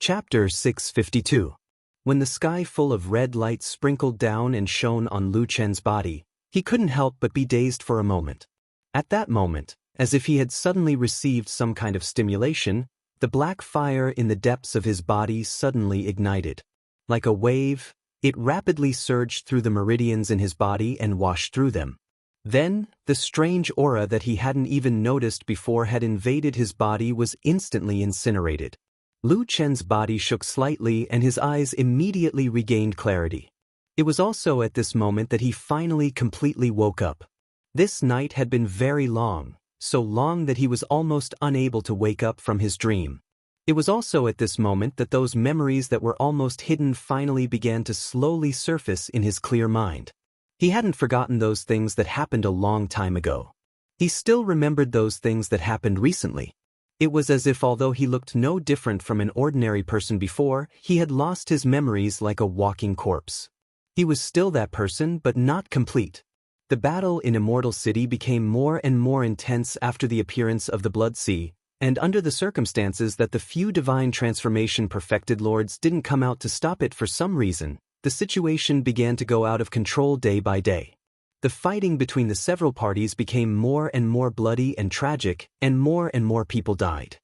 Chapter 652. When the sky full of red light sprinkled down and shone on Lu Chen's body, he couldn't help but be dazed for a moment. At that moment, as if he had suddenly received some kind of stimulation, the black fire in the depths of his body suddenly ignited. Like a wave, it rapidly surged through the meridians in his body and washed through them. Then, the strange aura that he hadn't even noticed before had invaded his body was instantly incinerated. Lu Chen's body shook slightly and his eyes immediately regained clarity. It was also at this moment that he finally completely woke up. This night had been very long, so long that he was almost unable to wake up from his dream. It was also at this moment that those memories that were almost hidden finally began to slowly surface in his clear mind. He hadn't forgotten those things that happened a long time ago. He still remembered those things that happened recently. It was as if although he looked no different from an ordinary person before, he had lost his memories like a walking corpse. He was still that person, but not complete. The battle in Immortal City became more and more intense after the appearance of the Blood Sea, and under the circumstances that the few divine transformation perfected lords didn't come out to stop it for some reason, the situation began to go out of control day by day. The fighting between the several parties became more and more bloody and tragic, and more people died.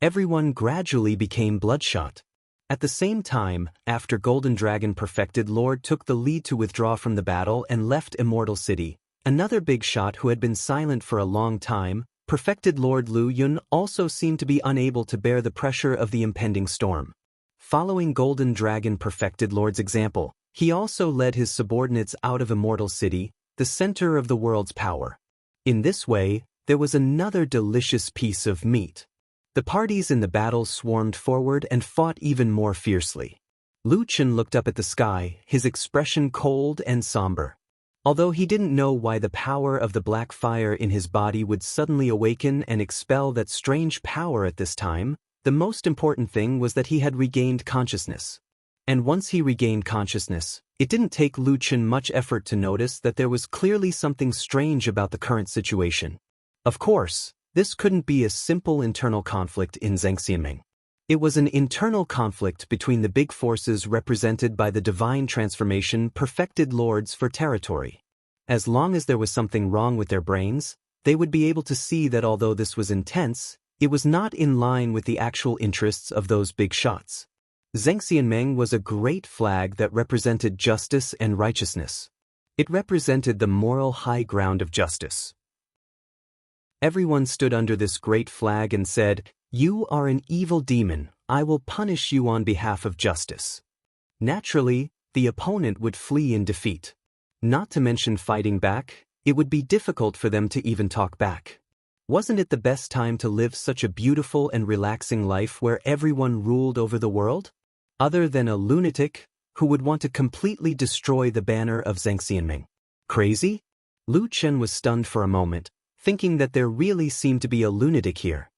Everyone gradually became bloodshot. At the same time, after Golden Dragon Perfected Lord took the lead to withdraw from the battle and left Immortal City, another big shot who had been silent for a long time, Perfected Lord Lu Yun, also seemed to be unable to bear the pressure of the impending storm. Following Golden Dragon Perfected Lord's example, he also led his subordinates out of Immortal City, the center of the world's power. In this way, there was another delicious piece of meat. The parties in the battle swarmed forward and fought even more fiercely. Lu Chen looked up at the sky, his expression cold and somber. Although he didn't know why the power of the black fire in his body would suddenly awaken and expel that strange power at this time, the most important thing was that he had regained consciousness. And once he regained consciousness, it didn't take Lu Chen much effort to notice that there was clearly something strange about the current situation. Of course, this couldn't be a simple internal conflict in Zhengxianming. It was an internal conflict between the big forces represented by the divine transformation perfected lords for territory. As long as there was something wrong with their brains, they would be able to see that although this was intense, it was not in line with the actual interests of those big shots. Zhengxianming was a great flag that represented justice and righteousness. It represented the moral high ground of justice. Everyone stood under this great flag and said, "You are an evil demon, I will punish you on behalf of justice." Naturally, the opponent would flee in defeat. Not to mention fighting back, it would be difficult for them to even talk back. Wasn't it the best time to live such a beautiful and relaxing life where everyone ruled over the world? Other than a lunatic who would want to completely destroy the banner of Zhengxianming. Crazy? Lu Chen was stunned for a moment, thinking that there really seemed to be a lunatic here.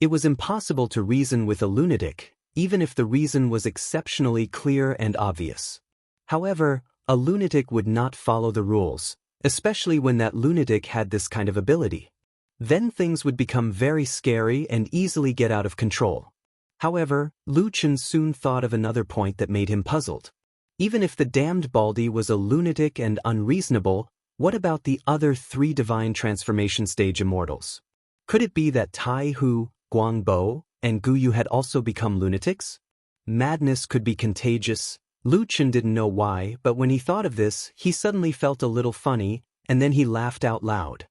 It was impossible to reason with a lunatic, even if the reason was exceptionally clear and obvious. However, a lunatic would not follow the rules, especially when that lunatic had this kind of ability. Then things would become very scary and easily get out of control. However, Lu Chen soon thought of another point that made him puzzled. Even if the damned Baldy was a lunatic and unreasonable, what about the other three divine transformation stage immortals? Could it be that Tai Hu, Guangbo, and Guyu had also become lunatics? Madness could be contagious. Lu Chen didn't know why, but when he thought of this, he suddenly felt a little funny, and then he laughed out loud.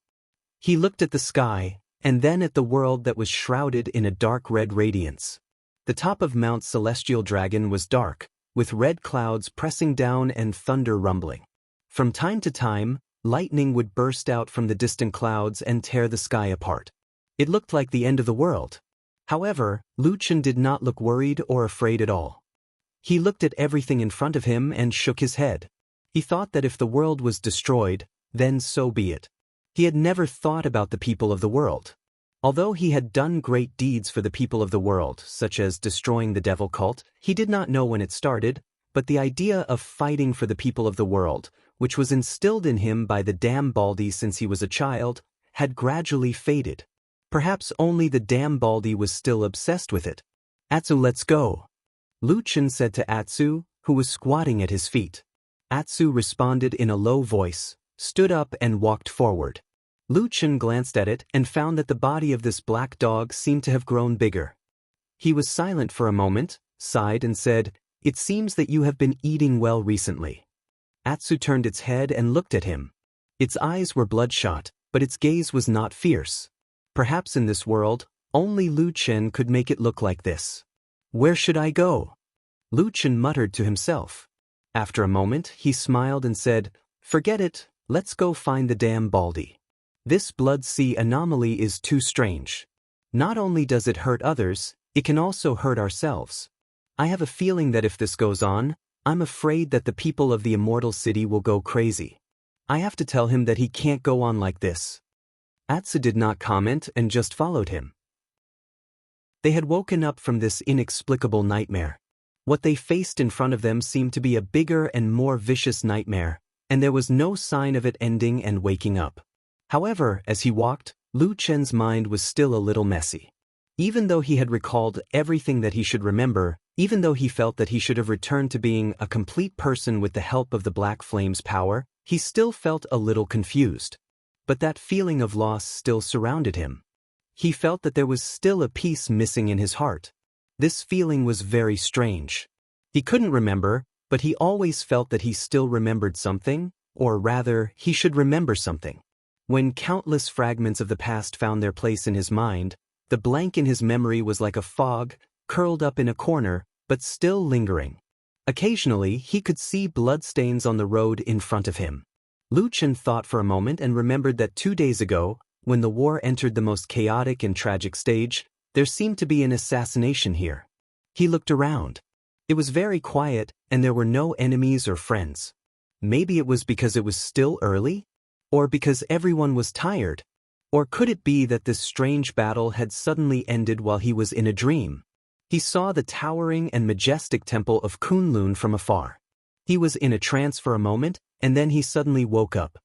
He looked at the sky, and then at the world that was shrouded in a dark red radiance. The top of Mount Celestial Dragon was dark, with red clouds pressing down and thunder rumbling. From time to time, lightning would burst out from the distant clouds and tear the sky apart. It looked like the end of the world. However, Lu Chen did not look worried or afraid at all. He looked at everything in front of him and shook his head. He thought that if the world was destroyed, then so be it. He had never thought about the people of the world. Although he had done great deeds for the people of the world, such as destroying the devil cult, he did not know when it started, but the idea of fighting for the people of the world, which was instilled in him by the damn Baldy since he was a child, had gradually faded. Perhaps only the damn Baldy was still obsessed with it. "Atsu, let's go." Lu Chen said to Atsu, who was squatting at his feet. Atsu responded in a low voice, stood up and walked forward. Lu Chen glanced at it and found that the body of this black dog seemed to have grown bigger. He was silent for a moment, sighed and said, "It seems that you have been eating well recently." Atsu turned its head and looked at him. Its eyes were bloodshot, but its gaze was not fierce. Perhaps in this world, only Lu Chen could make it look like this. "Where should I go?" Lu Chen muttered to himself. After a moment, he smiled and said, "Forget it, let's go find the damn Baldy. This blood sea anomaly is too strange. Not only does it hurt others, it can also hurt ourselves. I have a feeling that if this goes on, I'm afraid that the people of the Immortal City will go crazy. I have to tell him that he can't go on like this." Atsu did not comment and just followed him. They had woken up from this inexplicable nightmare. What they faced in front of them seemed to be a bigger and more vicious nightmare, and there was no sign of it ending and waking up. However, as he walked, Lu Chen's mind was still a little messy. Even though he had recalled everything that he should remember, even though he felt that he should have returned to being a complete person with the help of the Black Flame's power, he still felt a little confused. But that feeling of loss still surrounded him. He felt that there was still a piece missing in his heart. This feeling was very strange. He couldn't remember, but he always felt that he still remembered something, or rather, he should remember something. When countless fragments of the past found their place in his mind, the blank in his memory was like a fog, curled up in a corner, but still lingering. Occasionally, he could see bloodstains on the road in front of him. Lu Chen thought for a moment and remembered that 2 days ago, when the war entered the most chaotic and tragic stage, there seemed to be an assassination here. He looked around. It was very quiet, and there were no enemies or friends. Maybe it was because it was still early? Or because everyone was tired? Or could it be that this strange battle had suddenly ended while he was in a dream? He saw the towering and majestic temple of Kunlun from afar. He was in a trance for a moment, and then he suddenly woke up.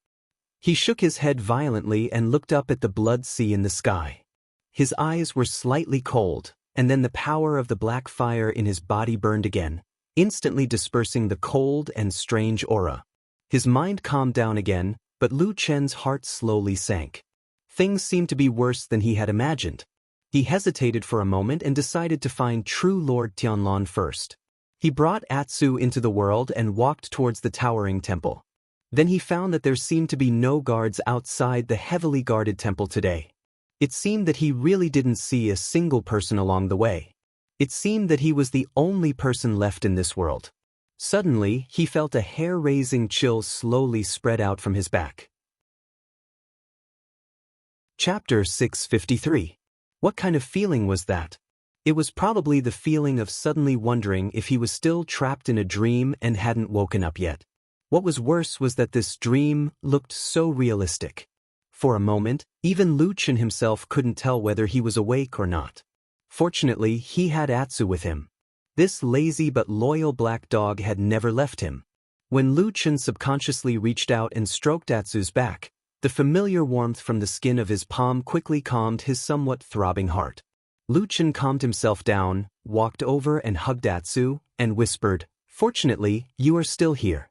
He shook his head violently and looked up at the blood sea in the sky. His eyes were slightly cold, and then the power of the black fire in his body burned again, instantly dispersing the cold and strange aura. His mind calmed down again, but Lu Chen's heart slowly sank. Things seemed to be worse than he had imagined. He hesitated for a moment and decided to find true Lord Tianlan first. He brought Atsu into the world and walked towards the towering temple. Then he found that there seemed to be no guards outside the heavily guarded temple today. It seemed that he really didn't see a single person along the way. It seemed that he was the only person left in this world. Suddenly, he felt a hair-raising chill slowly spread out from his back. Chapter 653. What kind of feeling was that? It was probably the feeling of suddenly wondering if he was still trapped in a dream and hadn't woken up yet. What was worse was that this dream looked so realistic. For a moment, even Lu Chen himself couldn't tell whether he was awake or not. Fortunately, he had Atsu with him. This lazy but loyal black dog had never left him. When Lu Chen subconsciously reached out and stroked Atsu's back, the familiar warmth from the skin of his palm quickly calmed his somewhat throbbing heart. Lu Chen calmed himself down, walked over and hugged Atsu, and whispered, "Fortunately, you are still here."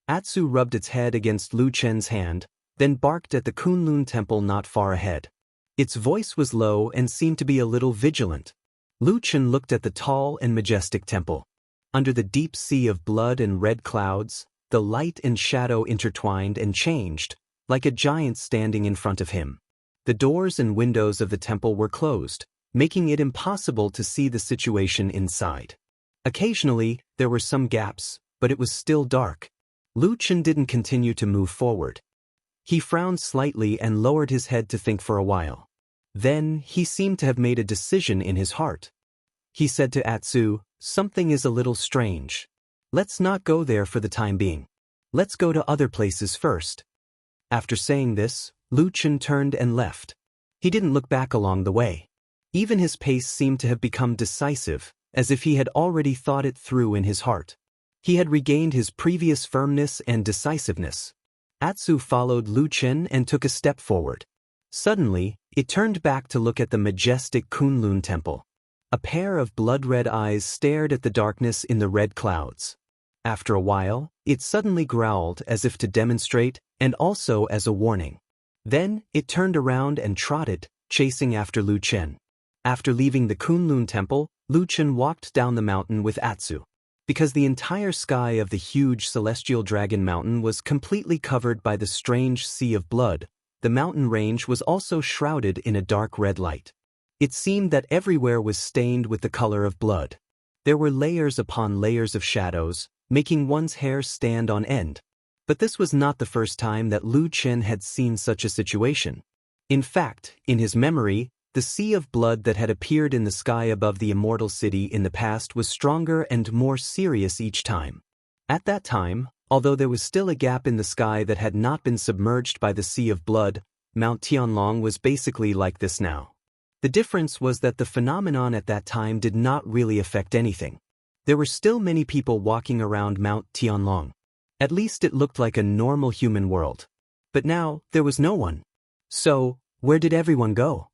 Atsu rubbed its head against Lu Chen's hand, then barked at the Kunlun temple not far ahead. Its voice was low and seemed to be a little vigilant. Lu Chen looked at the tall and majestic temple. Under the deep sea of blood and red clouds, the light and shadow intertwined and changed, like a giant standing in front of him. The doors and windows of the temple were closed, making it impossible to see the situation inside. Occasionally, there were some gaps, but it was still dark. Lu Chen didn't continue to move forward. He frowned slightly and lowered his head to think for a while. Then, he seemed to have made a decision in his heart. He said to Atsu, "Something is a little strange. Let's not go there for the time being. Let's go to other places first." After saying this, Lu Chen turned and left. He didn't look back along the way. Even his pace seemed to have become decisive, as if he had already thought it through in his heart. He had regained his previous firmness and decisiveness. Atsu followed Lu Chen and took a step forward. Suddenly, it turned back to look at the majestic Kunlun temple. A pair of blood-red eyes stared at the darkness in the red clouds. After a while, it suddenly growled as if to demonstrate and also as a warning. Then, it turned around and trotted, chasing after Lu Chen. After leaving the Kunlun temple, Lu Chen walked down the mountain with Atsu. Because the entire sky of the huge celestial dragon mountain was completely covered by the strange sea of blood, the mountain range was also shrouded in a dark red light. It seemed that everywhere was stained with the color of blood. There were layers upon layers of shadows, making one's hair stand on end. But this was not the first time that Lu Chen had seen such a situation. In fact, in his memory, the sea of blood that had appeared in the sky above the immortal city in the past was stronger and more serious each time. At that time, although there was still a gap in the sky that had not been submerged by the sea of blood, Mount Tianlong was basically like this now. The difference was that the phenomenon at that time did not really affect anything. There were still many people walking around Mount Tianlong. At least it looked like a normal human world. But now, there was no one. So, where did everyone go?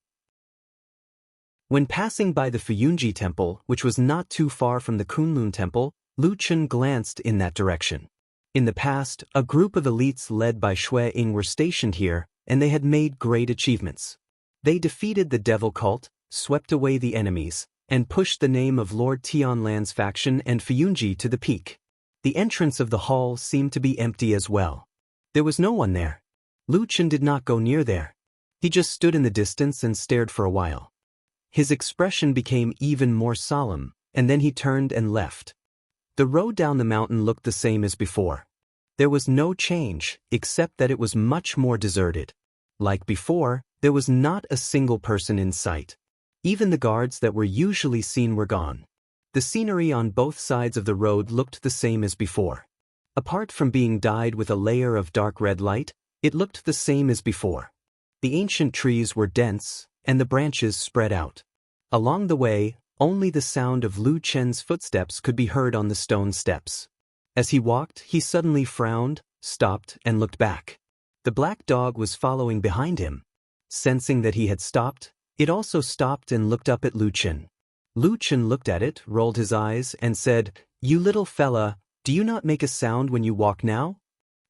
When passing by the Fuyunji temple, which was not too far from the Kunlun temple, Lu Chen glanced in that direction. In the past, a group of elites led by Xue Ying were stationed here, and they had made great achievements. They defeated the devil cult, swept away the enemies, and pushed the name of Lord Tianlan's faction and Fuyunji to the peak. The entrance of the hall seemed to be empty as well. There was no one there. Lu Chen did not go near there. He just stood in the distance and stared for a while. His expression became even more solemn, and then he turned and left. The road down the mountain looked the same as before. There was no change, except that it was much more deserted. Like before, there was not a single person in sight. Even the guards that were usually seen were gone. The scenery on both sides of the road looked the same as before. Apart from being dyed with a layer of dark red light, it looked the same as before. The ancient trees were dense, and the branches spread out. Along the way, only the sound of Lu Chen's footsteps could be heard on the stone steps. As he walked, he suddenly frowned, stopped, and looked back. The black dog was following behind him. Sensing that he had stopped, it also stopped and looked up at Lu Chen. Lu Chen looked at it, rolled his eyes, and said, "You little fella, do you not make a sound when you walk now?"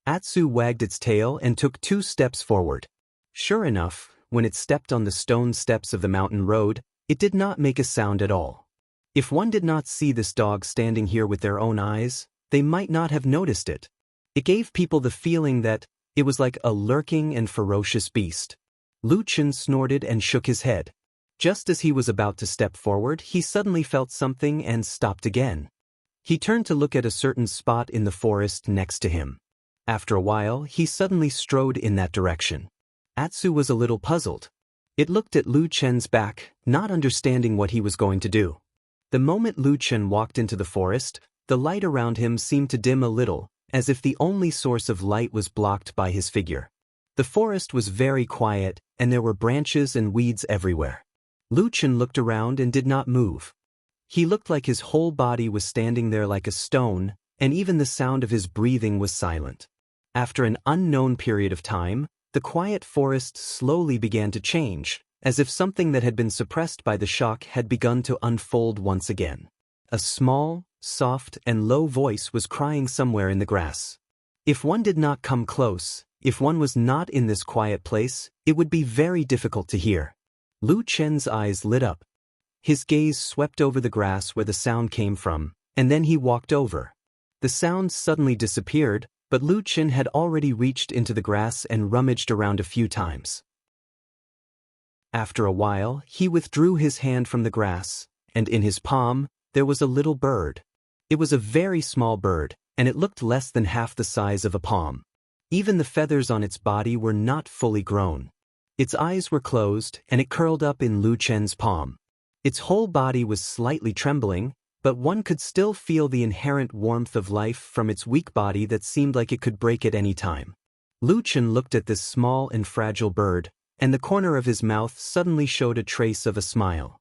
Atsu wagged its tail and took 2 steps forward. Sure enough, when it stepped on the stone steps of the mountain road, it did not make a sound at all. If one did not see this dog standing here with their own eyes, they might not have noticed it. It gave people the feeling that it was like a lurking and ferocious beast. Lu Chen snorted and shook his head. Just as he was about to step forward, he suddenly felt something and stopped again. He turned to look at a certain spot in the forest next to him. After a while, he suddenly strode in that direction. Atsu was a little puzzled. It looked at Lu Chen's back, not understanding what he was going to do. The moment Lu Chen walked into the forest, the light around him seemed to dim a little, as if the only source of light was blocked by his figure. The forest was very quiet, and there were branches and weeds everywhere. Lu Chen looked around and did not move. He looked like his whole body was standing there like a stone, and even the sound of his breathing was silent. After an unknown period of time, the quiet forest slowly began to change, as if something that had been suppressed by the shock had begun to unfold once again. A small, soft, and low voice was crying somewhere in the grass. If one did not come close, if one was not in this quiet place, it would be very difficult to hear. Lu Chen's eyes lit up. His gaze swept over the grass where the sound came from, and then he walked over. The sound suddenly disappeared, but Lu Chen had already reached into the grass and rummaged around a few times. After a while, he withdrew his hand from the grass, and in his palm, there was a little bird. It was a very small bird, and it looked less than half the size of a palm. Even the feathers on its body were not fully grown. Its eyes were closed, and it curled up in Lu Chen's palm. Its whole body was slightly trembling, but one could still feel the inherent warmth of life from its weak body that seemed like it could break at any time. Lu Chen looked at this small and fragile bird, and the corner of his mouth suddenly showed a trace of a smile.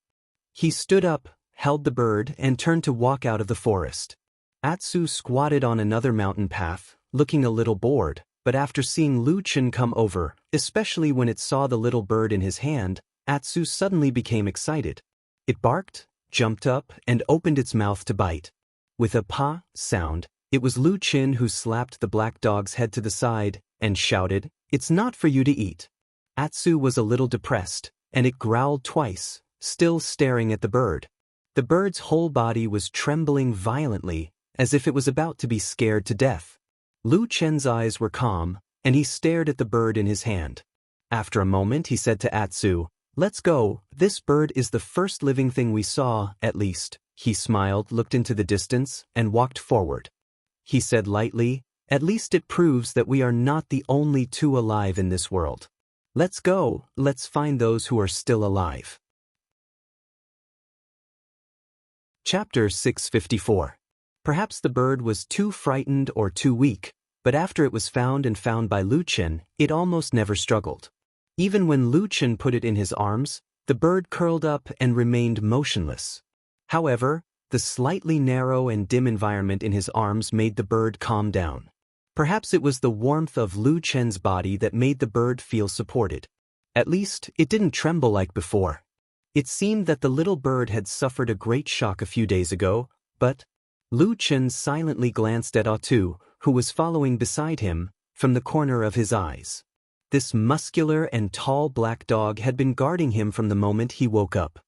He stood up, held the bird, and turned to walk out of the forest. Atsu squatted on another mountain path, looking a little bored, but after seeing Lu Chen come over, especially when it saw the little bird in his hand, Atsu suddenly became excited. It barked, jumped up, and opened its mouth to bite. With a pa sound, it was Lu Qin who slapped the black dog's head to the side and shouted, "It's not for you to eat." Atsu was a little depressed, and it growled twice, still staring at the bird. The bird's whole body was trembling violently, as if it was about to be scared to death. Lu Chen's eyes were calm, and he stared at the bird in his hand. After a moment he said to Atsu, "Let's go, this bird is the first living thing we saw, at least." He smiled, looked into the distance, and walked forward. He said lightly, "At least it proves that we are not the only two alive in this world. Let's go, let's find those who are still alive." Chapter 654. Perhaps the bird was too frightened or too weak, but after it was found by Lu Chen, it almost never struggled. Even when Lu Chen put it in his arms, the bird curled up and remained motionless. However, the slightly narrow and dim environment in his arms made the bird calm down. Perhaps it was the warmth of Lu Chen's body that made the bird feel supported. At least, it didn't tremble like before. It seemed that the little bird had suffered a great shock a few days ago, but Lu Chen silently glanced at Atsu, who was following beside him, from the corner of his eyes. This muscular and tall black dog had been guarding him from the moment he woke up.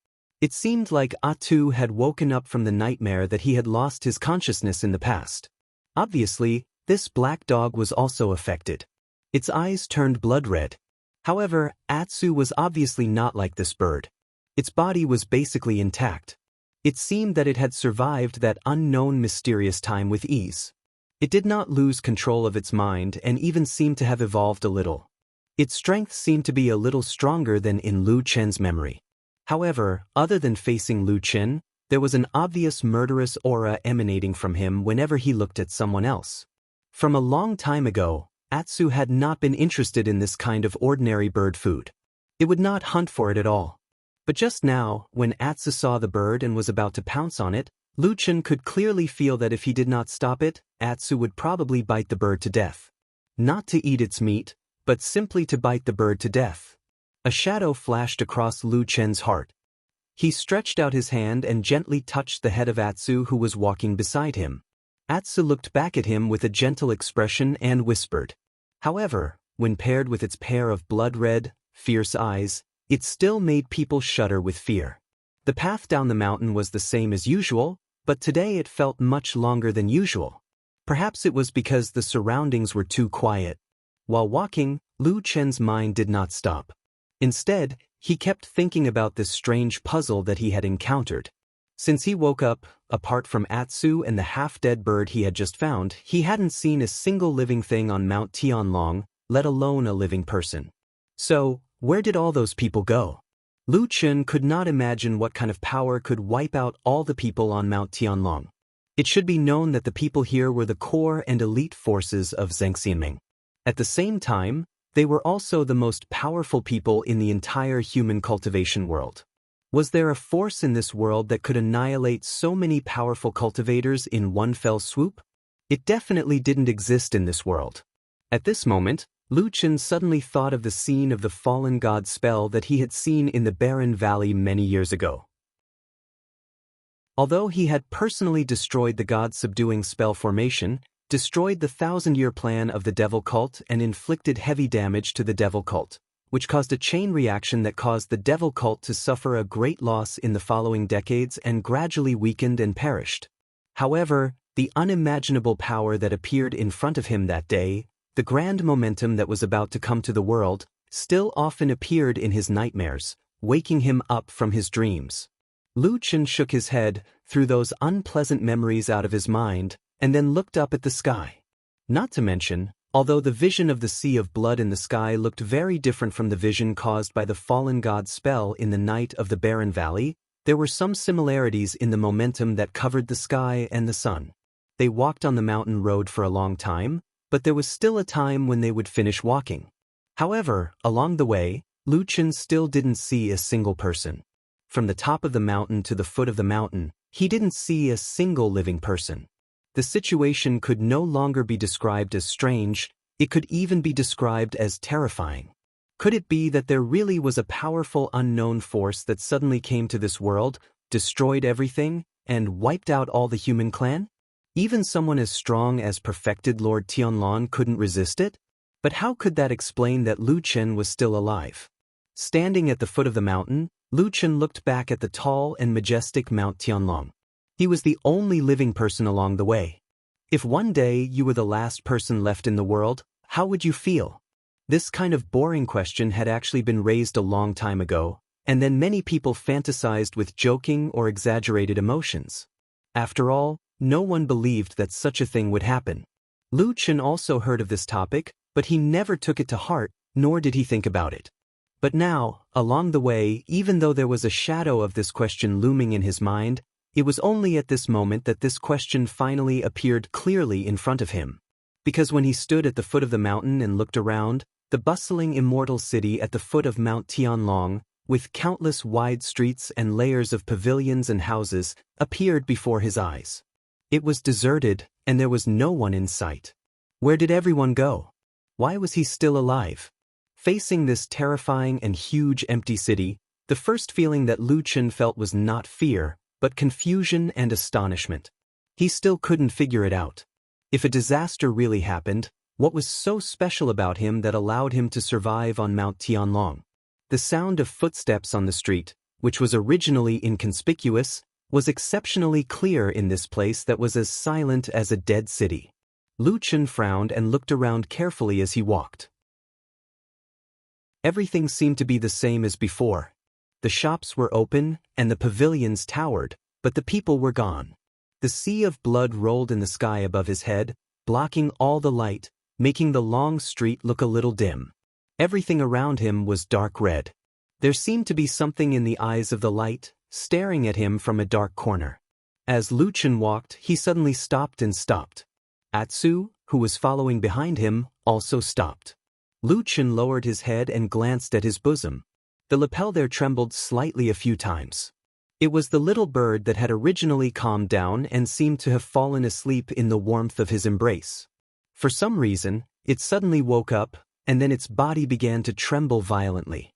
It seemed like Atsu had woken up from the nightmare that he had lost his consciousness in the past. Obviously, this black dog was also affected. Its eyes turned blood red. However, Atsu was obviously not like this bird. Its body was basically intact. It seemed that it had survived that unknown mysterious time with ease. It did not lose control of its mind and even seemed to have evolved a little. Its strength seemed to be a little stronger than in Lu Chen's memory. However, other than facing Lu Chen, there was an obvious murderous aura emanating from him whenever he looked at someone else. From a long time ago, Atsu had not been interested in this kind of ordinary bird food. It would not hunt for it at all. But just now, when Atsu saw the bird and was about to pounce on it, Lu Chen could clearly feel that if he did not stop it, Atsu would probably bite the bird to death. Not to eat its meat, but simply to bite the bird to death. A shadow flashed across Lu Chen's heart. He stretched out his hand and gently touched the head of Atsu, who was walking beside him. Atsu looked back at him with a gentle expression and whispered. However, when paired with its pair of blood-red, fierce eyes, it still made people shudder with fear. The path down the mountain was the same as usual, but today it felt much longer than usual. Perhaps it was because the surroundings were too quiet. While walking, Lu Chen's mind did not stop. Instead, he kept thinking about this strange puzzle that he had encountered. Since he woke up, apart from Atsu and the half-dead bird he had just found, he hadn't seen a single living thing on Mount Tianlong, let alone a living person. So, where did all those people go? Lu Chen could not imagine what kind of power could wipe out all the people on Mount Tianlong. It should be known that the people here were the core and elite forces of Zhengxianming. At the same time, they were also the most powerful people in the entire human cultivation world. Was there a force in this world that could annihilate so many powerful cultivators in one fell swoop? It definitely didn't exist in this world. At this moment, Lu Chen suddenly thought of the scene of the fallen god spell that he had seen in the barren valley many years ago. Although he had personally destroyed the god-subduing spell formation, destroyed the 1,000-year plan of the devil cult and inflicted heavy damage to the devil cult, which caused a chain reaction that caused the devil cult to suffer a great loss in the following decades and gradually weakened and perished. However, the unimaginable power that appeared in front of him that day, the grand momentum that was about to come to the world, still often appeared in his nightmares, waking him up from his dreams. Lu Chen shook his head, threw those unpleasant memories out of his mind, and then looked up at the sky. Not to mention, although the vision of the sea of blood in the sky looked very different from the vision caused by the fallen god's spell in the night of the barren valley, there were some similarities in the momentum that covered the sky and the sun. They walked on the mountain road for a long time, but there was still a time when they would finish walking. However, along the way, Lu Chen still didn't see a single person. From the top of the mountain to the foot of the mountain, he didn't see a single living person. The situation could no longer be described as strange, it could even be described as terrifying. Could it be that there really was a powerful unknown force that suddenly came to this world, destroyed everything, and wiped out all the human clan? Even someone as strong as perfected Lord Tianlong couldn't resist it? But how could that explain that Lu Chen was still alive? Standing at the foot of the mountain, Lu Chen looked back at the tall and majestic Mount Tianlong. He was the only living person along the way. If one day you were the last person left in the world, how would you feel? This kind of boring question had actually been raised a long time ago, and then many people fantasized with joking or exaggerated emotions. After all, no one believed that such a thing would happen. Lu Chen also heard of this topic, but he never took it to heart, nor did he think about it. But now, along the way, even though there was a shadow of this question looming in his mind, it was only at this moment that this question finally appeared clearly in front of him. Because when he stood at the foot of the mountain and looked around, the bustling immortal city at the foot of Mount Tianlong, with countless wide streets and layers of pavilions and houses, appeared before his eyes. It was deserted, and there was no one in sight. Where did everyone go? Why was he still alive? Facing this terrifying and huge empty city, the first feeling that Lu Chen felt was not fear, but confusion and astonishment. He still couldn't figure it out. If a disaster really happened, what was so special about him that allowed him to survive on Mount Tianlong? The sound of footsteps on the street, which was originally inconspicuous, was exceptionally clear in this place that was as silent as a dead city. Lu Chen frowned and looked around carefully as he walked. Everything seemed to be the same as before. The shops were open, and the pavilions towered, but the people were gone. The sea of blood rolled in the sky above his head, blocking all the light, making the long street look a little dim. Everything around him was dark red. There seemed to be something in the eyes of the light, staring at him from a dark corner. As Lu Chen walked, he suddenly stopped. Atsu, who was following behind him, also stopped. Lu Chen lowered his head and glanced at his bosom. The lapel there trembled slightly a few times. It was the little bird that had originally calmed down and seemed to have fallen asleep in the warmth of his embrace. For some reason, it suddenly woke up, and then its body began to tremble violently.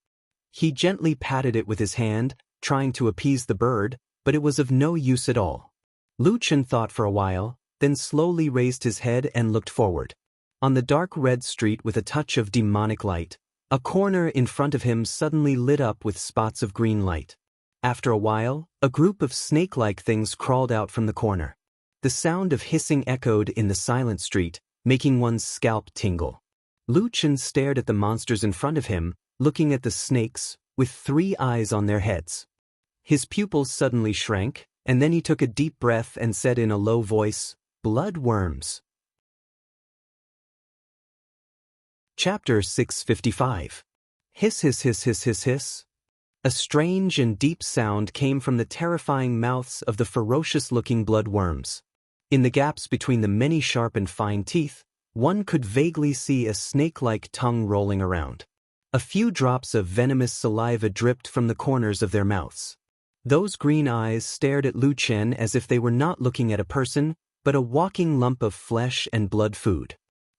He gently patted it with his hand, trying to appease the bird, but it was of no use at all. Lu Chen thought for a while, then slowly raised his head and looked forward. On the dark red street with a touch of demonic light, a corner in front of him suddenly lit up with spots of green light. After a while, a group of snake-like things crawled out from the corner. The sound of hissing echoed in the silent street, making one's scalp tingle. Lu Chen stared at the monsters in front of him, looking at the snakes, with 3 eyes on their heads. His pupils suddenly shrank, and then he took a deep breath and said in a low voice, "Blood worms." Chapter 655. Hiss hiss hiss hiss hiss hiss. A strange and deep sound came from the terrifying mouths of the ferocious-looking blood worms. In the gaps between the many sharp and fine teeth, one could vaguely see a snake-like tongue rolling around. A few drops of venomous saliva dripped from the corners of their mouths. Those green eyes stared at Lu Chen as if they were not looking at a person, but a walking lump of flesh and blood food.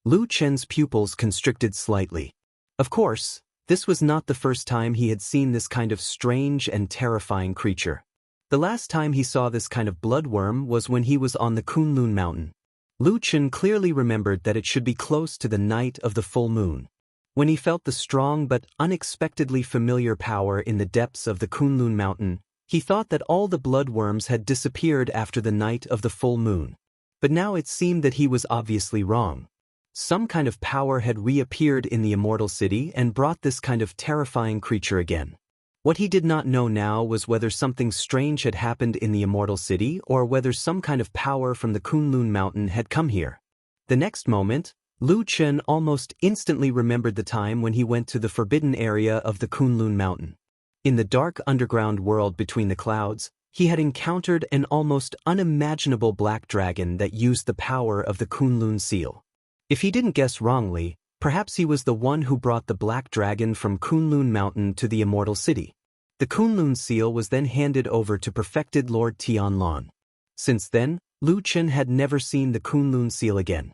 Lu Chen's pupils constricted slightly. Of course, this was not the first time he had seen this kind of strange and terrifying creature. The last time he saw this kind of bloodworm was when he was on the Kunlun mountain. Lu Chen clearly remembered that it should be close to the night of the full moon. When he felt the strong but unexpectedly familiar power in the depths of the Kunlun mountain, he thought that all the bloodworms had disappeared after the night of the full moon. But now it seemed that he was obviously wrong. Some kind of power had reappeared in the immortal city and brought this kind of terrifying creature again. What he did not know now was whether something strange had happened in the immortal city or whether some kind of power from the Kunlun mountain had come here. The next moment, Lu Chen almost instantly remembered the time when he went to the forbidden area of the Kunlun mountain. In the dark underground world between the clouds, he had encountered an almost unimaginable black dragon that used the power of the Kunlun seal. If he didn't guess wrongly, perhaps he was the one who brought the black dragon from Kunlun Mountain to the immortal city. The Kunlun seal was then handed over to perfected Lord Tianlong. Since then, Lu Chen had never seen the Kunlun seal again.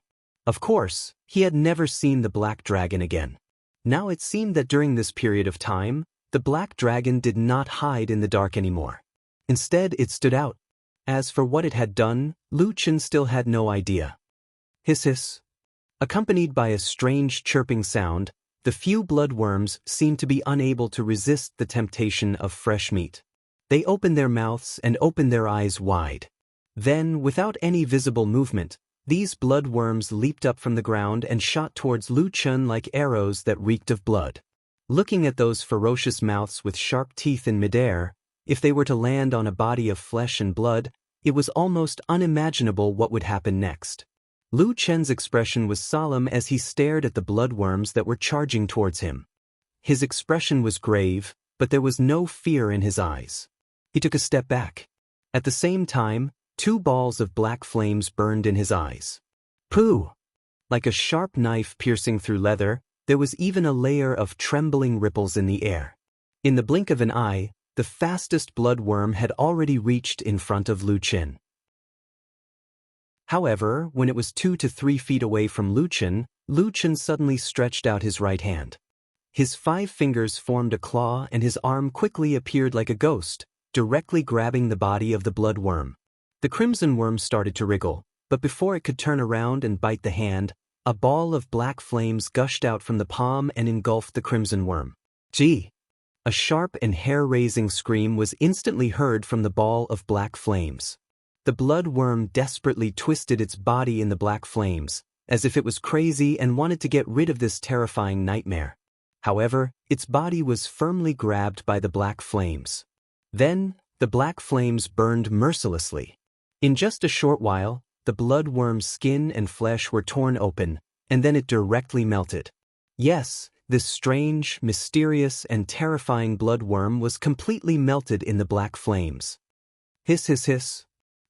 Of course, he had never seen the black dragon again. Now it seemed that during this period of time, the black dragon did not hide in the dark anymore. Instead, it stood out. As for what it had done, Lu Chen still had no idea. Hiss hiss. Accompanied by a strange chirping sound, the few bloodworms seemed to be unable to resist the temptation of fresh meat. They opened their mouths and opened their eyes wide. Then, without any visible movement, these bloodworms leaped up from the ground and shot towards Lu Chen like arrows that reeked of blood. Looking at those ferocious mouths with sharp teeth in midair, if they were to land on a body of flesh and blood, it was almost unimaginable what would happen next. Lu Chen's expression was solemn as he stared at the bloodworms that were charging towards him. His expression was grave, but there was no fear in his eyes. He took a step back. At the same time, 2 balls of black flames burned in his eyes. Pooh! Like a sharp knife piercing through leather, there was even a layer of trembling ripples in the air. In the blink of an eye, the fastest bloodworm had already reached in front of Lu Chen. However, when it was 2 to 3 feet away from Lu Chen suddenly stretched out his right hand. His 5 fingers formed a claw and his arm quickly appeared like a ghost, directly grabbing the body of the bloodworm. The crimson worm started to wriggle, but before it could turn around and bite the hand, a ball of black flames gushed out from the palm and engulfed the crimson worm. Gee! A sharp and hair-raising scream was instantly heard from the ball of black flames. The bloodworm desperately twisted its body in the black flames, as if it was crazy and wanted to get rid of this terrifying nightmare. However, its body was firmly grabbed by the black flames. Then, the black flames burned mercilessly. In just a short while, the bloodworm's skin and flesh were torn open, and then it directly melted. Yes, this strange, mysterious, and terrifying bloodworm was completely melted in the black flames. Hiss hiss hiss.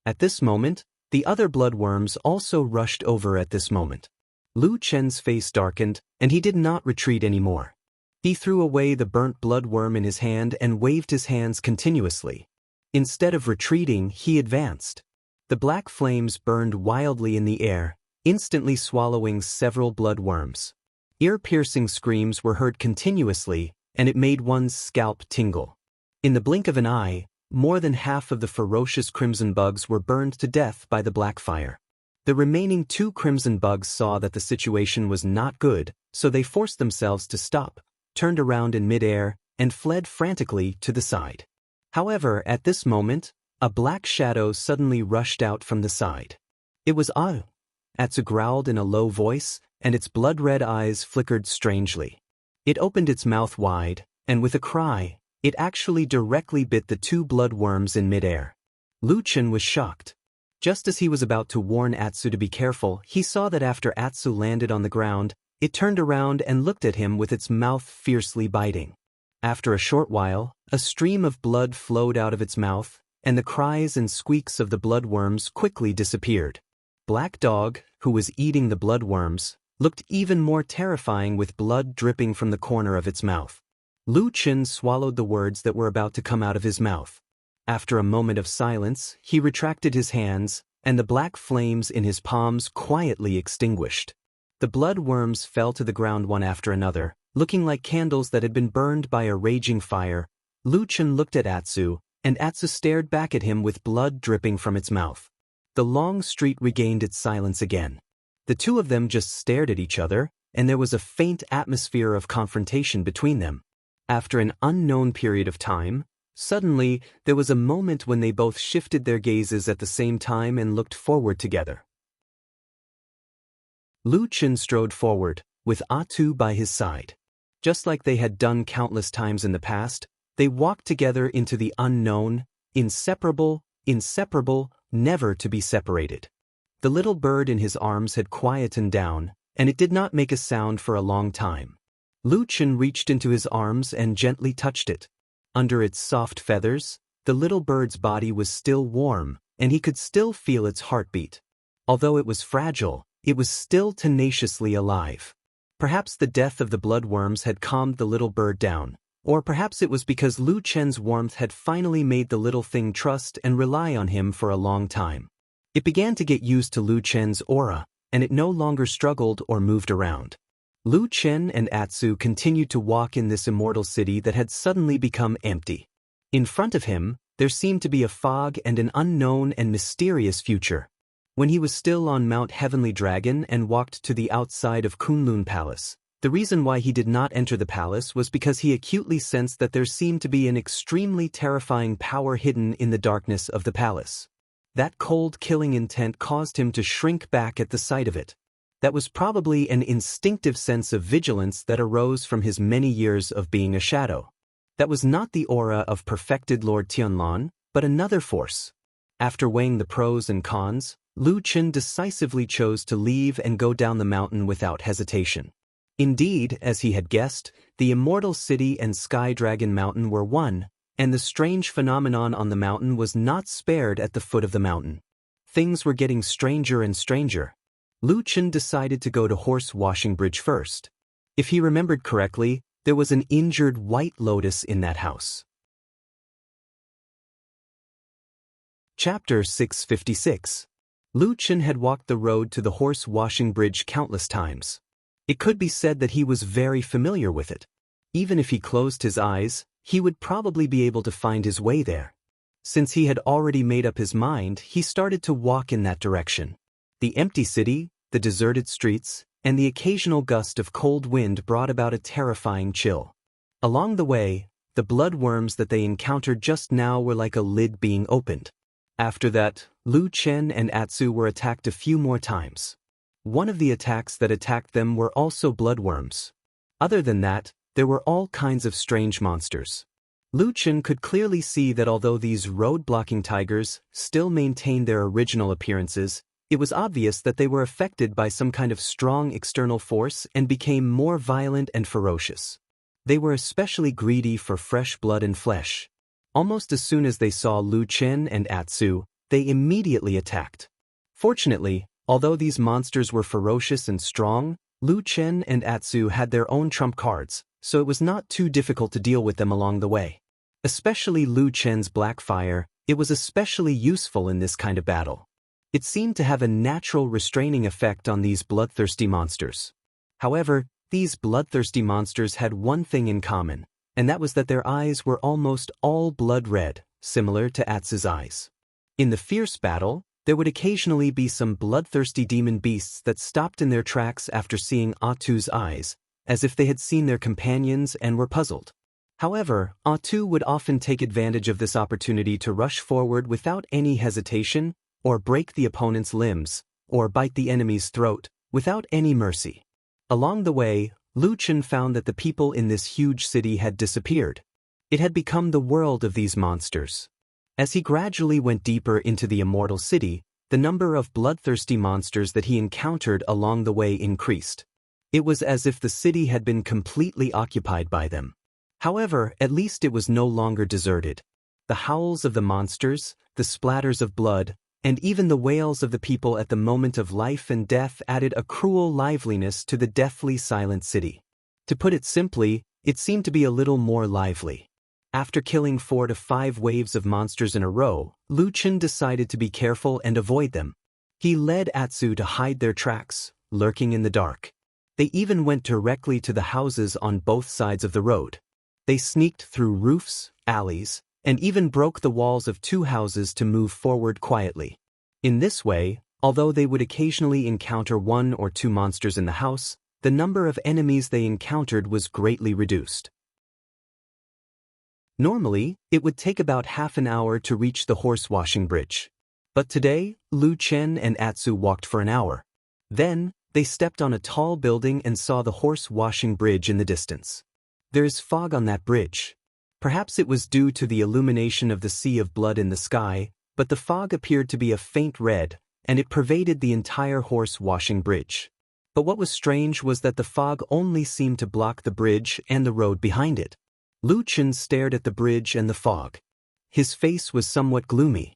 At this moment, the other bloodworms also rushed over at this moment. Lu Chen's face darkened, and he did not retreat anymore. He threw away the burnt bloodworm in his hand and waved his hands continuously. Instead of retreating, he advanced. The black flames burned wildly in the air, instantly swallowing several bloodworms. Ear-piercing screams were heard continuously, and it made one's scalp tingle. In the blink of an eye, more than half of the ferocious crimson bugs were burned to death by the black fire. The remaining 2 crimson bugs saw that the situation was not good, so they forced themselves to stop, turned around in midair, and fled frantically to the side. However, at this moment, a black shadow suddenly rushed out from the side. It was Atsu growled in a low voice, and its blood-red eyes flickered strangely. It opened its mouth wide, and with a cry, it actually directly bit the 2 bloodworms in midair. Lu Chen was shocked. Just as he was about to warn Atsu to be careful, he saw that after Atsu landed on the ground, it turned around and looked at him with its mouth fiercely biting. After a short while, a stream of blood flowed out of its mouth, and the cries and squeaks of the bloodworms quickly disappeared. Black Dog, who was eating the bloodworms, looked even more terrifying with blood dripping from the corner of its mouth. Lu Chen swallowed the words that were about to come out of his mouth. After a moment of silence, he retracted his hands, and the black flames in his palms quietly extinguished. The bloodworms fell to the ground one after another, looking like candles that had been burned by a raging fire. Lu Chen looked at Atsu, and Atsu stared back at him with blood dripping from its mouth. The long street regained its silence again. The 2 of them just stared at each other, and there was a faint atmosphere of confrontation between them. After an unknown period of time, suddenly there was a moment when they both shifted their gazes at the same time and looked forward together. Lu Chen strode forward, with Atsu by his side. Just like they had done countless times in the past, they walked together into the unknown, inseparable, never to be separated. The little bird in his arms had quietened down, and it did not make a sound for a long time. Lu Chen reached into his arms and gently touched it. Under its soft feathers, the little bird's body was still warm, and he could still feel its heartbeat. Although it was fragile, it was still tenaciously alive. Perhaps the death of the bloodworms had calmed the little bird down, or perhaps it was because Lu Chen's warmth had finally made the little thing trust and rely on him for a long time. It began to get used to Lu Chen's aura, and it no longer struggled or moved around. Lu Chen and Atsu continued to walk in this immortal city that had suddenly become empty. In front of him, There seemed to be a fog and an unknown and mysterious future. When he was still on Mount Heavenly Dragon and walked to the outside of Kunlun Palace, the reason why he did not enter the palace was because he acutely sensed that there seemed to be an extremely terrifying power hidden in the darkness of the palace. That cold killing intent caused him to shrink back at the sight of it. That was probably an instinctive sense of vigilance that arose from his many years of being a shadow. That was not the aura of perfected Lord Tianlan, but another force. After weighing the pros and cons, Lu Chen decisively chose to leave and go down the mountain without hesitation. Indeed, as he had guessed, the Immortal City and Sky Dragon Mountain were one, and the strange phenomenon on the mountain was not spared at the foot of the mountain. Things were getting stranger and stranger. Lu Chen decided to go to Horse Washing Bridge first. If he remembered correctly, there was an injured white lotus in that house. Chapter 656. Lu Chen had walked the road to the Horse Washing Bridge countless times. It could be said that he was very familiar with it. Even if he closed his eyes, he would probably be able to find his way there. Since he had already made up his mind, he started to walk in that direction. The empty city, the deserted streets, and the occasional gust of cold wind brought about a terrifying chill. Along the way, the bloodworms that they encountered just now were like a lid being opened. After that, Lu Chen and Atsu were attacked a few more times. One of the attacks that attacked them were also bloodworms. Other than that, there were all kinds of strange monsters. Lu Chen could clearly see that although these road-blocking tigers still maintained their original appearances, it was obvious that they were affected by some kind of strong external force and became more violent and ferocious. They were especially greedy for fresh blood and flesh. Almost as soon as they saw Lu Chen and Atsu, they immediately attacked. Fortunately, although these monsters were ferocious and strong, Lu Chen and Atsu had their own trump cards, so it was not too difficult to deal with them along the way. Especially Lu Chen's black fire, it was especially useful in this kind of battle. It seemed to have a natural restraining effect on these bloodthirsty monsters. However, these bloodthirsty monsters had one thing in common, and that was that their eyes were almost all blood red, similar to Atsu's eyes. In the fierce battle, there would occasionally be some bloodthirsty demon beasts that stopped in their tracks after seeing Atsu's eyes, as if they had seen their companions and were puzzled. However, Atsu would often take advantage of this opportunity to rush forward without any hesitation, or break the opponent's limbs, or bite the enemy's throat, without any mercy. Along the way, Lu Chen found that the people in this huge city had disappeared. It had become the world of these monsters. As he gradually went deeper into the Immortal City, the number of bloodthirsty monsters that he encountered along the way increased. It was as if the city had been completely occupied by them. However, at least it was no longer deserted. The howls of the monsters, the splatters of blood, and even the wails of the people at the moment of life and death added a cruel liveliness to the deathly silent city. To put it simply, it seemed to be a little more lively. After killing 4 to 5 waves of monsters in a row, Lu Chen decided to be careful and avoid them. He led Atsu to hide their tracks, lurking in the dark. They even went directly to the houses on both sides of the road. They sneaked through roofs, alleys, and even broke the walls of 2 houses to move forward quietly. In this way, although they would occasionally encounter 1 or 2 monsters in the house, the number of enemies they encountered was greatly reduced. Normally, it would take about half an hour to reach the Horse Washing Bridge. But today, Lu Chen and Atsu walked for an hour. Then, they stepped on a tall building and saw the Horse Washing Bridge in the distance. There is fog on that bridge. Perhaps it was due to the illumination of the sea of blood in the sky, but the fog appeared to be a faint red, and it pervaded the entire Horse Washing Bridge. But what was strange was that the fog only seemed to block the bridge and the road behind it. Lu Chen stared at the bridge and the fog. His face was somewhat gloomy.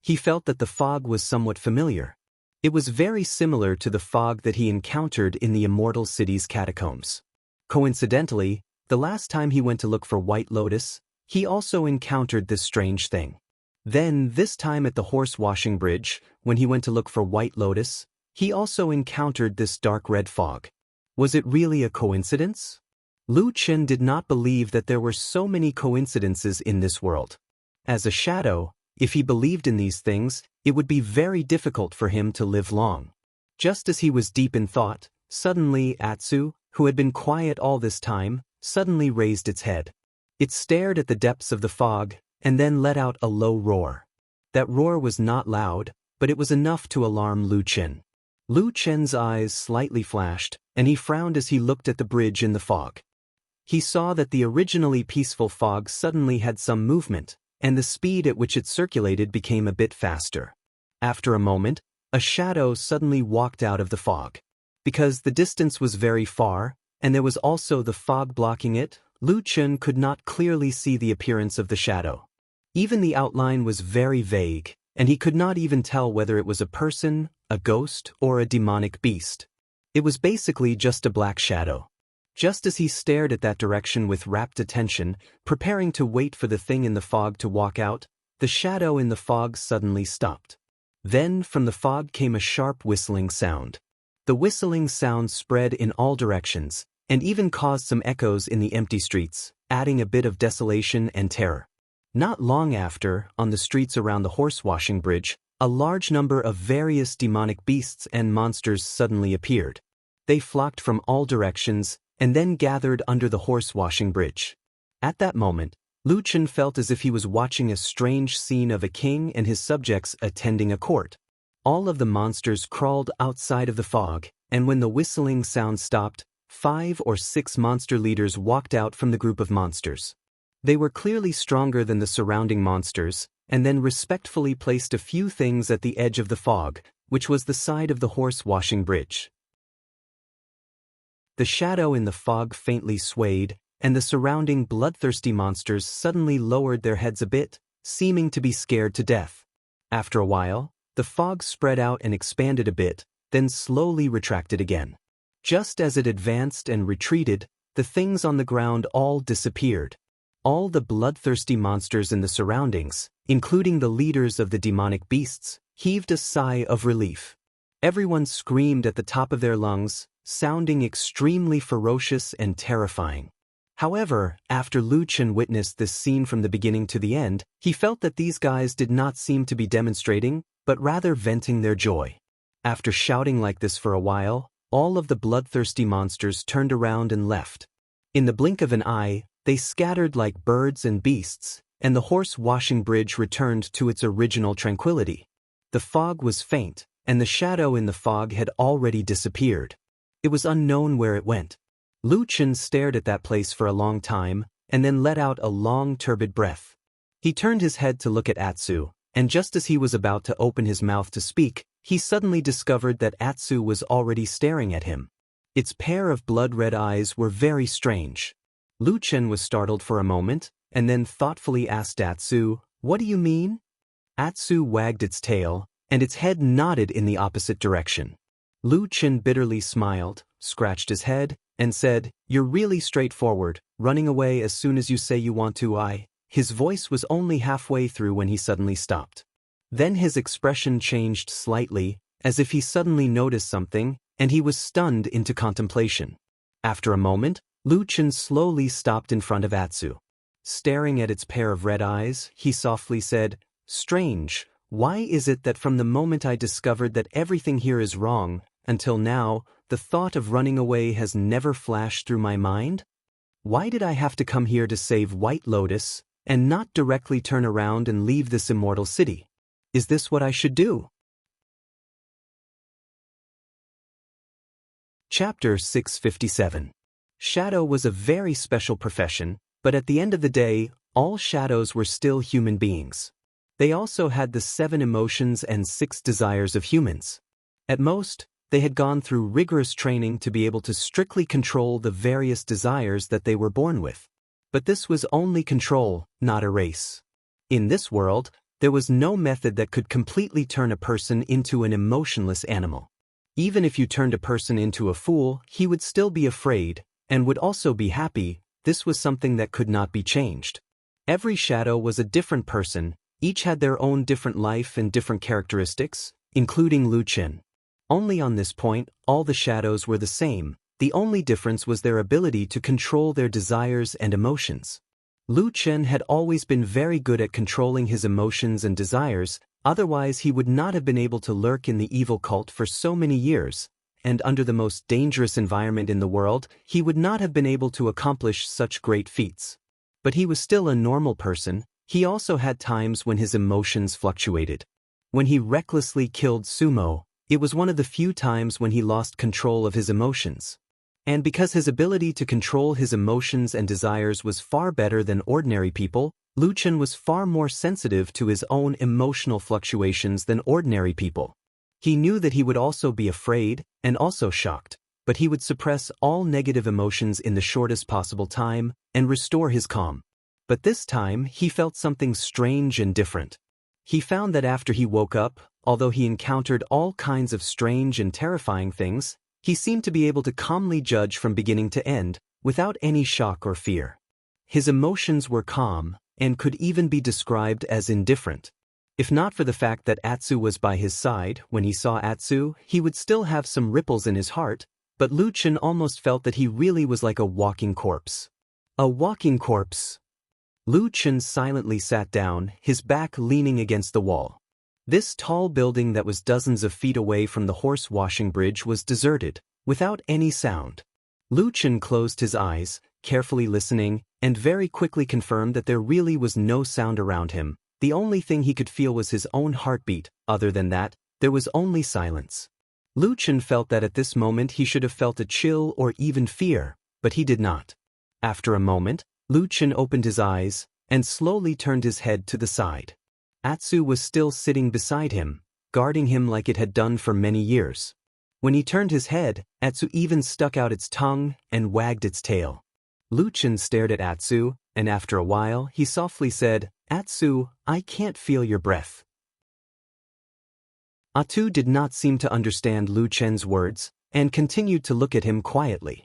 He felt that the fog was somewhat familiar. It was very similar to the fog that he encountered in the Immortal City's catacombs. Coincidentally, the last time he went to look for White Lotus, he also encountered this strange thing. Then, this time at the Horse Washing Bridge, when he went to look for White Lotus, he also encountered this dark red fog. Was it really a coincidence? Lu Chen did not believe that there were so many coincidences in this world. As a shadow, if he believed in these things, it would be very difficult for him to live long. Just as he was deep in thought, suddenly Atsu, who had been quiet all this time, suddenly raised its head. It stared at the depths of the fog, and then let out a low roar. That roar was not loud, but it was enough to alarm Lu Chen. Lu Chen's eyes slightly flashed, and he frowned as he looked at the bridge in the fog. He saw that the originally peaceful fog suddenly had some movement, and the speed at which it circulated became a bit faster. After a moment, a shadow suddenly walked out of the fog. Because the distance was very far, and there was also the fog blocking it, Lu Chen could not clearly see the appearance of the shadow. Even the outline was very vague, and he could not even tell whether it was a person, a ghost, or a demonic beast. It was basically just a black shadow. Just as he stared at that direction with rapt attention, preparing to wait for the thing in the fog to walk out, the shadow in the fog suddenly stopped. Then from the fog came a sharp whistling sound. The whistling sound spread in all directions, and even caused some echoes in the empty streets, adding a bit of desolation and terror. Not long after, on the streets around the horse-washing bridge, a large number of various demonic beasts and monsters suddenly appeared. They flocked from all directions, and then gathered under the horse-washing bridge. At that moment, Lu Chen felt as if he was watching a strange scene of a king and his subjects attending a court. All of the monsters crawled outside of the fog, and when the whistling sound stopped, 5 or 6 monster leaders walked out from the group of monsters. They were clearly stronger than the surrounding monsters, and then respectfully placed a few things at the edge of the fog, which was the side of the horse-washing bridge. The shadow in the fog faintly swayed, and the surrounding bloodthirsty monsters suddenly lowered their heads a bit, seeming to be scared to death. After a while, the fog spread out and expanded a bit, then slowly retracted again. Just as it advanced and retreated, the things on the ground all disappeared. All the bloodthirsty monsters in the surroundings, including the leaders of the demonic beasts, heaved a sigh of relief. Everyone screamed at the top of their lungs, sounding extremely ferocious and terrifying. However, after Lu Chen witnessed this scene from the beginning to the end, he felt that these guys did not seem to be demonstrating, but rather venting their joy. After shouting like this for a while, all of the bloodthirsty monsters turned around and left. In the blink of an eye, they scattered like birds and beasts, and the horse-washing bridge returned to its original tranquility. The fog was faint, and the shadow in the fog had already disappeared. It was unknown where it went. Lu Chen stared at that place for a long time, and then let out a long turbid breath. He turned his head to look at Atsu, and just as he was about to open his mouth to speak, he suddenly discovered that Atsu was already staring at him. Its pair of blood-red eyes were very strange. Lu Chen was startled for a moment, and then thoughtfully asked Atsu, "What do you mean?" Atsu wagged its tail, and its head nodded in the opposite direction. Lu Chen bitterly smiled, scratched his head, and said, "You're really straightforward, running away as soon as you say you want to." His voice was only halfway through when he suddenly stopped. Then his expression changed slightly, as if he suddenly noticed something, and he was stunned into contemplation. After a moment, Lu Chen slowly stopped in front of Atsu. Staring at its pair of red eyes, he softly said, "Strange, why is it that from the moment I discovered that everything here is wrong, until now, the thought of running away has never flashed through my mind? Why did I have to come here to save White Lotus, and not directly turn around and leave this immortal city? Is this what I should do?" Chapter 657. Shadow was a very special profession, but at the end of the day, all shadows were still human beings. They also had the 7 emotions and 6 desires of humans. At most, they had gone through rigorous training to be able to strictly control the various desires that they were born with. But this was only control, not erase. In this world, there was no method that could completely turn a person into an emotionless animal. Even if you turned a person into a fool, he would still be afraid, and would also be happy. This was something that could not be changed. Every shadow was a different person, each had their own different life and different characteristics, including Lu Chen. Only on this point, all the shadows were the same. The only difference was their ability to control their desires and emotions. Lu Chen had always been very good at controlling his emotions and desires, otherwise he would not have been able to lurk in the evil cult for so many years, and under the most dangerous environment in the world, he would not have been able to accomplish such great feats. But he was still a normal person. He also had times when his emotions fluctuated. When he recklessly killed Sumo, it was one of the few times when he lost control of his emotions. And because his ability to control his emotions and desires was far better than ordinary people, Lu Chen was far more sensitive to his own emotional fluctuations than ordinary people. He knew that he would also be afraid and also shocked, but he would suppress all negative emotions in the shortest possible time and restore his calm. But this time he felt something strange and different. He found that after he woke up, although he encountered all kinds of strange and terrifying things, he seemed to be able to calmly judge from beginning to end, without any shock or fear. His emotions were calm, and could even be described as indifferent. If not for the fact that Atsu was by his side, when he saw Atsu, he would still have some ripples in his heart, but Lu Chen almost felt that he really was like a walking corpse. A walking corpse. Lu Chen silently sat down, his back leaning against the wall. This tall building that was dozens of feet away from the horse washing bridge was deserted, without any sound. Lu Chen closed his eyes, carefully listening, and very quickly confirmed that there really was no sound around him. The only thing he could feel was his own heartbeat. Other than that, there was only silence. Lu Chen felt that at this moment he should have felt a chill or even fear, but he did not. After a moment, Lu Chen opened his eyes, and slowly turned his head to the side. Atsu was still sitting beside him, guarding him like it had done for many years. When he turned his head, Atsu even stuck out its tongue and wagged its tail. Lu Chen stared at Atsu, and after a while he softly said, "Atsu, I can't feel your breath." Atsu did not seem to understand Lu Chen's words, and continued to look at him quietly.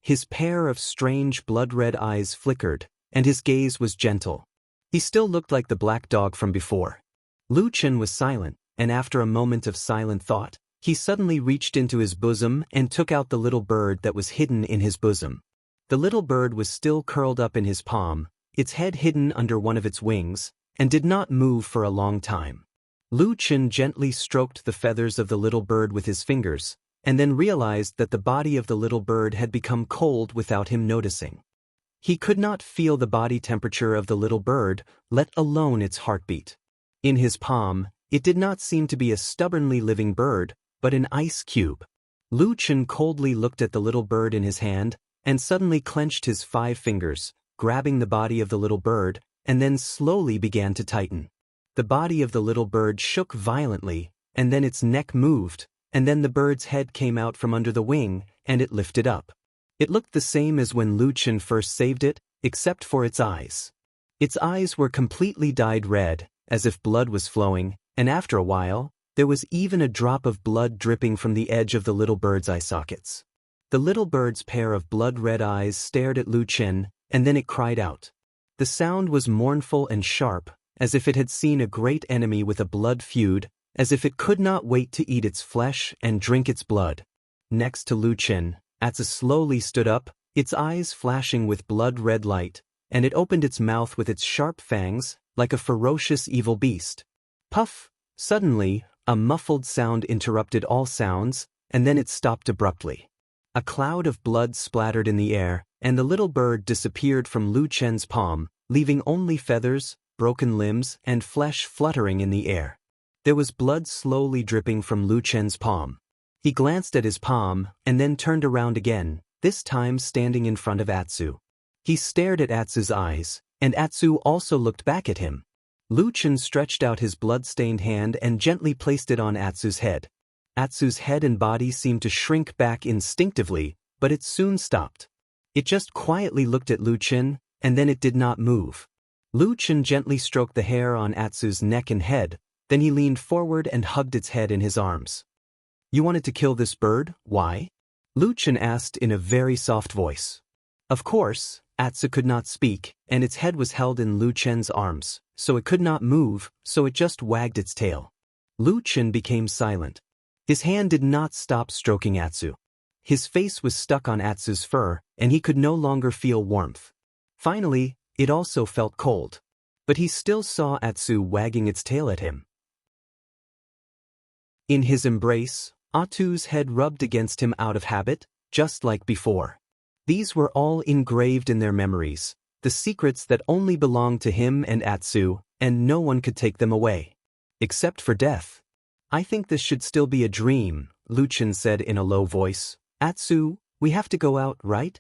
His pair of strange blood-red eyes flickered, and his gaze was gentle. He still looked like the black dog from before. Lu Chen was silent, and after a moment of silent thought, he suddenly reached into his bosom and took out the little bird that was hidden in his bosom. The little bird was still curled up in his palm, its head hidden under one of its wings, and did not move for a long time. Lu Chen gently stroked the feathers of the little bird with his fingers, and then realized that the body of the little bird had become cold without him noticing. He could not feel the body temperature of the little bird, let alone its heartbeat. In his palm, it did not seem to be a stubbornly living bird, but an ice cube. Lu Chen coldly looked at the little bird in his hand, and suddenly clenched his 5 fingers, grabbing the body of the little bird, and then slowly began to tighten. The body of the little bird shook violently, and then its neck moved, and then the bird's head came out from under the wing, and it lifted up. It looked the same as when Lu Chen first saved it, except for its eyes. Its eyes were completely dyed red, as if blood was flowing, and after a while, there was even a drop of blood dripping from the edge of the little bird's eye sockets. The little bird's pair of blood-red eyes stared at Lu Chen, and then it cried out. The sound was mournful and sharp, as if it had seen a great enemy with a blood feud, as if it could not wait to eat its flesh and drink its blood. Next to Lu Chen, Atsu slowly stood up, its eyes flashing with blood-red light, and it opened its mouth with its sharp fangs, like a ferocious evil beast. Puff! Suddenly, a muffled sound interrupted all sounds, and then it stopped abruptly. A cloud of blood splattered in the air, and the little bird disappeared from Lu Chen's palm, leaving only feathers, broken limbs, and flesh fluttering in the air. There was blood slowly dripping from Lu Chen's palm. He glanced at his palm, and then turned around again, this time standing in front of Atsu. He stared at Atsu's eyes, and Atsu also looked back at him. Lu Chen stretched out his blood-stained hand and gently placed it on Atsu's head. Atsu's head and body seemed to shrink back instinctively, but it soon stopped. It just quietly looked at Lu Chen, and then it did not move. Lu Chen gently stroked the hair on Atsu's neck and head, then he leaned forward and hugged its head in his arms. "You wanted to kill this bird, why?" Lu Chen asked in a very soft voice. Of course, Atsu could not speak, and its head was held in Lu Chen's arms, so it could not move, so it just wagged its tail. Lu Chen became silent. His hand did not stop stroking Atsu. His face was stuck on Atsu's fur, and he could no longer feel warmth. Finally, it also felt cold. But he still saw Atsu wagging its tail at him. In his embrace, Atsu's head rubbed against him out of habit, just like before. These were all engraved in their memories, the secrets that only belonged to him and Atsu, and no one could take them away. Except for death. I think this should still be a dream, Lucien said in a low voice. Atsu, we have to go out, right?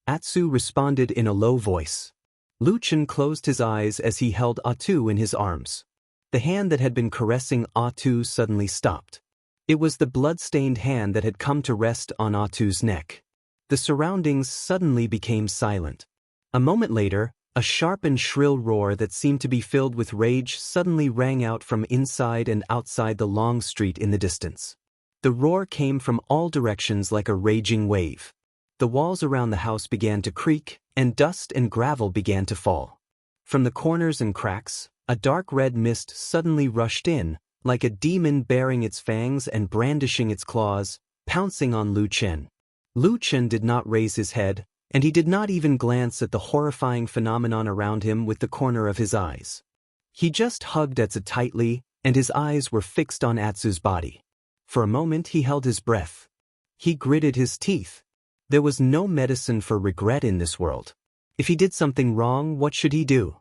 Atsu responded in a low voice. Lucien closed his eyes as he held Atsu in his arms. The hand that had been caressing Atsu suddenly stopped. It was the blood-stained hand that had come to rest on Atsu's neck. The surroundings suddenly became silent. A moment later, a sharp and shrill roar that seemed to be filled with rage suddenly rang out from inside and outside the long street in the distance. The roar came from all directions like a raging wave. The walls around the house began to creak, and dust and gravel began to fall. From the corners and cracks, a dark red mist suddenly rushed in, like a demon baring its fangs and brandishing its claws, pouncing on Lucien. Lucien did not raise his head, and he did not even glance at the horrifying phenomenon around him with the corner of his eyes. He just hugged Atsu tightly, and his eyes were fixed on Atsu's body. For a moment he held his breath. He gritted his teeth. There was no medicine for regret in this world. If he did something wrong, what should he do?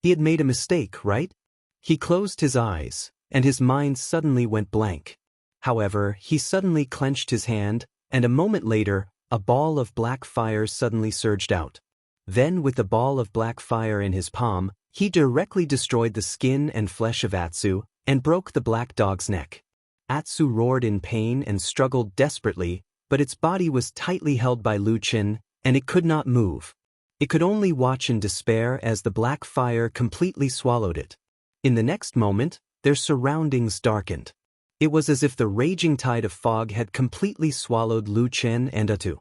He had made a mistake, right? He closed his eyes, and his mind suddenly went blank. However, he suddenly clenched his hand, and a moment later, a ball of black fire suddenly surged out. Then, with the ball of black fire in his palm, he directly destroyed the skin and flesh of Atsu, and broke the black dog's neck. Atsu roared in pain and struggled desperately, but its body was tightly held by Lucien, and it could not move. It could only watch in despair as the black fire completely swallowed it. In the next moment, their surroundings darkened. It was as if the raging tide of fog had completely swallowed Lucien and Atsu.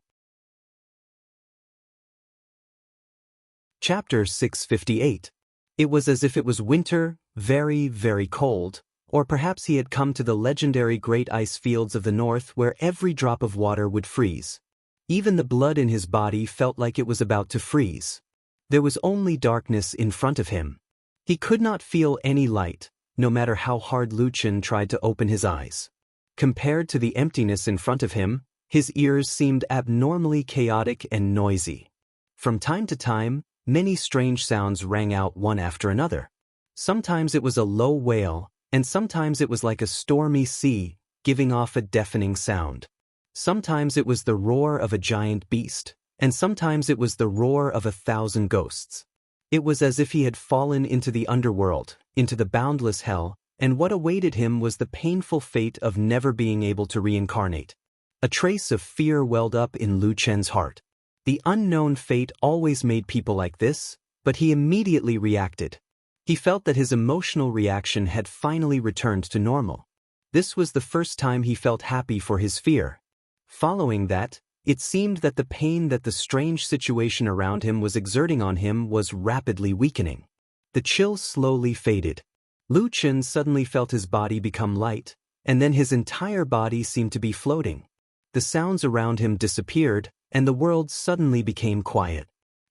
Chapter 658. It was as if it was winter, very, very cold, or perhaps he had come to the legendary great ice fields of the north where every drop of water would freeze. Even the blood in his body felt like it was about to freeze. There was only darkness in front of him. He could not feel any light, no matter how hard Lucien tried to open his eyes. Compared to the emptiness in front of him, his ears seemed abnormally chaotic and noisy. From time to time, many strange sounds rang out one after another. Sometimes it was a low wail, and sometimes it was like a stormy sea, giving off a deafening sound. Sometimes it was the roar of a giant beast, and sometimes it was the roar of 1,000 ghosts. It was as if he had fallen into the underworld, into the boundless hell, and what awaited him was the painful fate of never being able to reincarnate. A trace of fear welled up in Lucien's heart. The unknown fate always made people like this, but he immediately reacted. He felt that his emotional reaction had finally returned to normal. This was the first time he felt happy for his fear. Following that, it seemed that the pain that the strange situation around him was exerting on him was rapidly weakening. The chill slowly faded. Lucien suddenly felt his body become light, and then his entire body seemed to be floating. The sounds around him disappeared, and the world suddenly became quiet.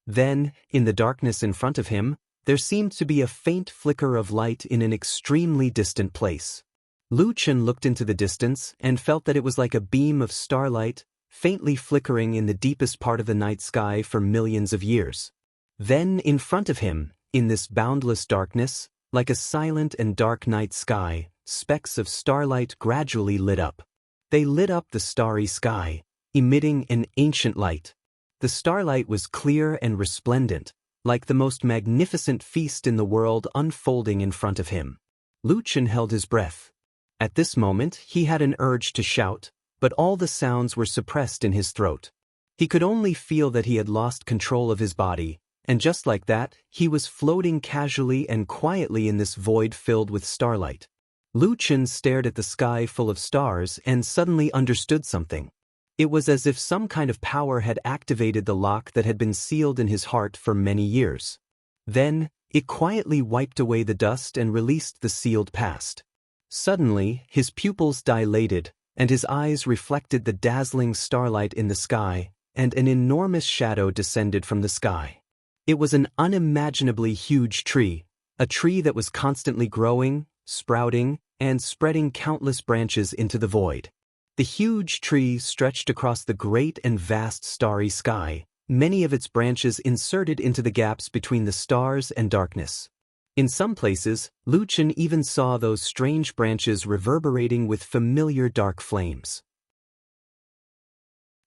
Then, in the darkness in front of him, there seemed to be a faint flicker of light in an extremely distant place. Lucien looked into the distance and felt that it was like a beam of starlight, faintly flickering in the deepest part of the night sky for millions of years. Then, in front of him, in this boundless darkness, like a silent and dark night sky, specks of starlight gradually lit up. They lit up the starry sky, emitting an ancient light. The starlight was clear and resplendent, like the most magnificent feast in the world unfolding in front of him. Lucien held his breath. At this moment, he had an urge to shout, but all the sounds were suppressed in his throat. He could only feel that he had lost control of his body, and just like that, he was floating casually and quietly in this void filled with starlight. Lucien stared at the sky full of stars and suddenly understood something. It was as if some kind of power had activated the lock that had been sealed in his heart for many years. Then, it quietly wiped away the dust and released the sealed past. Suddenly, his pupils dilated, and his eyes reflected the dazzling starlight in the sky, and an enormous shadow descended from the sky. It was an unimaginably huge tree, a tree that was constantly growing, sprouting, and spreading countless branches into the void. The huge tree stretched across the great and vast starry sky, many of its branches inserted into the gaps between the stars and darkness. In some places, Lu Chen even saw those strange branches reverberating with familiar dark flames.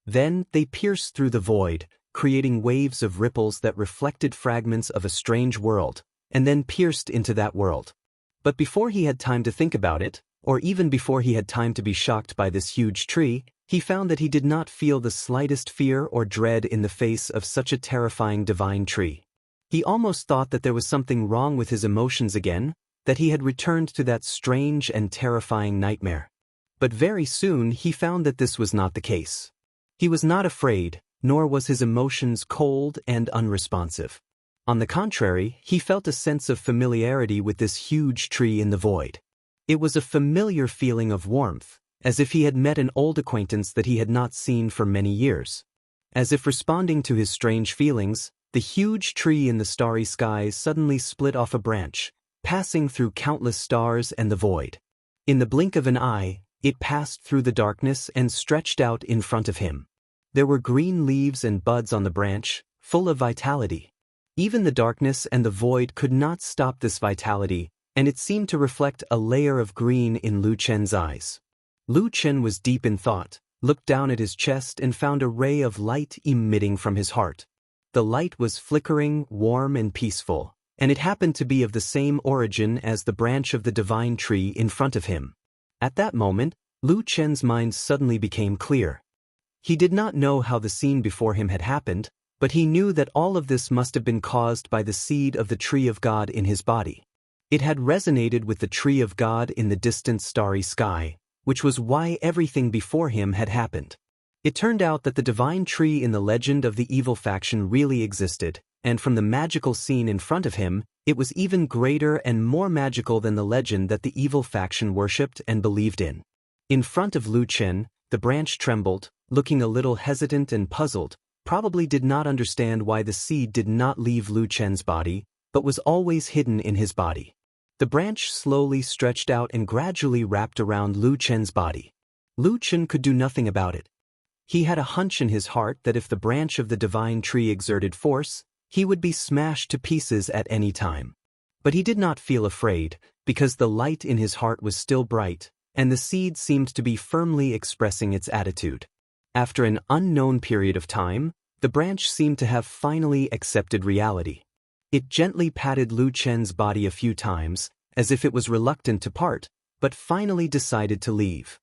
Then they pierced through the void, creating waves of ripples that reflected fragments of a strange world, and then pierced into that world. But before he had time to think about it, or even before he had time to be shocked by this huge tree, he found that he did not feel the slightest fear or dread in the face of such a terrifying divine tree. He almost thought that there was something wrong with his emotions again, that he had returned to that strange and terrifying nightmare. But very soon he found that this was not the case. He was not afraid, nor was his emotions cold and unresponsive. On the contrary, he felt a sense of familiarity with this huge tree in the void. It was a familiar feeling of warmth, as if he had met an old acquaintance that he had not seen for many years. As if responding to his strange feelings, the huge tree in the starry skies suddenly split off a branch, passing through countless stars and the void. In the blink of an eye, it passed through the darkness and stretched out in front of him. There were green leaves and buds on the branch, full of vitality. Even the darkness and the void could not stop this vitality, and it seemed to reflect a layer of green in Lu Chen's eyes. Lu Chen was deep in thought, looked down at his chest and found a ray of light emitting from his heart. The light was flickering, warm and peaceful, and it happened to be of the same origin as the branch of the divine tree in front of him. At that moment, Lu Chen's mind suddenly became clear. He did not know how the scene before him had happened, but he knew that all of this must have been caused by the seed of the tree of God in his body. It had resonated with the tree of God in the distant starry sky, which was why everything before him had happened. It turned out that the divine tree in the legend of the evil faction really existed, and from the magical scene in front of him, it was even greater and more magical than the legend that the evil faction worshipped and believed in. In front of Lu Chen, the branch trembled, looking a little hesitant and puzzled, probably did not understand why the seed did not leave Lu Chen's body, but was always hidden in his body. The branch slowly stretched out and gradually wrapped around Lu Chen's body. Lu Chen could do nothing about it. He had a hunch in his heart that if the branch of the divine tree exerted force, he would be smashed to pieces at any time. But he did not feel afraid, because the light in his heart was still bright, and the seed seemed to be firmly expressing its attitude. After an unknown period of time, the branch seemed to have finally accepted reality. It gently patted Lu Chen's body a few times, as if it was reluctant to part, but finally decided to leave.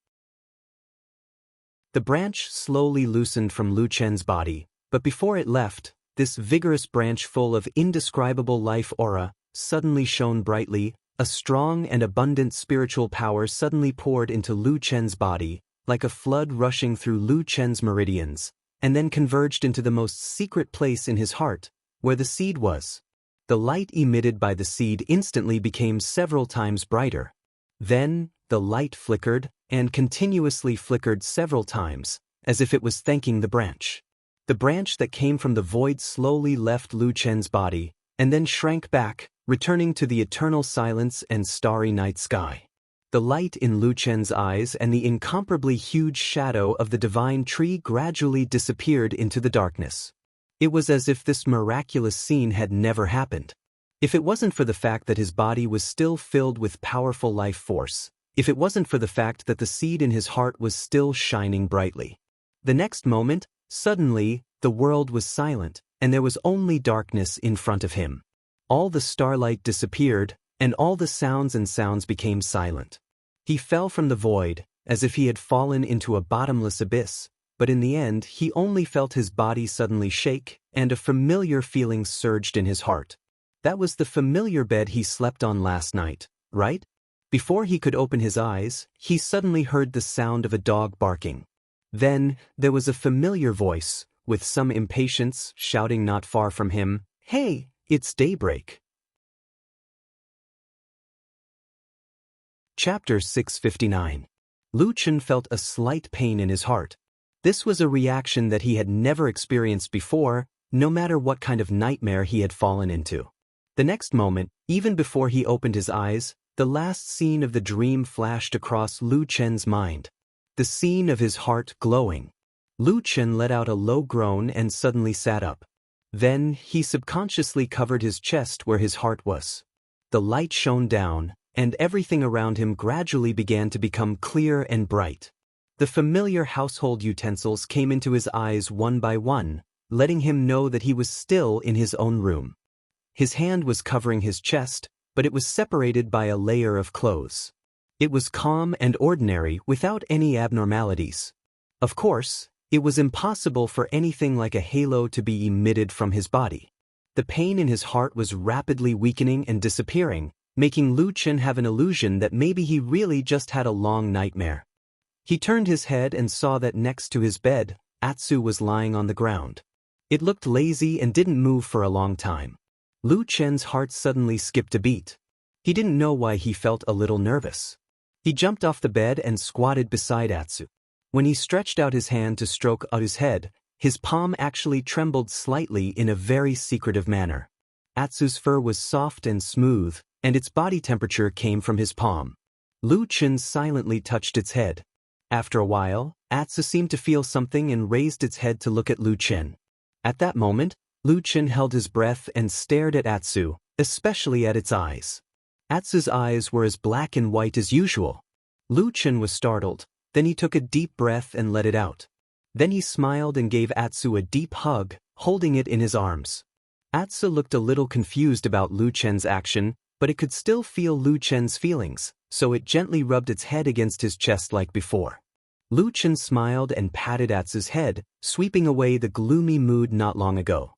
The branch slowly loosened from Lu Chen's body, but before it left, this vigorous branch full of indescribable life aura suddenly shone brightly. A strong and abundant spiritual power suddenly poured into Lu Chen's body, like a flood rushing through Lu Chen's meridians, and then converged into the most secret place in his heart, where the seed was. The light emitted by the seed instantly became several times brighter. Then, the light flickered, and continuously flickered several times, as if it was thanking the branch. The branch that came from the void slowly left Lu Chen's body, and then shrank back, returning to the eternal silence and starry night sky. The light in Lu Chen's eyes and the incomparably huge shadow of the divine tree gradually disappeared into the darkness. It was as if this miraculous scene had never happened. If it wasn't for the fact that his body was still filled with powerful life force, if it wasn't for the fact that the seed in his heart was still shining brightly. The next moment, suddenly, the world was silent, and there was only darkness in front of him. All the starlight disappeared, and all the sounds became silent. He fell from the void, as if he had fallen into a bottomless abyss, but in the end he only felt his body suddenly shake, and a familiar feeling surged in his heart. That was the familiar bed he slept on last night, right? Before he could open his eyes, he suddenly heard the sound of a dog barking. Then, there was a familiar voice, with some impatience, shouting not far from him, "Hey, it's daybreak." Chapter 659. Lu Chen felt a slight pain in his heart. This was a reaction that he had never experienced before, no matter what kind of nightmare he had fallen into. The next moment, even before he opened his eyes, the last scene of the dream flashed across Lu Chen's mind. The scene of his heart glowing. Lu Chen let out a low groan and suddenly sat up. Then, he subconsciously covered his chest where his heart was. The light shone down, and everything around him gradually began to become clear and bright. The familiar household utensils came into his eyes one by one, letting him know that he was still in his own room. His hand was covering his chest, but it was separated by a layer of clothes. It was calm and ordinary without any abnormalities. Of course, it was impossible for anything like a halo to be emitted from his body. The pain in his heart was rapidly weakening and disappearing, making Lu Chen have an illusion that maybe he really just had a long nightmare. He turned his head and saw that next to his bed, Atsu was lying on the ground. It looked lazy and didn't move for a long time. Lu Chen's heart suddenly skipped a beat. He didn't know why he felt a little nervous. He jumped off the bed and squatted beside Atsu. When he stretched out his hand to stroke Atsu's head, his palm actually trembled slightly in a very secretive manner. Atsu's fur was soft and smooth, and its body temperature came from his palm. Lu Chen silently touched its head. After a while, Atsu seemed to feel something and raised its head to look at Lu Chen. At that moment, Lu Chen held his breath and stared at Atsu, especially at its eyes. Atsu's eyes were as black and white as usual. Lu Chen was startled, then he took a deep breath and let it out. Then he smiled and gave Atsu a deep hug, holding it in his arms. Atsu looked a little confused about Lu Chen's action, but it could still feel Lu Chen's feelings, so it gently rubbed its head against his chest like before. Lu Chen smiled and patted Atsu's head, sweeping away the gloomy mood not long ago.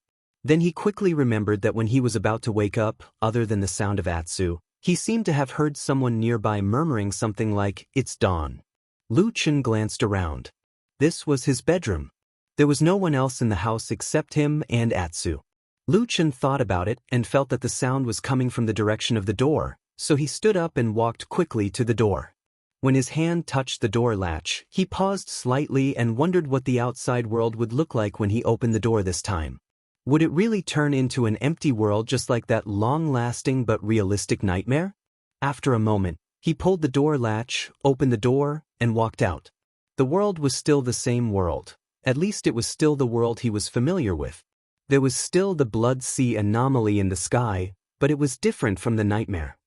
Then he quickly remembered that when he was about to wake up, other than the sound of Atsu, he seemed to have heard someone nearby murmuring something like, "It's dawn." Lu Chen glanced around. This was his bedroom. There was no one else in the house except him and Atsu. Lu Chen thought about it and felt that the sound was coming from the direction of the door, so he stood up and walked quickly to the door. When his hand touched the door latch, he paused slightly and wondered what the outside world would look like when he opened the door this time. Would it really turn into an empty world just like that long-lasting but realistic nightmare? After a moment, he pulled the door latch, opened the door, and walked out. The world was still the same world. At least it was still the world he was familiar with. There was still the blood sea anomaly in the sky, but it was different from the nightmare.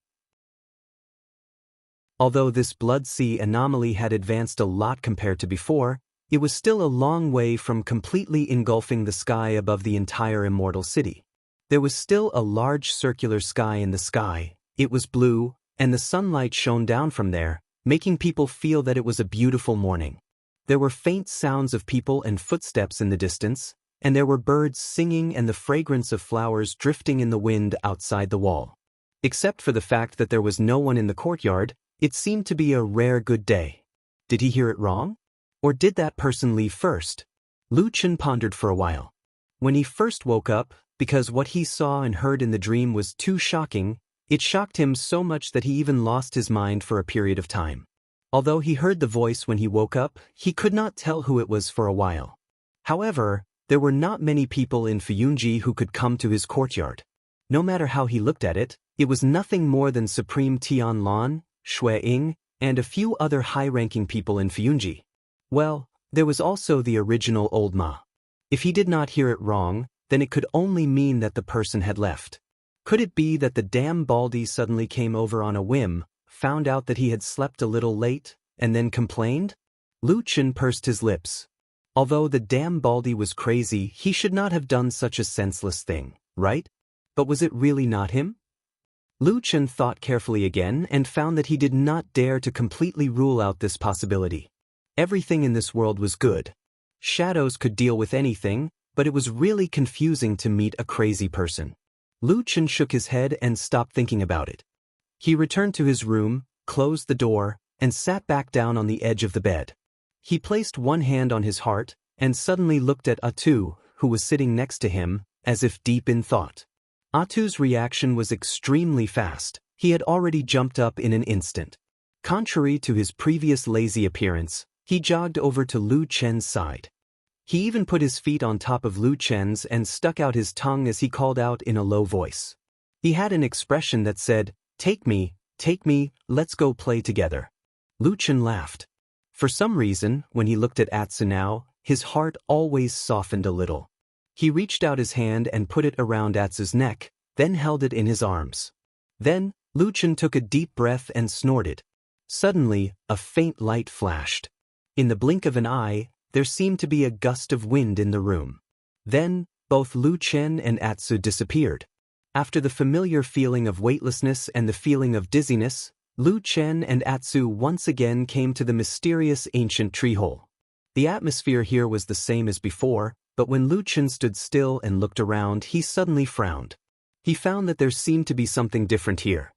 Although this blood sea anomaly had advanced a lot compared to before, it was still a long way from completely engulfing the sky above the entire immortal city. There was still a large circular sky in the sky. It was blue, and the sunlight shone down from there, making people feel that it was a beautiful morning. There were faint sounds of people and footsteps in the distance, and there were birds singing and the fragrance of flowers drifting in the wind outside the wall. Except for the fact that there was no one in the courtyard, it seemed to be a rare good day. Did he hear it wrong? Or did that person leave first? Lu Chen pondered for a while. When he first woke up, because what he saw and heard in the dream was too shocking, it shocked him so much that he even lost his mind for a period of time. Although he heard the voice when he woke up, he could not tell who it was for a while. However, there were not many people in Fuyunji who could come to his courtyard. No matter how he looked at it, it was nothing more than Supreme Tianlan, Shui Ying, and a few other high-ranking people in Fuyunji. Well, there was also the original Old Ma. If he did not hear it wrong, then it could only mean that the person had left. Could it be that the damn Baldy suddenly came over on a whim, found out that he had slept a little late, and then complained? Lu Chen pursed his lips. Although the damn Baldy was crazy, he should not have done such a senseless thing, right? But was it really not him? Lu Chen thought carefully again and found that he did not dare to completely rule out this possibility. Everything in this world was good. Shadows could deal with anything, but it was really confusing to meet a crazy person. Lu Chen shook his head and stopped thinking about it. He returned to his room, closed the door, and sat back down on the edge of the bed. He placed one hand on his heart and suddenly looked at Atu, who was sitting next to him, as if deep in thought. Atu's reaction was extremely fast. He had already jumped up in an instant. Contrary to his previous lazy appearance, he jogged over to Lu Chen's side. He even put his feet on top of Lu Chen's and stuck out his tongue as he called out in a low voice. He had an expression that said, take me, let's go play together." Lu Chen laughed. For some reason, when he looked at Atsu now, his heart always softened a little. He reached out his hand and put it around Atsu's neck, then held it in his arms. Then, Lu Chen took a deep breath and snorted. Suddenly, a faint light flashed. In the blink of an eye, there seemed to be a gust of wind in the room. Then, both Lu Chen and Atsu disappeared. After the familiar feeling of weightlessness and the feeling of dizziness, Lu Chen and Atsu once again came to the mysterious ancient tree hole. The atmosphere here was the same as before, but when Lu Chen stood still and looked around, he suddenly frowned. He found that there seemed to be something different here.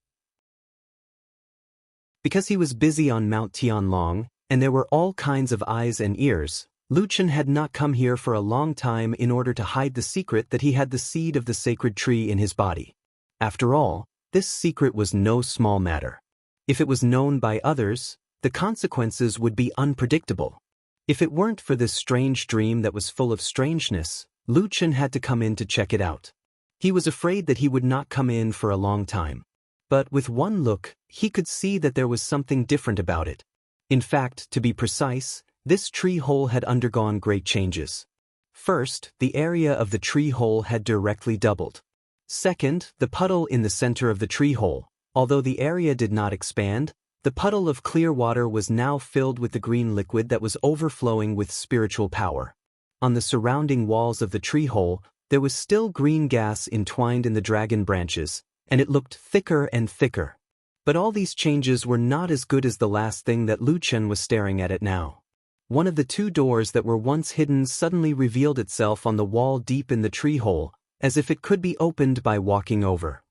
Because he was busy on Mount Tianlong, and there were all kinds of eyes and ears, Lu Chen had not come here for a long time in order to hide the secret that he had the seed of the sacred tree in his body. After all, this secret was no small matter. If it was known by others, the consequences would be unpredictable. If it weren't for this strange dream that was full of strangeness, Lu Chen had to come in to check it out. He was afraid that he would not come in for a long time. But with one look, he could see that there was something different about it. In fact, to be precise, this tree hole had undergone great changes. First, the area of the tree hole had directly doubled. Second, the puddle in the center of the tree hole, although the area did not expand, the puddle of clear water was now filled with the green liquid that was overflowing with spiritual power. On the surrounding walls of the tree hole, there was still green gas entwined in the dragon branches, and it looked thicker and thicker. But all these changes were not as good as the last thing that Lu Chen was staring at now. One of the two doors that were once hidden suddenly revealed itself on the wall deep in the tree hole, as if it could be opened by walking over.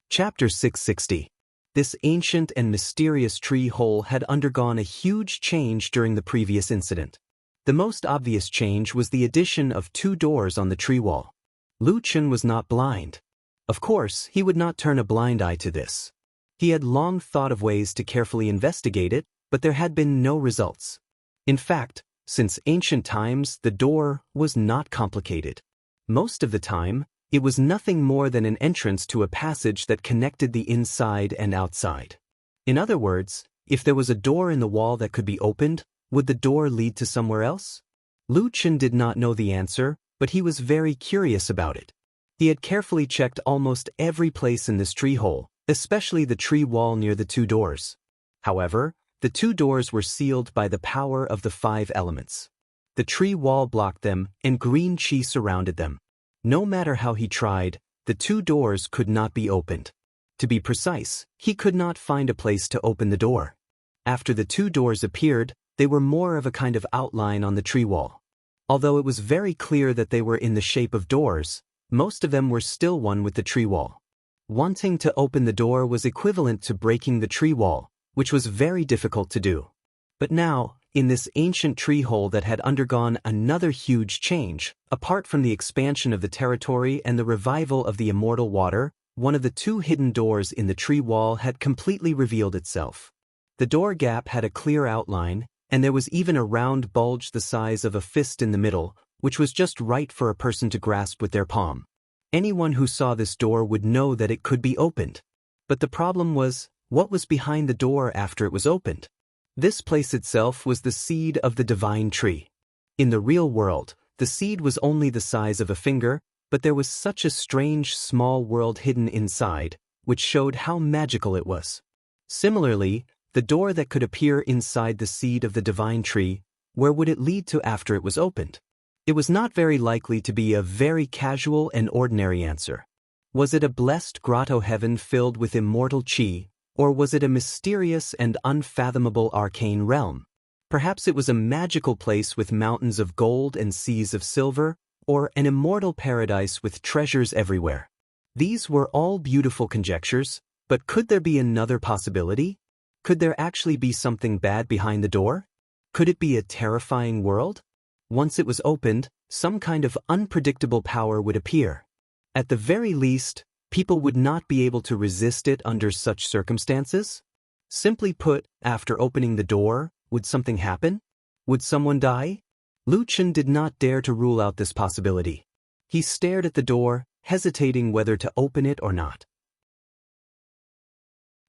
Chapter 660. This ancient and mysterious tree hole had undergone a huge change during the previous incident. The most obvious change was the addition of two doors on the tree wall. Lu Chen was not blind. Of course, he would not turn a blind eye to this. He had long thought of ways to carefully investigate it, but there had been no results. In fact, since ancient times, the door was not complicated. Most of the time, it was nothing more than an entrance to a passage that connected the inside and outside. In other words, if there was a door in the wall that could be opened, would the door lead to somewhere else? Lu Chen did not know the answer, but he was very curious about it. He had carefully checked almost every place in this tree hole, especially the tree wall near the two doors. However, the two doors were sealed by the power of the 5 elements. The tree wall blocked them, and green chi surrounded them. No matter how he tried, the two doors could not be opened. To be precise, he could not find a place to open the door. After the two doors appeared, they were more of a kind of outline on the tree wall. Although it was very clear that they were in the shape of doors, most of them were still one with the tree wall. Wanting to open the door was equivalent to breaking the tree wall, which was very difficult to do. But now, in this ancient tree hole that had undergone another huge change, apart from the expansion of the territory and the revival of the immortal water, one of the two hidden doors in the tree wall had completely revealed itself. The door gap had a clear outline, and there was even a round bulge the size of a fist in the middle, which was just right for a person to grasp with their palm. Anyone who saw this door would know that it could be opened. But the problem was, what was behind the door after it was opened? This place itself was the seed of the divine tree. In the real world, the seed was only the size of a finger, but there was such a strange small world hidden inside, which showed how magical it was. Similarly, the door that could appear inside the seed of the divine tree, where would it lead to after it was opened? It was not very likely to be a very casual and ordinary answer. Was it a blessed grotto heaven filled with immortal chi, or was it a mysterious and unfathomable arcane realm? Perhaps it was a magical place with mountains of gold and seas of silver, or an immortal paradise with treasures everywhere. These were all beautiful conjectures, but could there be another possibility? Could there actually be something bad behind the door? Could it be a terrifying world? Once it was opened, some kind of unpredictable power would appear. At the very least, people would not be able to resist it under such circumstances. Simply put, after opening the door, Would something happen? Would someone die? Lu Chen did not dare to rule out this possibility. He stared at the door, hesitating whether to open it or not.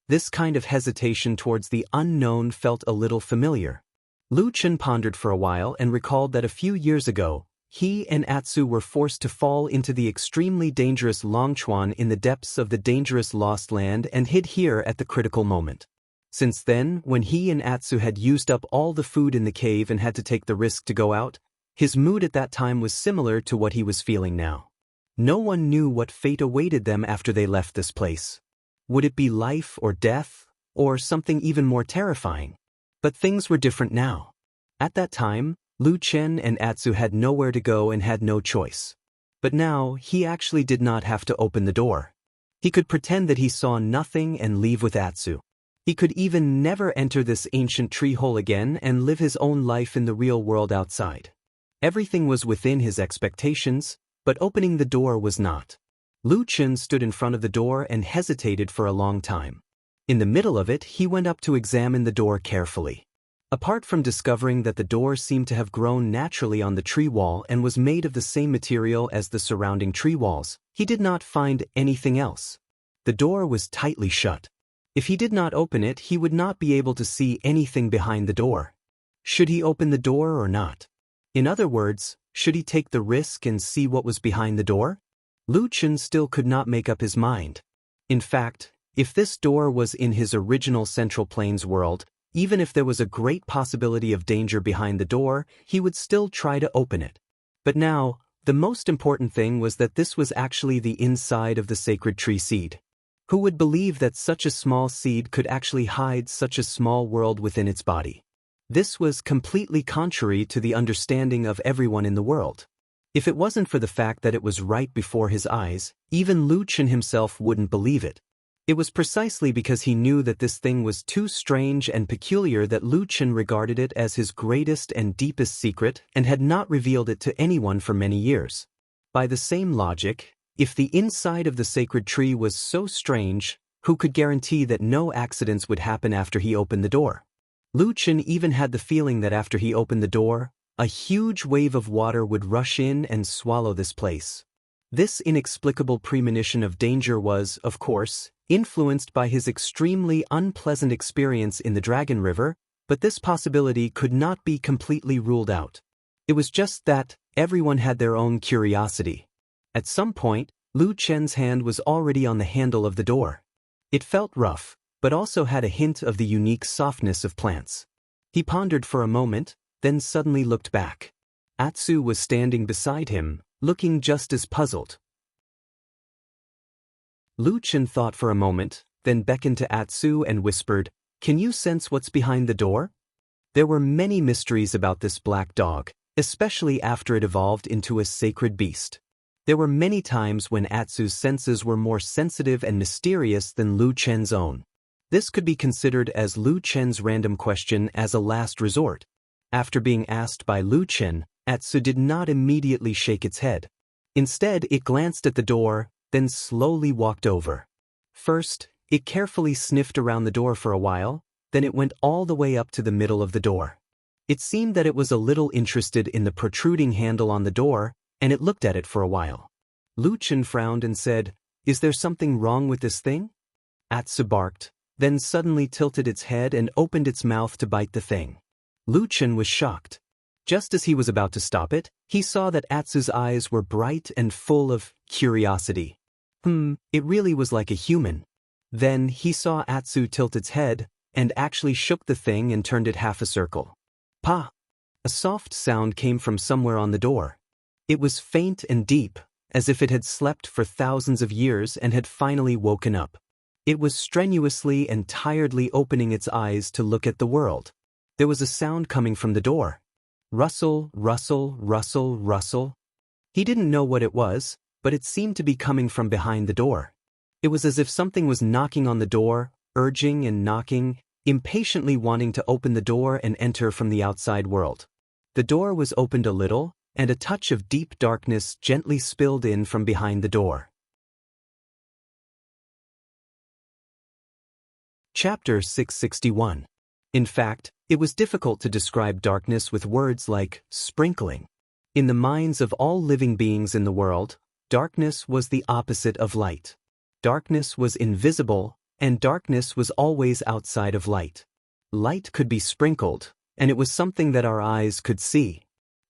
This kind of hesitation towards the unknown felt a little familiar. Lu Chen pondered for a while and recalled that a few years ago, he and Atsu were forced to fall into the extremely dangerous Longchuan in the depths of the dangerous Lost Land and hid here at the critical moment. Since then, when he and Atsu had used up all the food in the cave and had to take the risk to go out, his mood at that time was similar to what he was feeling now. No one knew what fate awaited them after they left this place. Would it be life or death, or something even more terrifying? But things were different now. At that time, Lu Chen and Atsu had nowhere to go and had no choice. But now, he actually did not have to open the door. He could pretend that he saw nothing and leave with Atsu. He could even never enter this ancient tree hole again and live his own life in the real world outside. Everything was within his expectations, but opening the door was not. Lu Chen stood in front of the door and hesitated for a long time. In the middle of it, he went up to examine the door carefully. Apart from discovering that the door seemed to have grown naturally on the tree wall and was made of the same material as the surrounding tree walls, he did not find anything else. The door was tightly shut. If he did not open it, he would not be able to see anything behind the door. Should he open the door or not? In other words, should he take the risk and see what was behind the door? Lu Chen still could not make up his mind. In fact, if this door was in his original Central Plains world, even if there was a great possibility of danger behind the door, he would still try to open it. But now, the most important thing was that this was actually the inside of the sacred tree seed. Who would believe that such a small seed could actually hide such a small world within its body? This was completely contrary to the understanding of everyone in the world. If it wasn't for the fact that it was right before his eyes, even Lu Chen himself wouldn't believe it. It was precisely because he knew that this thing was too strange and peculiar that Lu Chen regarded it as his greatest and deepest secret and had not revealed it to anyone for many years. By the same logic, if the inside of the sacred tree was so strange, who could guarantee that no accidents would happen after he opened the door? Lu Chen even had the feeling that after he opened the door, a huge wave of water would rush in and swallow this place. This inexplicable premonition of danger was, of course, influenced by his extremely unpleasant experience in the Dragon River, but this possibility could not be completely ruled out. It was just that everyone had their own curiosity. At some point, Lu Chen's hand was already on the handle of the door. It felt rough, but also had a hint of the unique softness of plants. He pondered for a moment, then suddenly looked back. Atsu was standing beside him, looking just as puzzled. Lu Chen thought for a moment, then beckoned to Atsu and whispered, "Can you sense what's behind the door?" There were many mysteries about this black dog, especially after it evolved into a sacred beast. There were many times when Atsu's senses were more sensitive and mysterious than Lu Chen's own. This could be considered as Lu Chen's random question as a last resort. After being asked by Lu Chen, Atsu did not immediately shake its head. Instead, it glanced at the door, then slowly walked over. First, it carefully sniffed around the door for a while, then it went all the way up to the middle of the door. It seemed that it was a little interested in the protruding handle on the door, and it looked at it for a while. Lu Chen frowned and said, "Is there something wrong with this thing?" Atsu barked, then suddenly tilted its head and opened its mouth to bite the thing. Lu Chen was shocked. Just as he was about to stop it, he saw that Atsu's eyes were bright and full of curiosity. It really was like a human. Then he saw Atsu tilt its head, and actually shook the thing and turned it half a circle. Pa! A soft sound came from somewhere on the door. It was faint and deep, as if it had slept for thousands of years and had finally woken up. It was strenuously and tiredly opening its eyes to look at the world. There was a sound coming from the door. Rustle, rustle, rustle, rustle. He didn't know what it was, but it seemed to be coming from behind the door. It was as if something was knocking on the door, urging and knocking, impatiently wanting to open the door and enter from the outside world. The door was opened a little, and a touch of deep darkness gently spilled in from behind the door. Chapter 661. In fact, It was difficult to describe darkness with words like sprinkling. In the minds of all living beings in the world, darkness was the opposite of light. Darkness was invisible, and darkness was always outside of light. Light could be sprinkled, and it was something that our eyes could see.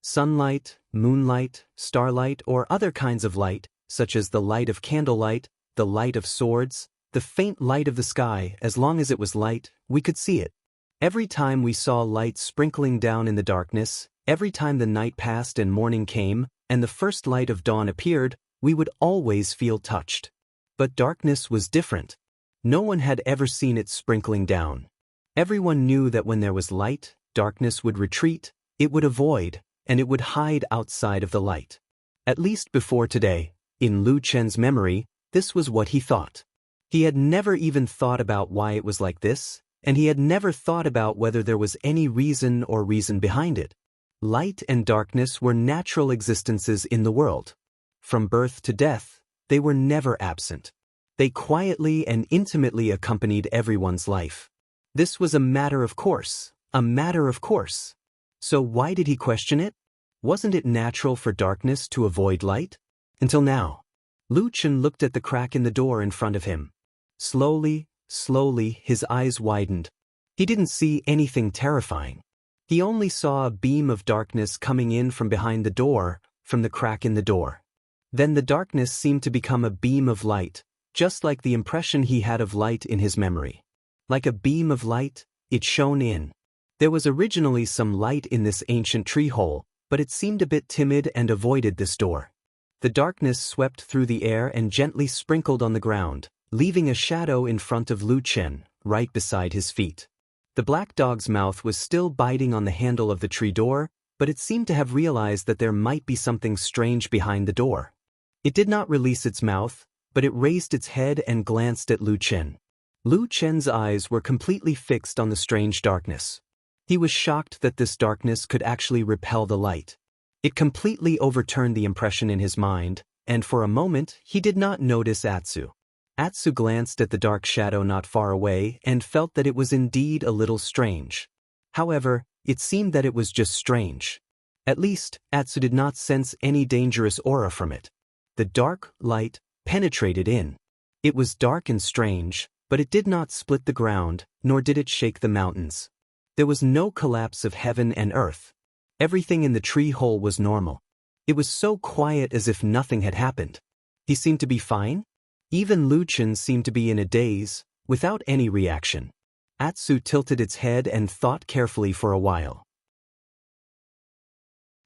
Sunlight, moonlight, starlight, or other kinds of light, such as the light of candlelight, the light of swords, the faint light of the sky, as long as it was light, we could see it. Every time we saw light sprinkling down in the darkness, every time the night passed and morning came, and the first light of dawn appeared, we would always feel touched. But darkness was different. No one had ever seen it sprinkling down. Everyone knew that when there was light, darkness would retreat, it would avoid, and it would hide outside of the light. At least before today, in Lu Chen's memory, this was what he thought. He had never even thought about why it was like this, and he had never thought about whether there was any reason or reason behind it. Light and darkness were natural existences in the world. From birth to death, they were never absent. They quietly and intimately accompanied everyone's life. This was a matter of course, a matter of course. So why did he question it? Wasn't it natural for darkness to avoid light? Until now. Lu Chen looked at the crack in the door in front of him. Slowly, his eyes widened. He didn't see anything terrifying. He only saw a beam of darkness coming in from behind the door, from the crack in the door. Then the darkness seemed to become a beam of light, just like the impression he had of light in his memory. Like a beam of light, it shone in. There was originally some light in this ancient tree hole, but it seemed a bit timid and avoided this door. The darkness swept through the air and gently sprinkled on the ground, leaving a shadow in front of Lu Chen, right beside his feet. The black dog's mouth was still biting on the handle of the tree door, but it seemed to have realized that there might be something strange behind the door. It did not release its mouth, but it raised its head and glanced at Lu Chen. Lu Chen's eyes were completely fixed on the strange darkness. He was shocked that this darkness could actually repel the light. It completely overturned the impression in his mind, and for a moment he did not notice Atsu. Atsu glanced at the dark shadow not far away and felt that it was indeed a little strange. However, it seemed that it was just strange. At least, Atsu did not sense any dangerous aura from it. The dark light penetrated in. It was dark and strange, but it did not split the ground, nor did it shake the mountains. There was no collapse of heaven and earth. Everything in the tree hole was normal. It was so quiet as if nothing had happened. He seemed to be fine. Even Lu Chen seemed to be in a daze, without any reaction. Atsu tilted its head and thought carefully for a while.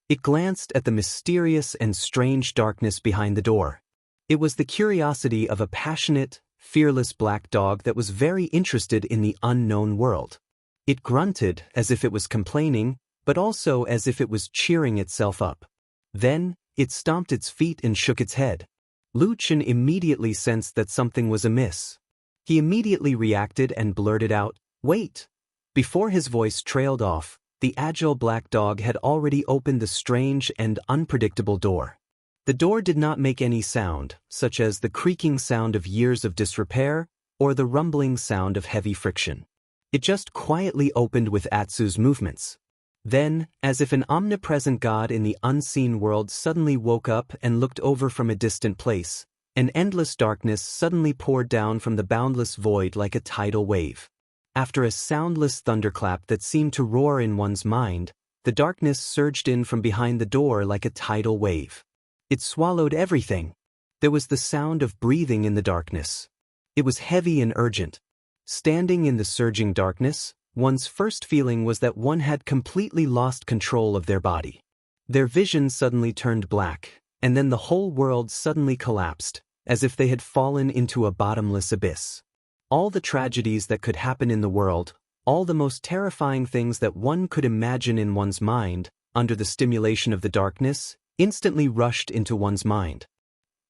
It glanced at the mysterious and strange darkness behind the door. It was the curiosity of a passionate, fearless black dog that was very interested in the unknown world. It grunted as if it was complaining, but also as if it was cheering itself up. Then, it stomped its feet and shook its head. Lu Chen immediately sensed that something was amiss. He immediately reacted and blurted out, "Wait!" Before his voice trailed off, the agile black dog had already opened the strange and unpredictable door. The door did not make any sound, such as the creaking sound of years of disrepair or the rumbling sound of heavy friction. It just quietly opened with Atsu's movements. Then, as if an omnipresent god in the unseen world suddenly woke up and looked over from a distant place, an endless darkness suddenly poured down from the boundless void like a tidal wave. After a soundless thunderclap that seemed to roar in one's mind, the darkness surged in from behind the door like a tidal wave. It swallowed everything. There was the sound of breathing in the darkness. It was heavy and urgent. Standing in the surging darkness, one's first feeling was that one had completely lost control of their body. Their vision suddenly turned black, and then the whole world suddenly collapsed, as if they had fallen into a bottomless abyss. All the tragedies that could happen in the world, all the most terrifying things that one could imagine in one's mind, under the stimulation of the darkness, instantly rushed into one's mind.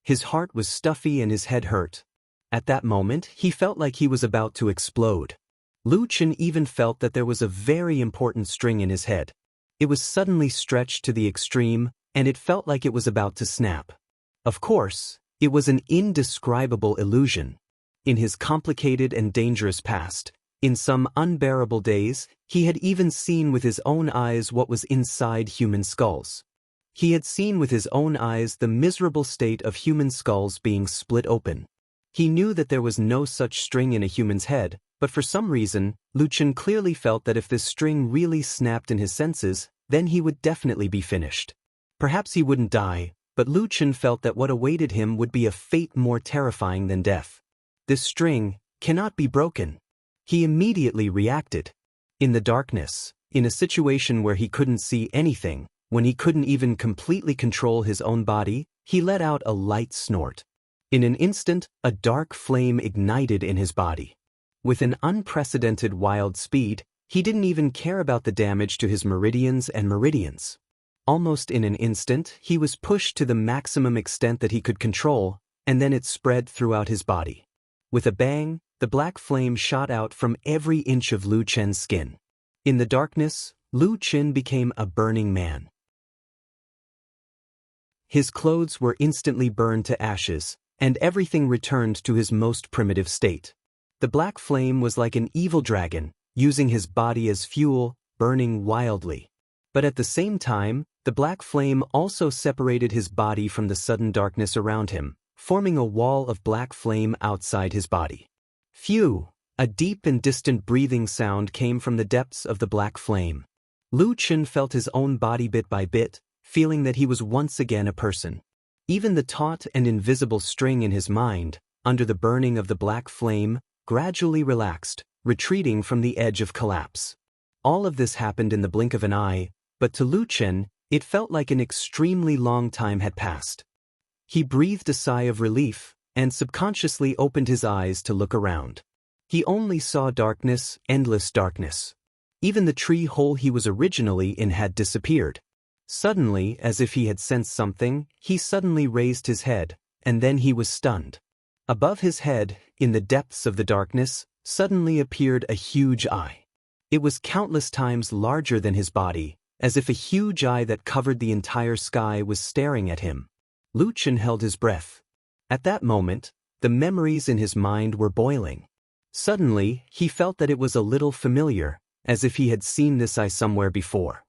His heart was stuffy and his head hurt. At that moment, he felt like he was about to explode. Lu Chen even felt that there was a very important string in his head. It was suddenly stretched to the extreme, and it felt like it was about to snap. Of course, it was an indescribable illusion. In his complicated and dangerous past, In some unbearable days, he had even seen with his own eyes what was inside human skulls. He had seen with his own eyes the miserable state of human skulls being split open. He knew that there was no such string in a human's head, but for some reason, Lu Chen clearly felt that if this string really snapped in his senses, then he would definitely be finished. Perhaps he wouldn't die, but Lu Chen felt that what awaited him would be a fate more terrifying than death. This string cannot be broken. He immediately reacted. In the darkness, in a situation where he couldn't see anything, when he couldn't even completely control his own body, he let out a light snort. In an instant, a dark flame ignited in his body. With an unprecedented wild speed, he didn't even care about the damage to his meridians and meridians. Almost in an instant, he was pushed to the maximum extent that he could control, and then it spread throughout his body. With a bang, the black flame shot out from every inch of Lu Chen's skin. In the darkness, Lu Chen became a burning man. His clothes were instantly burned to ashes, and everything returned to his most primitive state. The black flame was like an evil dragon, using his body as fuel, burning wildly. But at the same time, the black flame also separated his body from the sudden darkness around him, forming a wall of black flame outside his body. Phew! A deep and distant breathing sound came from the depths of the black flame. Lu Chen felt his own body bit by bit, feeling that he was once again a person. Even the taut and invisible string in his mind, under the burning of the black flame, gradually relaxed, retreating from the edge of collapse. All of this happened in the blink of an eye, but to Lu Chen, it felt like an extremely long time had passed. He breathed a sigh of relief, and subconsciously opened his eyes to look around. He only saw darkness, endless darkness. Even the tree hole he was originally in had disappeared. Suddenly, as if he had sensed something, he suddenly raised his head, and then he was stunned. Above his head, in the depths of the darkness, suddenly appeared a huge eye. It was countless times larger than his body, as if a huge eye that covered the entire sky was staring at him. Lu Chen held his breath. At that moment, the memories in his mind were boiling. Suddenly, he felt that it was a little familiar, as if he had seen this eye somewhere before.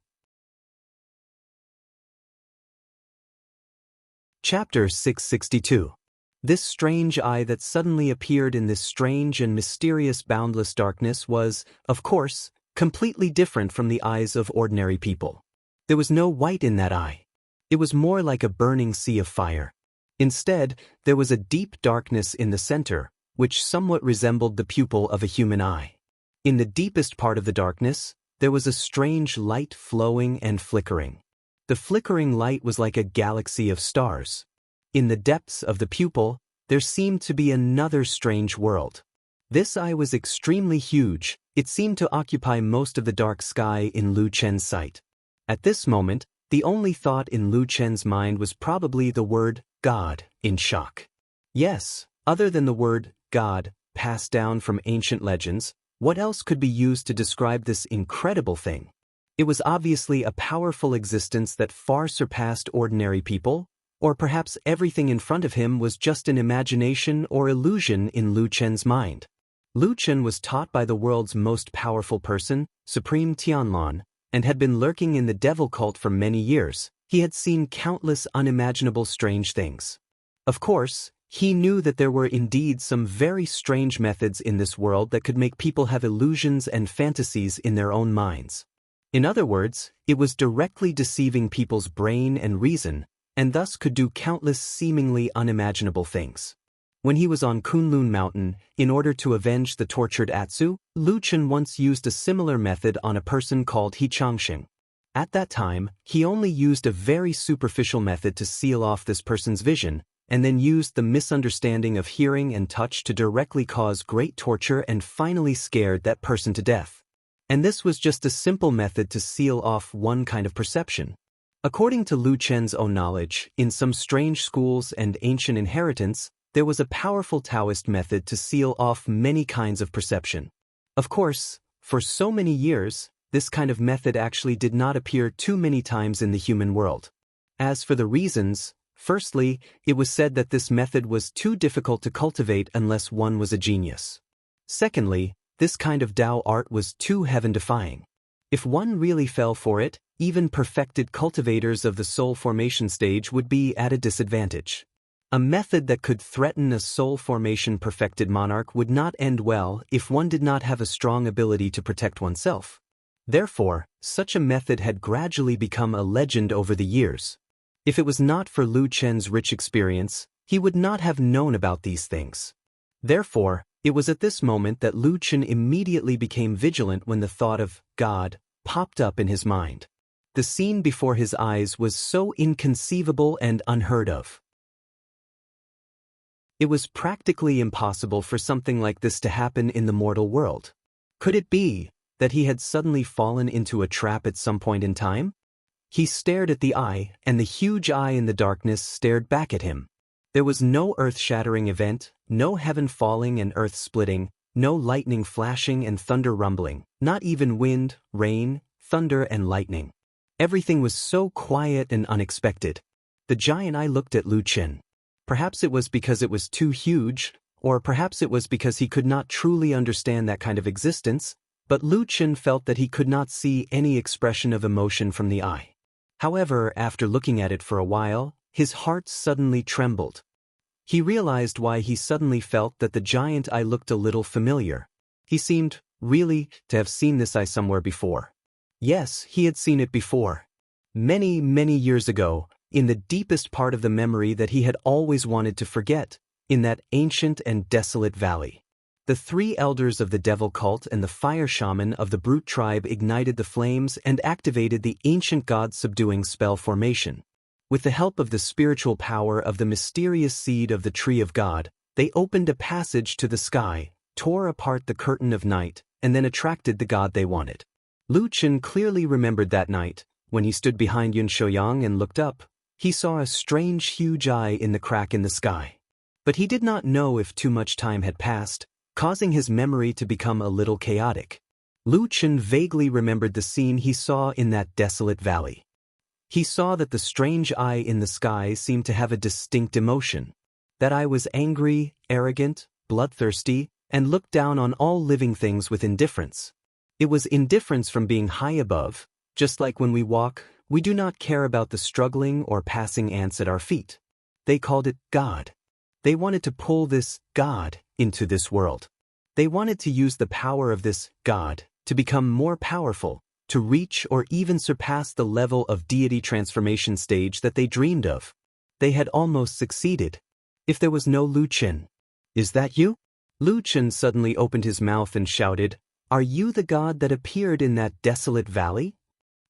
Chapter 662. This strange eye that suddenly appeared in this strange and mysterious boundless darkness was, of course, completely different from the eyes of ordinary people. There was no white in that eye. It was more like a burning sea of fire. Instead, there was a deep darkness in the center, which somewhat resembled the pupil of a human eye. In the deepest part of the darkness, there was a strange light flowing and flickering. The flickering light was like a galaxy of stars. In the depths of the pupil, there seemed to be another strange world. This eye was extremely huge. It seemed to occupy most of the dark sky in Lu Chen's sight. At this moment, the only thought in Lu Chen's mind was probably the word God, in shock. Yes, other than the word God, passed down from ancient legends, what else could be used to describe this incredible thing? It was obviously a powerful existence that far surpassed ordinary people, or perhaps everything in front of him was just an imagination or illusion in Lu Chen's mind. Lu Chen was taught by the world's most powerful person, Supreme Tianlan, and had been lurking in the devil cult for many years. He had seen countless unimaginable strange things. Of course, he knew that there were indeed some very strange methods in this world that could make people have illusions and fantasies in their own minds. In other words, it was directly deceiving people's brain and reason, and thus could do countless seemingly unimaginable things. When he was on Kunlun Mountain, in order to avenge the tortured Atsu, Lu Chen once used a similar method on a person called He Changxing. At that time, he only used a very superficial method to seal off this person's vision, and then used the misunderstanding of hearing and touch to directly cause great torture and finally scared that person to death. And this was just a simple method to seal off one kind of perception. According to Lu Chen's own knowledge, in some strange schools and ancient inheritance, there was a powerful Taoist method to seal off many kinds of perception. Of course, for so many years, this kind of method actually did not appear too many times in the human world. As for the reasons, firstly, it was said that this method was too difficult to cultivate unless one was a genius. Secondly, This kind of Tao art was too heaven-defying. If one really fell for it, even perfected cultivators of the soul formation stage would be at a disadvantage. A method that could threaten a soul formation perfected monarch would not end well if one did not have a strong ability to protect oneself. Therefore, such a method had gradually become a legend over the years. If it was not for Lu Chen's rich experience, he would not have known about these things. Therefore, it was at this moment that Lu Chen immediately became vigilant when the thought of God popped up in his mind. The scene before his eyes was so inconceivable and unheard of. It was practically impossible for something like this to happen in the mortal world. Could it be that he had suddenly fallen into a trap at some point in time? He stared at the eye, and the huge eye in the darkness stared back at him. There was no earth-shattering event, no heaven falling and earth splitting, no lightning flashing and thunder rumbling, not even wind, rain, thunder and lightning. Everything was so quiet and unexpected. The giant eye looked at Lu Chen. Perhaps it was because it was too huge, or perhaps it was because he could not truly understand that kind of existence, but Lu Chen felt that he could not see any expression of emotion from the eye. However, after looking at it for a while, his heart suddenly trembled. He realized why he suddenly felt that the giant eye looked a little familiar. He seemed, really, to have seen this eye somewhere before. Yes, he had seen it before. Many, many years ago, in the deepest part of the memory that he had always wanted to forget, in that ancient and desolate valley. The 3 elders of the devil cult and the fire shaman of the brute tribe ignited the flames and activated the ancient god-subduing spell formation. With the help of the spiritual power of the mysterious seed of the tree of God, they opened a passage to the sky, tore apart the curtain of night, and then attracted the god they wanted. Lu Chen clearly remembered that night, when he stood behind Yun Shouyang and looked up. He saw a strange huge eye in the crack in the sky. But he did not know if too much time had passed, causing his memory to become a little chaotic. Lu Chen vaguely remembered the scene he saw in that desolate valley. He saw that the strange eye in the sky seemed to have a distinct emotion. That eye was angry, arrogant, bloodthirsty, and looked down on all living things with indifference. It was indifference from being high above, just like when we walk, we do not care about the struggling or passing ants at our feet. They called it God. They wanted to pull this God into this world. They wanted to use the power of this God to become more powerful, to reach or even surpass the level of deity transformation stage that they dreamed of. They had almost succeeded. If there was no Lu Chen. Is that you? Lu Chen suddenly opened his mouth and shouted, "Are you the god that appeared in that desolate valley?"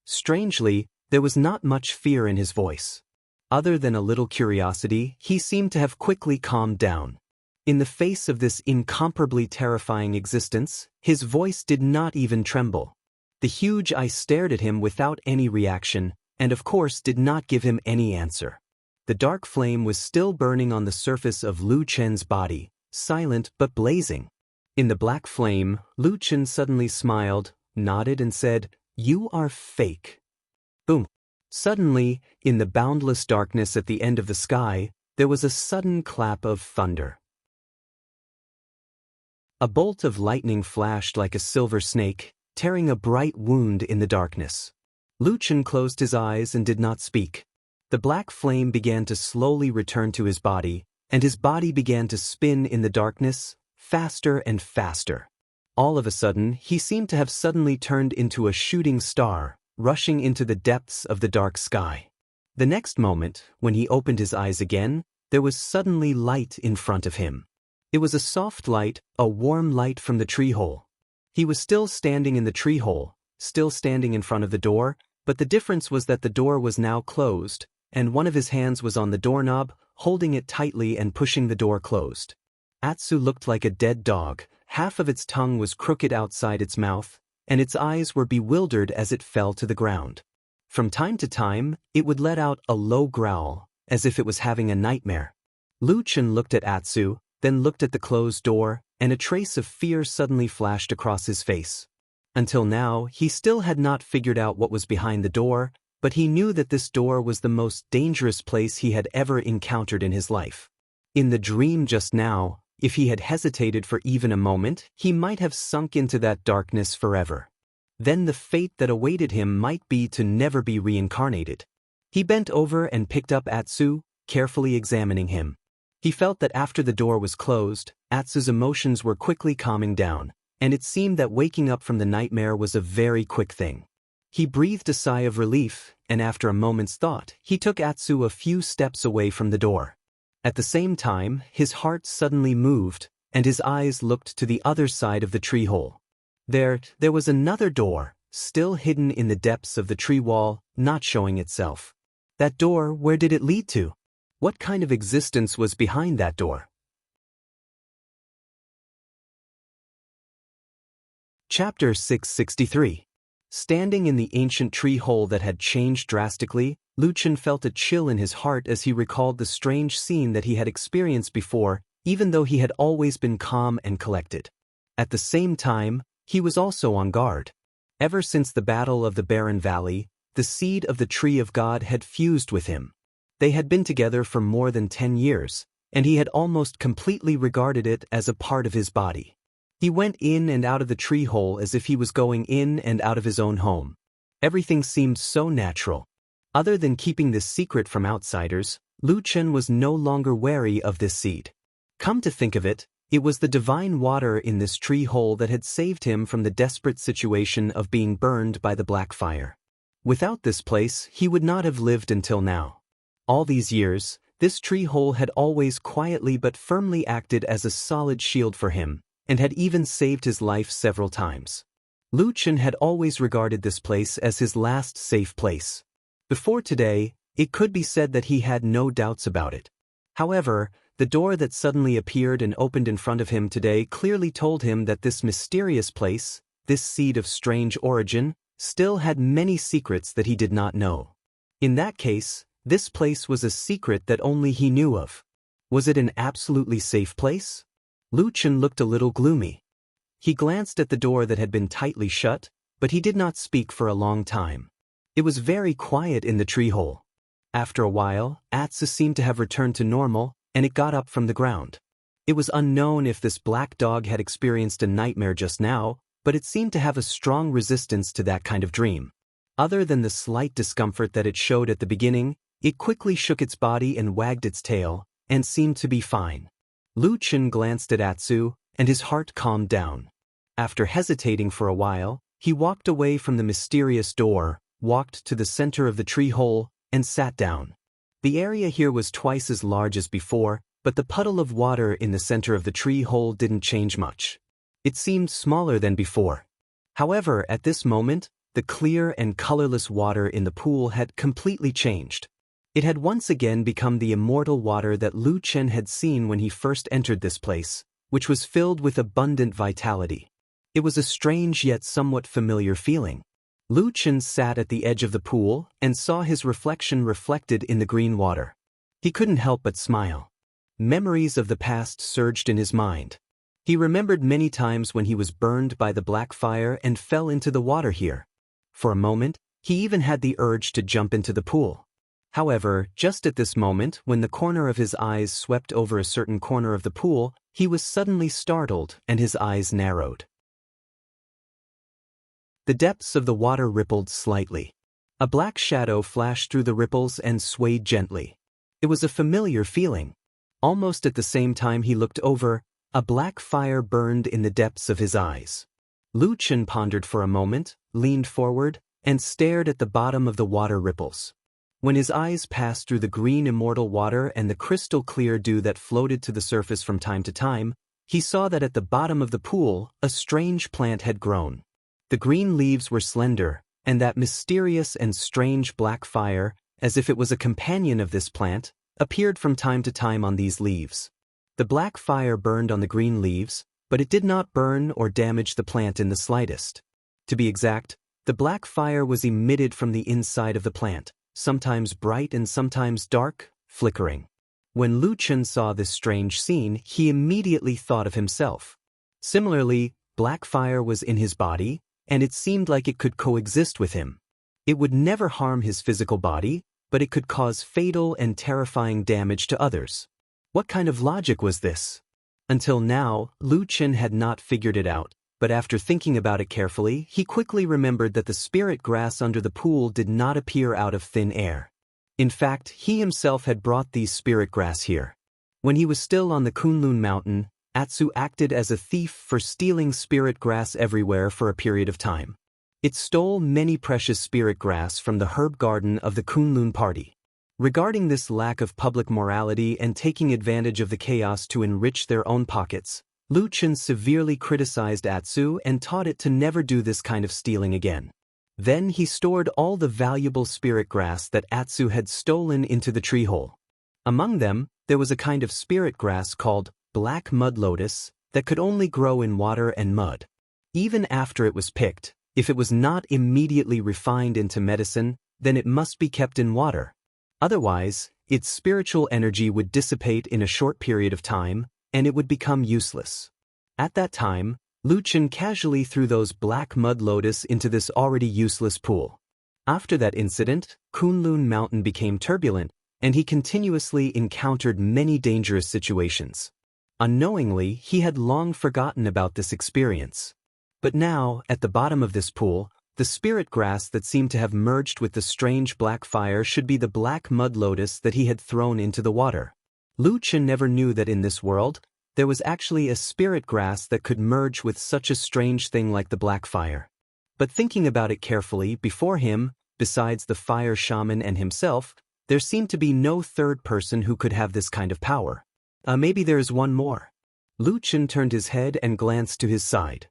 Strangely, there was not much fear in his voice. Other than a little curiosity, he seemed to have quickly calmed down. In the face of this incomparably terrifying existence, his voice did not even tremble. The huge eye stared at him without any reaction, and of course did not give him any answer. The dark flame was still burning on the surface of Lu Chen's body, silent but blazing. In the black flame, Lu Chen suddenly smiled, nodded and said, "You are fake." Boom. Suddenly, in the boundless darkness at the end of the sky, there was a sudden clap of thunder. A bolt of lightning flashed like a silver snake, tearing a bright wound in the darkness. Lu Chen closed his eyes and did not speak. The black flame began to slowly return to his body, and his body began to spin in the darkness, faster and faster. All of a sudden, he seemed to have suddenly turned into a shooting star, rushing into the depths of the dark sky. The next moment, when he opened his eyes again, there was suddenly light in front of him. It was a soft light, a warm light from the tree hole. He was still standing in the tree hole, still standing in front of the door, but the difference was that the door was now closed, and one of his hands was on the doorknob, holding it tightly and pushing the door closed. Atsu looked like a dead dog. Half of its tongue was crooked outside its mouth, and its eyes were bewildered as it fell to the ground. From time to time, it would let out a low growl, as if it was having a nightmare. Lu Chen looked at Atsu, then looked at the closed door, and a trace of fear suddenly flashed across his face. Until now, he still had not figured out what was behind the door, but he knew that this door was the most dangerous place he had ever encountered in his life. In the dream just now, If he had hesitated for even a moment, he might have sunk into that darkness forever. Then the fate that awaited him might be to never be reincarnated. He bent over and picked up Atsu, carefully examining him. He felt that after the door was closed, Atsu's emotions were quickly calming down, and it seemed that waking up from the nightmare was a very quick thing. He breathed a sigh of relief, and after a moment's thought, he took Atsu a few steps away from the door. At the same time, his heart suddenly moved, and his eyes looked to the other side of the tree hole. There was another door, still hidden in the depths of the tree wall, not showing itself. That door, where did it lead to? What kind of existence was behind that door? Chapter 663. Standing in the ancient tree hole that had changed drastically, Lu Chen felt a chill in his heart as he recalled the strange scene that he had experienced before, even though he had always been calm and collected. At the same time, he was also on guard. Ever since the Battle of the Barren Valley, the seed of the Tree of God had fused with him. They had been together for more than 10 years, and he had almost completely regarded it as a part of his body. He went in and out of the tree hole as if he was going in and out of his own home. Everything seemed so natural. Other than keeping this secret from outsiders, Lu Chen was no longer wary of this seed. Come to think of it, it was the divine water in this tree hole that had saved him from the desperate situation of being burned by the black fire. Without this place, he would not have lived until now. All these years, this tree hole had always quietly but firmly acted as a solid shield for him, and had even saved his life several times. Lu Chen had always regarded this place as his last safe place. Before today, it could be said that he had no doubts about it. However, the door that suddenly appeared and opened in front of him today clearly told him that this mysterious place, this seed of strange origin, still had many secrets that he did not know. In that case, this place was a secret that only he knew of. Was it an absolutely safe place? Lu Chen looked a little gloomy. He glanced at the door that had been tightly shut, but he did not speak for a long time. It was very quiet in the tree hole. After a while, Atsu seemed to have returned to normal, and it got up from the ground. It was unknown if this black dog had experienced a nightmare just now, but it seemed to have a strong resistance to that kind of dream. Other than the slight discomfort that it showed at the beginning, it quickly shook its body and wagged its tail, and seemed to be fine. Lu Chen glanced at Atsu, and his heart calmed down. After hesitating for a while, he walked away from the mysterious door, walked to the center of the tree hole, and sat down. The area here was twice as large as before, but the puddle of water in the center of the tree hole didn't change much. It seemed smaller than before. However, at this moment, the clear and colorless water in the pool had completely changed. It had once again become the immortal water that Lu Chen had seen when he first entered this place, which was filled with abundant vitality. It was a strange yet somewhat familiar feeling. Lu Chen sat at the edge of the pool and saw his reflection reflected in the green water. He couldn't help but smile. Memories of the past surged in his mind. He remembered many times when he was burned by the black fire and fell into the water here. For a moment, he even had the urge to jump into the pool. However, just at this moment, when the corner of his eyes swept over a certain corner of the pool, he was suddenly startled and his eyes narrowed. The depths of the water rippled slightly. A black shadow flashed through the ripples and swayed gently. It was a familiar feeling. Almost at the same time he looked over, a black fire burned in the depths of his eyes. Lu Chen pondered for a moment, leaned forward, and stared at the bottom of the water ripples. When his eyes passed through the green immortal water and the crystal clear dew that floated to the surface from time to time, he saw that at the bottom of the pool, a strange plant had grown. The green leaves were slender, and that mysterious and strange black fire, as if it was a companion of this plant, appeared from time to time on these leaves. The black fire burned on the green leaves, but it did not burn or damage the plant in the slightest. To be exact, the black fire was emitted from the inside of the plant, sometimes bright and sometimes dark, flickering. When Lu Chen saw this strange scene, he immediately thought of himself. Similarly, black fire was in his body, and it seemed like it could coexist with him. It would never harm his physical body, but it could cause fatal and terrifying damage to others. What kind of logic was this? Until now, Lu Chen had not figured it out, but after thinking about it carefully, he quickly remembered that the spirit grass under the pool did not appear out of thin air. In fact, he himself had brought these spirit grass here. When he was still on the Kunlun mountain, Atsu acted as a thief for stealing spirit grass everywhere for a period of time. It stole many precious spirit grass from the herb garden of the Kunlun party. Regarding this lack of public morality and taking advantage of the chaos to enrich their own pockets, Lu Chen severely criticized Atsu and taught it to never do this kind of stealing again. Then he stored all the valuable spirit grass that Atsu had stolen into the tree hole. Among them, there was a kind of spirit grass called black mud lotus that could only grow in water and mud. Even after it was picked, if it was not immediately refined into medicine, then it must be kept in water. Otherwise, its spiritual energy would dissipate in a short period of time, and it would become useless. At that time, Lu Chen casually threw those black mud lotus into this already useless pool. After that incident, Kunlun Mountain became turbulent, and he continuously encountered many dangerous situations. Unknowingly, he had long forgotten about this experience. But now, at the bottom of this pool, the spirit grass that seemed to have merged with the strange black fire should be the black mud lotus that he had thrown into the water. Lu Chen never knew that in this world, there was actually a spirit grass that could merge with such a strange thing like the black fire. But thinking about it carefully, before him, besides the fire shaman and himself, there seemed to be no third person who could have this kind of power. Maybe there is one more. Lu Chen turned his head and glanced to his side.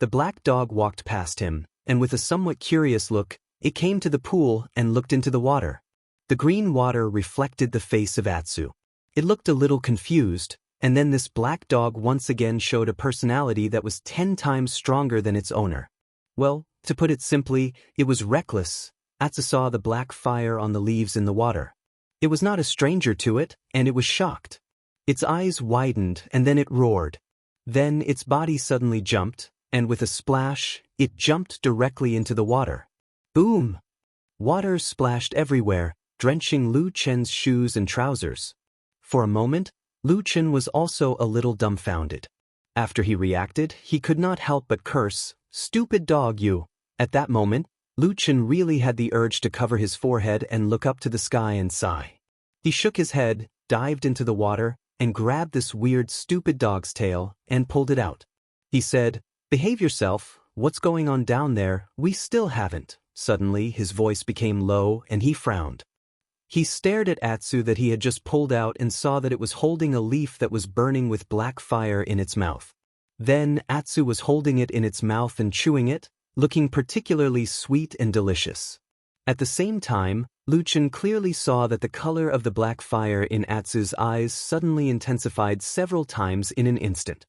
The black dog walked past him, and with a somewhat curious look, it came to the pool and looked into the water. The green water reflected the face of Atsu. It looked a little confused, and then this black dog once again showed a personality that was 10 times stronger than its owner. Well, to put it simply, it was reckless. Atsu saw the black fire on the leaves in the water. It was not a stranger to it, and it was shocked. Its eyes widened, and then it roared. Then its body suddenly jumped, and with a splash, it jumped directly into the water. Boom! Water splashed everywhere, drenching Lu Chen's shoes and trousers. For a moment, Lu Chen was also a little dumbfounded. After he reacted, he could not help but curse, "Stupid dog you!" At that moment, Lu Chen really had the urge to cover his forehead and look up to the sky and sigh. He shook his head, dived into the water, and grabbed this weird stupid dog's tail and pulled it out. He said, "Behave yourself, what's going on down there? We still haven't." Suddenly, his voice became low and he frowned. He stared at Atsu that he had just pulled out and saw that it was holding a leaf that was burning with black fire in its mouth. Then Atsu was holding it in its mouth and chewing it, looking particularly sweet and delicious. At the same time, Lu Chen clearly saw that the color of the black fire in Atsu's eyes suddenly intensified several times in an instant.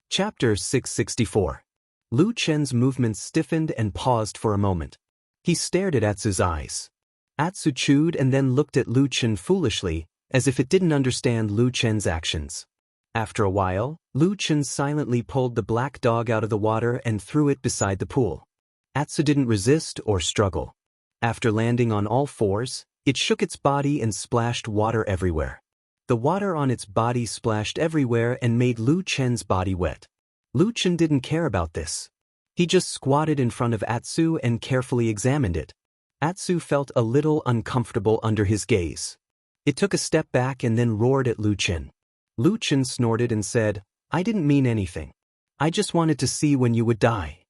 Chapter 664. Lu Chen's movements stiffened and paused for a moment. He stared at Atsu's eyes. Atsu chewed and then looked at Lu Chen foolishly, as if it didn't understand Lu Chen's actions. After a while, Lu Chen silently pulled the black dog out of the water and threw it beside the pool. Atsu didn't resist or struggle. After landing on all fours, it shook its body and splashed water everywhere. The water on its body splashed everywhere and made Lu Chen's body wet. Lu Chen didn't care about this. He just squatted in front of Atsu and carefully examined it. Atsu felt a little uncomfortable under his gaze. It took a step back and then roared at Lu Chen. Lu Chen snorted and said, "I didn't mean anything. I just wanted to see when you would die."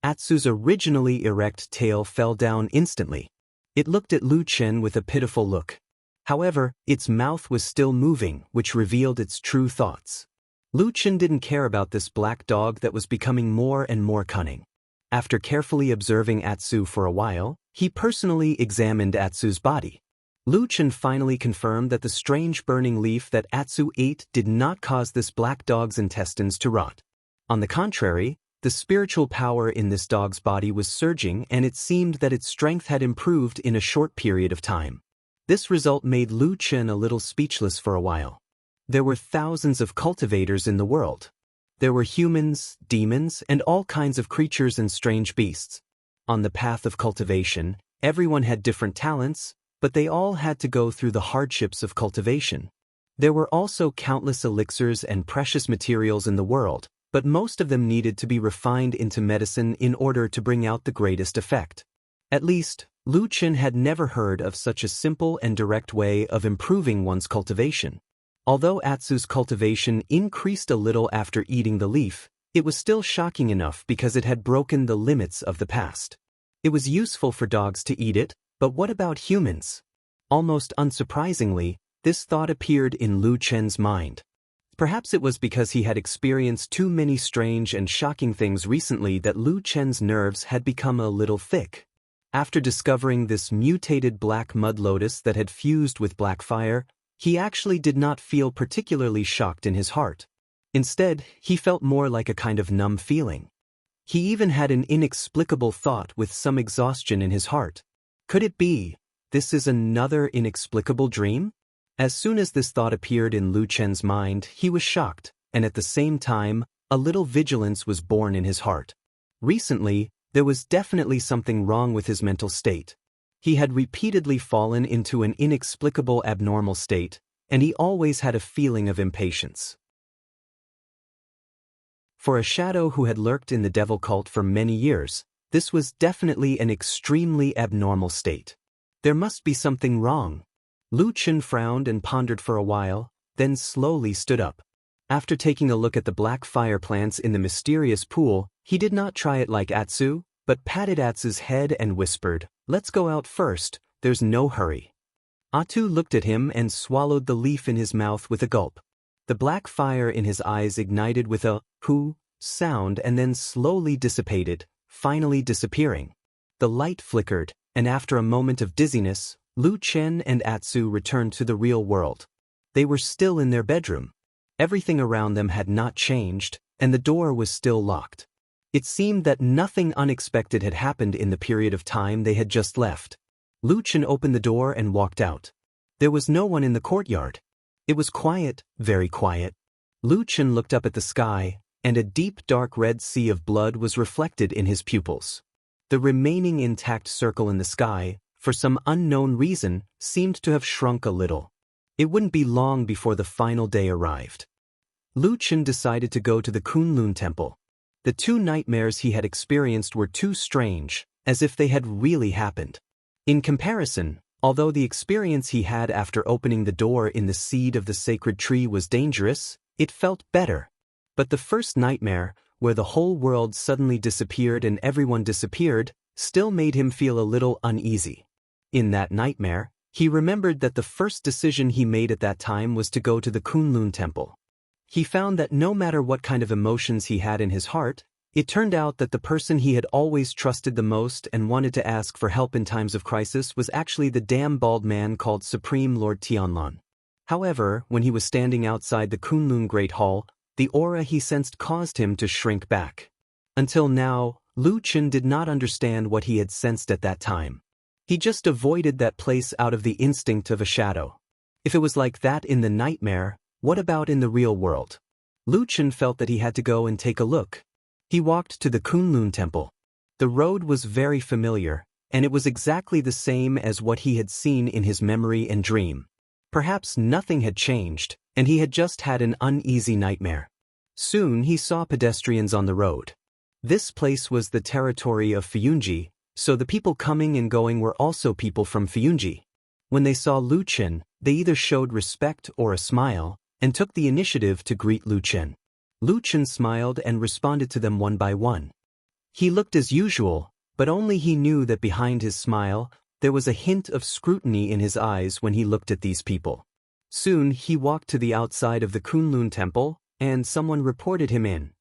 Atsu's originally erect tail fell down instantly. It looked at Lu Chen with a pitiful look. However, its mouth was still moving, which revealed its true thoughts. Lu Chen didn't care about this black dog that was becoming more and more cunning. After carefully observing Atsu for a while, he personally examined Atsu's body. Lu Chen finally confirmed that the strange burning leaf that Atsu ate did not cause this black dog's intestines to rot. On the contrary, the spiritual power in this dog's body was surging, and it seemed that its strength had improved in a short period of time. This result made Lu Chen a little speechless for a while. There were thousands of cultivators in the world. There were humans, demons, and all kinds of creatures and strange beasts. On the path of cultivation, Everyone had different talents, but they all had to go through the hardships of cultivation. There were also countless elixirs and precious materials in the world, but most of them needed to be refined into medicine in order to bring out the greatest effect. At least, Lu Chen had never heard of such a simple and direct way of improving one's cultivation. Although Atsu's cultivation increased a little after eating the leaf, it was still shocking enough because it had broken the limits of the past. It was useful for dogs to eat it, but what about humans? Almost unsurprisingly, this thought appeared in Lu Chen's mind. Perhaps it was because he had experienced too many strange and shocking things recently that Lu Chen's nerves had become a little thick. After discovering this mutated black mud lotus that had fused with black fire, he actually did not feel particularly shocked in his heart. Instead, he felt more like a kind of numb feeling. He even had an inexplicable thought with some exhaustion in his heart. Could it be, this is another inexplicable dream? As soon as this thought appeared in Lu Chen's mind, he was shocked, and at the same time, a little vigilance was born in his heart. Recently, there was definitely something wrong with his mental state. He had repeatedly fallen into an inexplicable abnormal state, and he always had a feeling of impatience. For a shadow who had lurked in the devil cult for many years, this was definitely an extremely abnormal state. There must be something wrong. Lu Chen frowned and pondered for a while, then slowly stood up. After taking a look at the black fire plants in the mysterious pool, he did not try it like Atsu, but patted Atsu's head and whispered, "Let's go out first, there's no hurry." Atsu looked at him and swallowed the leaf in his mouth with a gulp. The black fire in his eyes ignited with a "hoo" sound and then slowly dissipated, finally disappearing. The light flickered, and after a moment of dizziness, Lu Chen and Atsu returned to the real world. They were still in their bedroom. Everything around them had not changed, and the door was still locked. It seemed that nothing unexpected had happened in the period of time they had just left. Lu Chen opened the door and walked out. There was no one in the courtyard. It was quiet, very quiet. Lu Chen looked up at the sky, and a deep dark red sea of blood was reflected in his pupils. The remaining intact circle in the sky, for some unknown reason, seemed to have shrunk a little. It wouldn't be long before the final day arrived. Lu Chen decided to go to the Kunlun temple. The two nightmares he had experienced were too strange, as if they had really happened. In comparison, although the experience he had after opening the door in the seed of the sacred tree was dangerous, it felt better. But the first nightmare, where the whole world suddenly disappeared and everyone disappeared, still made him feel a little uneasy. In that nightmare, he remembered that the first decision he made at that time was to go to the Kunlun temple. He found that no matter what kind of emotions he had in his heart, it turned out that the person he had always trusted the most and wanted to ask for help in times of crisis was actually the damn bald man called Supreme Lord Tianlan. However, when he was standing outside the Kunlun Great Hall, the aura he sensed caused him to shrink back. Until now, Lu Chen did not understand what he had sensed at that time. He just avoided that place out of the instinct of a shadow. If it was like that in the nightmare, what about in the real world? Lu Chen felt that he had to go and take a look. He walked to the Kunlun temple. The road was very familiar, and it was exactly the same as what he had seen in his memory and dream. Perhaps nothing had changed, and he had just had an uneasy nightmare. Soon he saw pedestrians on the road. This place was the territory of Fiyunji, so the people coming and going were also people from Fiyunji. When they saw Lu Chen, they either showed respect or a smile, and took the initiative to greet Lu Chen. Lu Chen smiled and responded to them one by one. He looked as usual, but only he knew that behind his smile, there was a hint of scrutiny in his eyes when he looked at these people. Soon he walked to the outside of the Kunlun temple, and someone reported him in.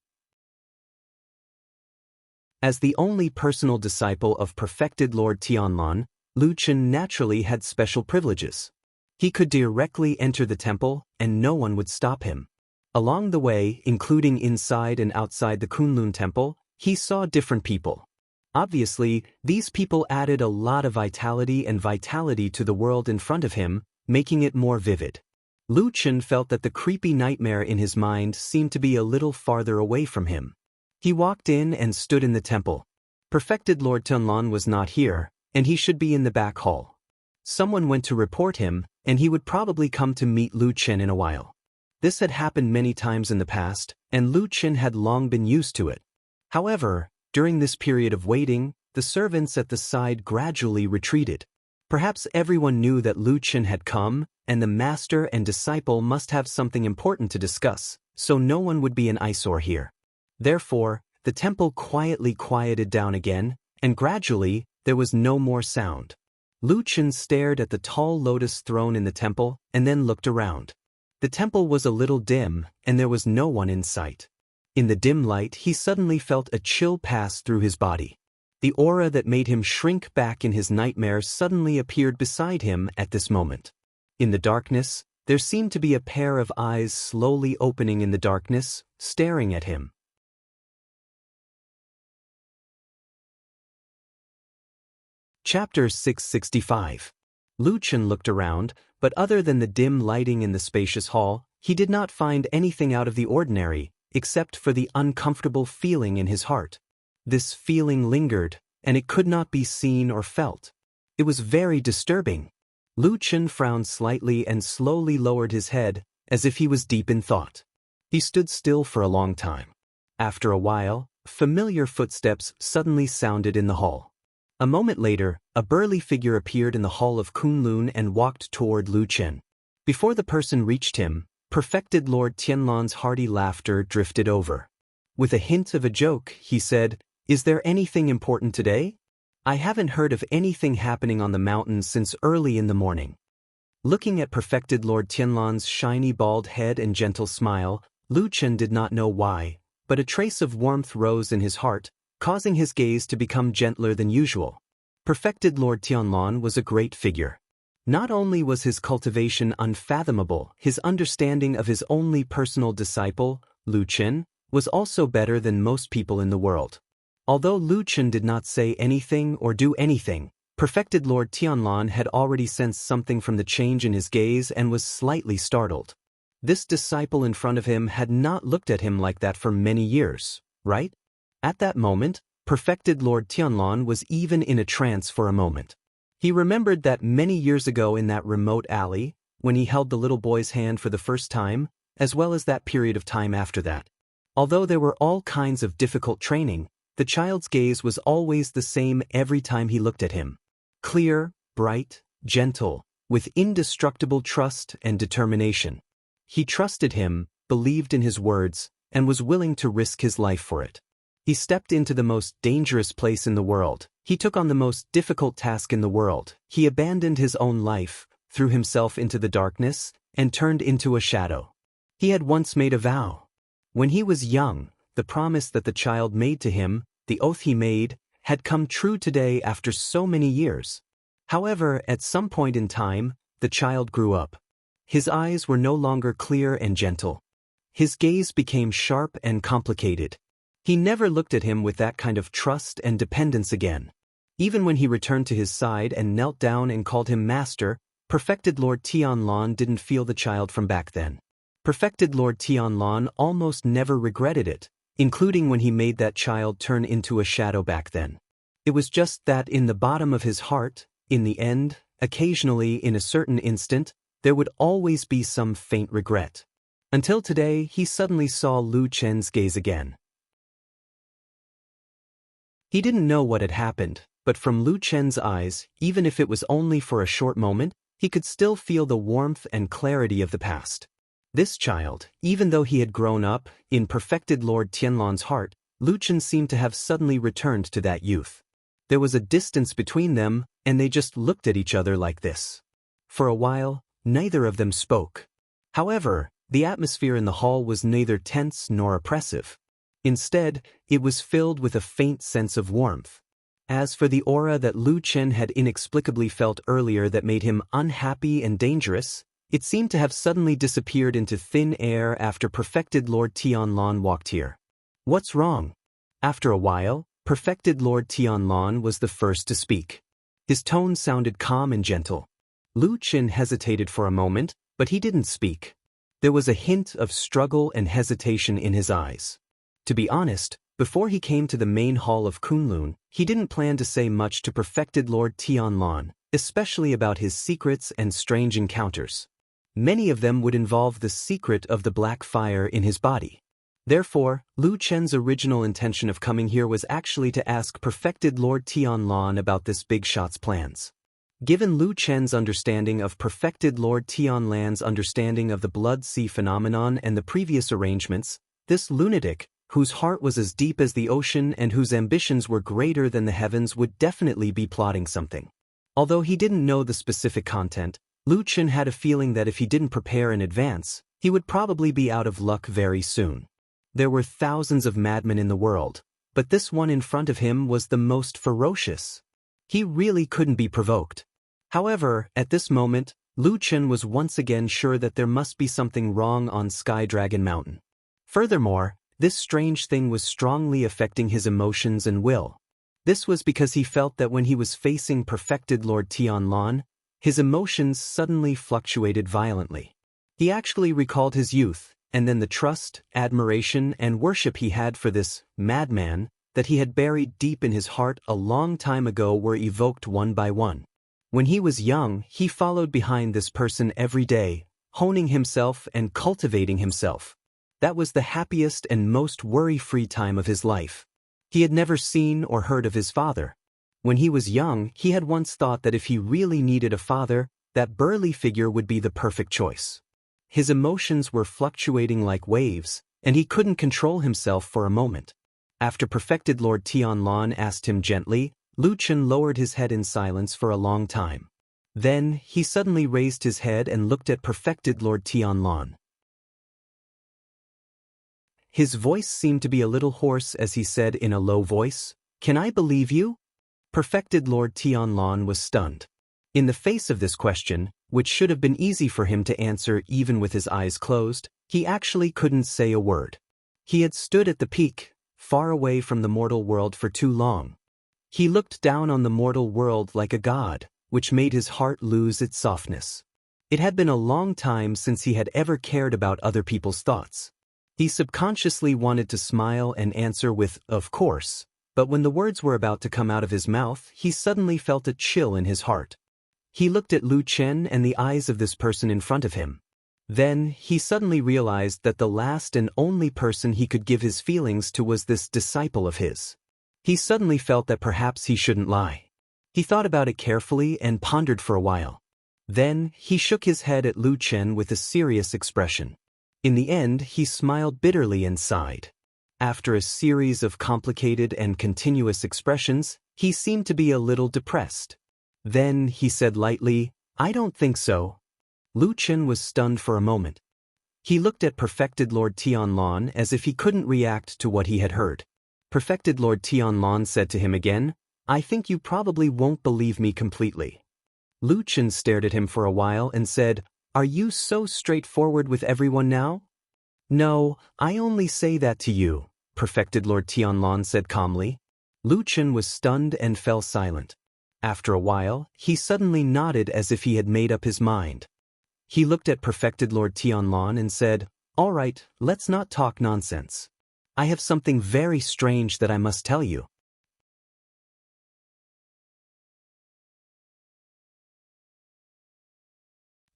As the only personal disciple of perfected Lord Tianlan, Lu Chen naturally had special privileges. He could directly enter the temple, and no one would stop him. Along the way, including inside and outside the Kunlun temple, he saw different people. Obviously, these people added a lot of vitality to the world in front of him, making it more vivid. Lu Chen felt that the creepy nightmare in his mind seemed to be a little farther away from him. He walked in and stood in the temple. Perfected Lord Tianlan was not here, and he should be in the back hall. Someone went to report him, and he would probably come to meet Lu Chen in a while. This had happened many times in the past, and Lu Chen had long been used to it. However, during this period of waiting, the servants at the side gradually retreated. Perhaps everyone knew that Lu Chen had come, and the master and disciple must have something important to discuss, so no one would be an eyesore here. Therefore, the temple quietly quieted down again, and gradually, there was no more sound. Lu Chen stared at the tall lotus throne in the temple, and then looked around. The temple was a little dim, and there was no one in sight. In the dim light, he suddenly felt a chill pass through his body. The aura that made him shrink back in his nightmares suddenly appeared beside him at this moment. In the darkness, there seemed to be a pair of eyes slowly opening in the darkness, staring at him. Chapter 665. Lu Chen looked around, but other than the dim lighting in the spacious hall, he did not find anything out of the ordinary, except for the uncomfortable feeling in his heart. This feeling lingered, and it could not be seen or felt. It was very disturbing. Lu Chen frowned slightly and slowly lowered his head, as if he was deep in thought. He stood still for a long time. After a while, familiar footsteps suddenly sounded in the hall. A moment later, a burly figure appeared in the hall of Kunlun and walked toward Lu Chen. Before the person reached him, perfected Lord Tianlan's hearty laughter drifted over. With a hint of a joke, he said, "Is there anything important today? I haven't heard of anything happening on the mountain since early in the morning." Looking at perfected Lord Tianlan's shiny bald head and gentle smile, Lu Chen did not know why, but a trace of warmth rose in his heart, causing his gaze to become gentler than usual. Perfected Lord Tianlan was a great figure. Not only was his cultivation unfathomable, his understanding of his only personal disciple, Lu Chen, was also better than most people in the world. Although Lu Chen did not say anything or do anything, perfected Lord Tianlan had already sensed something from the change in his gaze and was slightly startled. This disciple in front of him had not looked at him like that for many years, right? At that moment, perfected Lord Tianlan was even in a trance for a moment. He remembered that many years ago in that remote alley, when he held the little boy's hand for the first time, as well as that period of time after that. Although there were all kinds of difficult training, the child's gaze was always the same every time he looked at him. Clear, bright, gentle, with indestructible trust and determination. He trusted him, believed in his words, and was willing to risk his life for it. He stepped into the most dangerous place in the world. He took on the most difficult task in the world. He abandoned his own life, threw himself into the darkness, and turned into a shadow. He had once made a vow. When he was young, the promise that the child made to him, the oath he made, had come true today after so many years. However, at some point in time, the child grew up. His eyes were no longer clear and gentle. His gaze became sharp and complicated. He never looked at him with that kind of trust and dependence again. Even when he returned to his side and knelt down and called him master, perfected Lord Tianlan didn't feel the child from back then. Perfected Lord Tianlan almost never regretted it, including when he made that child turn into a shadow back then. It was just that in the bottom of his heart, in the end, occasionally in a certain instant, there would always be some faint regret. Until today, he suddenly saw Lu Chen's gaze again. He didn't know what had happened, but from Lu Chen's eyes, even if it was only for a short moment, he could still feel the warmth and clarity of the past. This child, even though he had grown up, in perfected Lord Tianlan's heart, Lu Chen seemed to have suddenly returned to that youth. There was a distance between them, and they just looked at each other like this. For a while, neither of them spoke. However, the atmosphere in the hall was neither tense nor oppressive. Instead, it was filled with a faint sense of warmth. As for the aura that Lu Chen had inexplicably felt earlier that made him unhappy and dangerous, it seemed to have suddenly disappeared into thin air after perfected Lord Tianlan walked here. "What's wrong?" After a while, perfected Lord Tianlan was the first to speak. His tone sounded calm and gentle. Lu Chen hesitated for a moment, but he didn't speak. There was a hint of struggle and hesitation in his eyes. To be honest, Before he came to the main hall of Kunlun, he didn't plan to say much to perfected Lord Tianlan, especially about his secrets and strange encounters. Many of them would involve the secret of the black fire in his body. Therefore, Lu Chen's original intention of coming here was actually to ask perfected Lord Tianlan about this big shot's plans. Given Lu Chen's understanding of perfected Lord Tianlan's understanding of the blood sea phenomenon and the previous arrangements, this lunatic, whose heart was as deep as the ocean and whose ambitions were greater than the heavens, would definitely be plotting something. Although he didn't know the specific content, Lu Chen had a feeling that if he didn't prepare in advance, he would probably be out of luck very soon. There were thousands of madmen in the world, but this one in front of him was the most ferocious. He really couldn't be provoked. However, at this moment, Lu Chen was once again sure that there must be something wrong on Sky Dragon Mountain. Furthermore, this strange thing was strongly affecting his emotions and will. This was because he felt that when he was facing perfected Lord Tianlan, his emotions suddenly fluctuated violently. He actually recalled his youth, and then the trust, admiration, and worship he had for this madman that he had buried deep in his heart a long time ago were evoked one by one. When he was young, he followed behind this person every day, honing himself and cultivating himself. That was the happiest and most worry-free time of his life. He had never seen or heard of his father. When he was young, he had once thought that if he really needed a father, that burly figure would be the perfect choice. His emotions were fluctuating like waves, and he couldn't control himself for a moment. After perfected Lord Tianlan asked him gently, Lu Chen lowered his head in silence for a long time. Then, he suddenly raised his head and looked at perfected Lord Tianlan. His voice seemed to be a little hoarse as he said in a low voice, "Can I believe you?" Perfected Lord Tianlan was stunned. In the face of this question, which should have been easy for him to answer even with his eyes closed, he actually couldn't say a word. He had stood at the peak, far away from the mortal world for too long. He looked down on the mortal world like a god, which made his heart lose its softness. It had been a long time since he had ever cared about other people's thoughts. He subconsciously wanted to smile and answer with, "Of course," but when the words were about to come out of his mouth, he suddenly felt a chill in his heart. He looked at Lu Chen and the eyes of this person in front of him. Then, he suddenly realized that the last and only person he could give his feelings to was this disciple of his. He suddenly felt that perhaps he shouldn't lie. He thought about it carefully and pondered for a while. Then, he shook his head at Lu Chen with a serious expression. In the end, he smiled bitterly and sighed. After a series of complicated and continuous expressions, he seemed to be a little depressed. Then, he said lightly, "I don't think so." Lu Chen was stunned for a moment. He looked at perfected Lord Tianlan as if he couldn't react to what he had heard. Perfected Lord Tianlan said to him again, "I think you probably won't believe me completely." Lu Chen stared at him for a while and said, "Are you so straightforward with everyone now?" "No, I only say that to you," perfected Lord Tianlan said calmly. Lu Chen was stunned and fell silent. After a while, he suddenly nodded as if he had made up his mind. He looked at perfected Lord Tianlan and said, "All right, let's not talk nonsense. I have something very strange that I must tell you."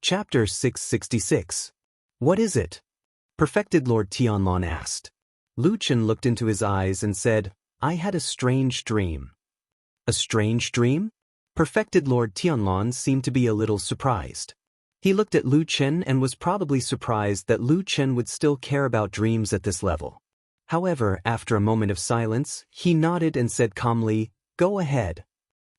Chapter 666. What is it? Perfected Lord Tianlan asked. Lu Chen looked into his eyes and said, "I had a strange dream." "A strange dream?" Perfected Lord Tianlan seemed to be a little surprised. He looked at Lu Chen and was probably surprised that Lu Chen would still care about dreams at this level. However, after a moment of silence, he nodded and said calmly, "Go ahead."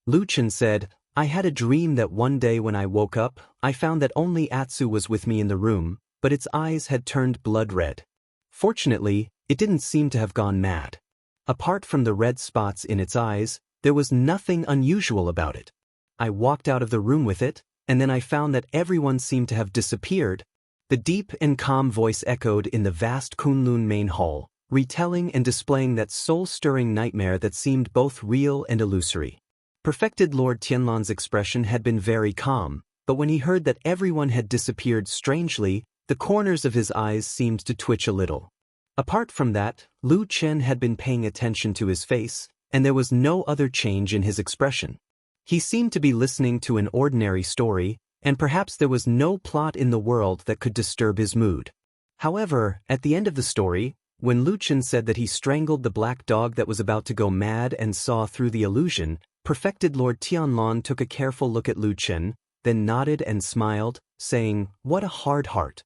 Lu Chen said, "I had a dream that one day when I woke up, I found that only Atsu was with me in the room, but its eyes had turned blood red. Fortunately, it didn't seem to have gone mad. Apart from the red spots in its eyes, there was nothing unusual about it. I walked out of the room with it, and then I found that everyone seemed to have disappeared." The deep and calm voice echoed in the vast Kunlun main hall, retelling and displaying that soul-stirring nightmare that seemed both real and illusory. Perfected Lord Tianlan's expression had been very calm, but when he heard that everyone had disappeared strangely, the corners of his eyes seemed to twitch a little. Apart from that, Lu Chen had been paying attention to his face, and there was no other change in his expression. He seemed to be listening to an ordinary story, and perhaps there was no plot in the world that could disturb his mood. However, at the end of the story, when Lu Chen said that he strangled the black dog that was about to go mad and saw through the illusion, perfected Lord Tianlong took a careful look at Lu Chen, then nodded and smiled, saying, "What a hard heart."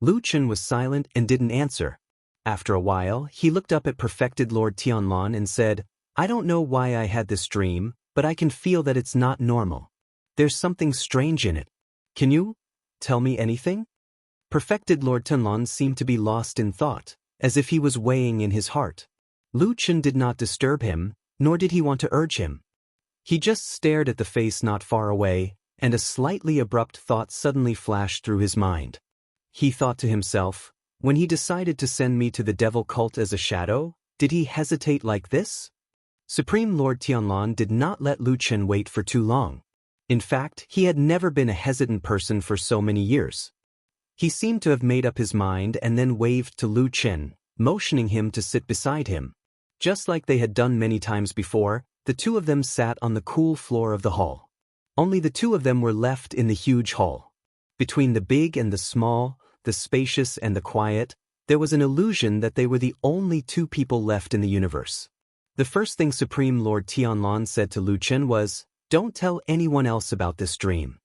Lu Chen was silent and didn't answer. After a while, he looked up at perfected Lord Tianlong and said, "I don't know why I had this dream, but I can feel that it's not normal. There's something strange in it. Can you tell me anything?" Perfected Lord Tianlong seemed to be lost in thought, as if he was weighing in his heart. Lu Chen did not disturb him, nor did he want to urge him. He just stared at the face not far away, and a slightly abrupt thought suddenly flashed through his mind. He thought to himself, when he decided to send me to the devil cult as a shadow, did he hesitate like this? Supreme Lord Tianlong did not let Lu Chen wait for too long. In fact, he had never been a hesitant person for so many years. He seemed to have made up his mind and then waved to Lu Chen, motioning him to sit beside him. Just like they had done many times before, the two of them sat on the cool floor of the hall. Only the two of them were left in the huge hall. Between the big and the small, the spacious and the quiet, there was an illusion that they were the only two people left in the universe. The first thing Supreme Lord Tianlong said to Lu Chen was, "Don't tell anyone else about this dream."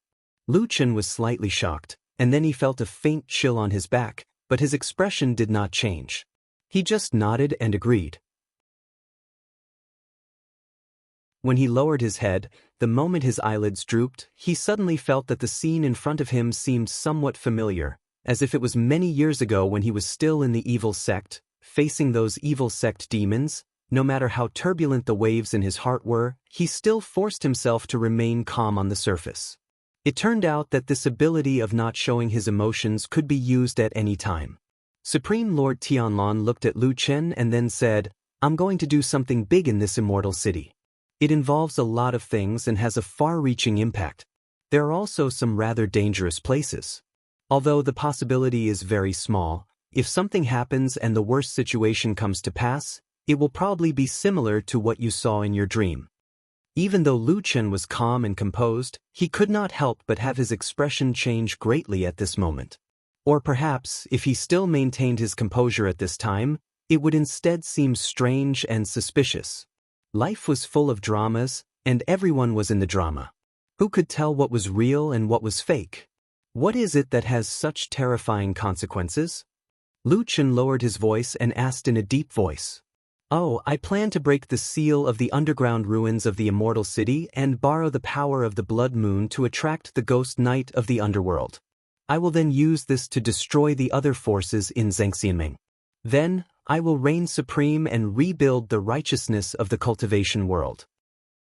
Lu Chen was slightly shocked, and then he felt a faint chill on his back, but his expression did not change. He just nodded and agreed. When he lowered his head, the moment his eyelids drooped, he suddenly felt that the scene in front of him seemed somewhat familiar, as if it was many years ago when he was still in the evil sect, facing those evil sect demons. No matter how turbulent the waves in his heart were, he still forced himself to remain calm on the surface. It turned out that this ability of not showing his emotions could be used at any time. Supreme Lord Tianlong looked at Lu Chen and then said, "I'm going to do something big in this immortal city. It involves a lot of things and has a far-reaching impact. There are also some rather dangerous places. Although the possibility is very small, if something happens and the worst situation comes to pass, it will probably be similar to what you saw in your dream." Even though Lu Chen was calm and composed, he could not help but have his expression change greatly at this moment. Or perhaps, if he still maintained his composure at this time, it would instead seem strange and suspicious. Life was full of dramas, and everyone was in the drama. Who could tell what was real and what was fake? What is it that has such terrifying consequences? Lu Chen lowered his voice and asked in a deep voice. "Oh, I plan to break the seal of the underground ruins of the immortal city and borrow the power of the blood moon to attract the ghost knight of the underworld. I will then use this to destroy the other forces in Zhengxianming. Then, I will reign supreme and rebuild the righteousness of the cultivation world."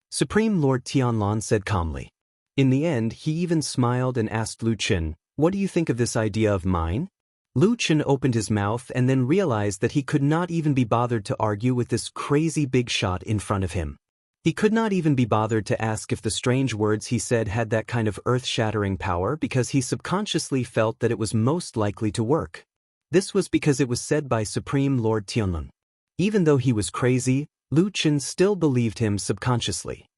Supreme Lord Tianlong said calmly. In the end, he even smiled and asked Lu Chen, "What do you think of this idea of mine?" Lu Chen opened his mouth and then realized that he could not even be bothered to argue with this crazy big shot in front of him. He could not even be bothered to ask if the strange words he said had that kind of earth-shattering power because he subconsciously felt that it was most likely to work. This was because it was said by Supreme Lord Tianlong. Even though he was crazy, Lu Chen still believed him subconsciously.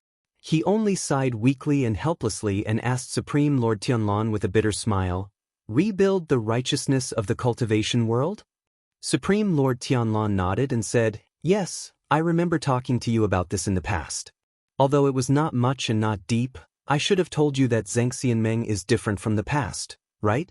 He only sighed weakly and helplessly and asked Supreme Lord Tianlong with a bitter smile, "Rebuild the righteousness of the cultivation world?" Supreme Lord Tianlong nodded and said, "Yes, I remember talking to you about this in the past. Although it was not much and not deep, I should have told you that Zhengxianmeng is different from the past, right?"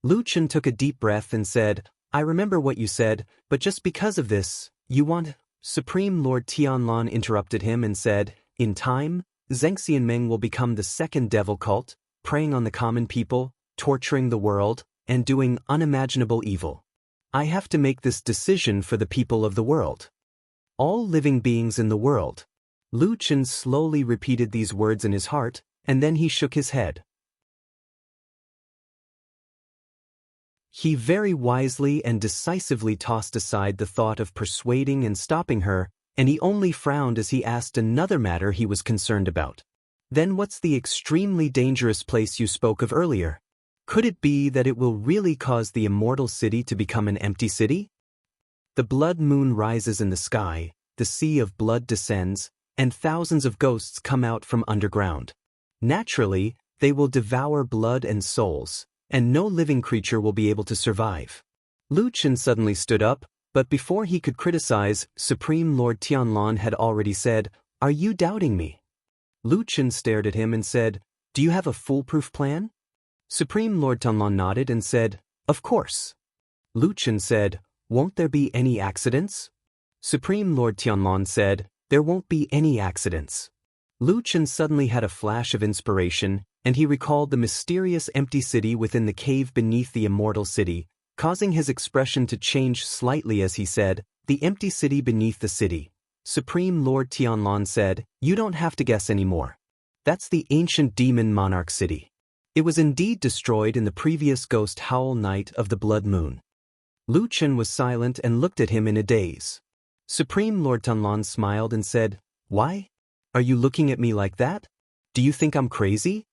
Lu Chen took a deep breath and said, "I remember what you said, but just because of this, you want—" Supreme Lord Tianlong interrupted him and said, "In time, Zhengxianmeng will become the second devil cult, preying on the common people, torturing the world, and doing unimaginable evil. I have to make this decision for the people of the world. All living beings in the world." Lu Chen slowly repeated these words in his heart, and then he shook his head. He very wisely and decisively tossed aside the thought of persuading and stopping her, and he only frowned as he asked another matter he was concerned about. "Then what's the extremely dangerous place you spoke of earlier? Could it be that it will really cause the immortal city to become an empty city?" The blood moon rises in the sky, the sea of blood descends, and thousands of ghosts come out from underground. Naturally, they will devour blood and souls, and no living creature will be able to survive. Lu Chen suddenly stood up, but before he could criticize, Supreme Lord Tianlan had already said, "Are you doubting me?" Lu Chen stared at him and said, "Do you have a foolproof plan?" Supreme Lord Tianlan nodded and said, "Of course." Lu Chen said, "Won't there be any accidents?" Supreme Lord Tianlan said, "There won't be any accidents." Lu Chen suddenly had a flash of inspiration, and he recalled the mysterious empty city within the cave beneath the immortal city, causing his expression to change slightly as he said, "The empty city beneath the city." Supreme Lord Tianlan said, "You don't have to guess anymore. That's the ancient demon monarch city. It was indeed destroyed in the previous ghost howl night of the blood moon." Lu Chen was silent and looked at him in a daze. Supreme Lord Tianlan smiled and said, "Why? Are you looking at me like that? Do you think I'm crazy?"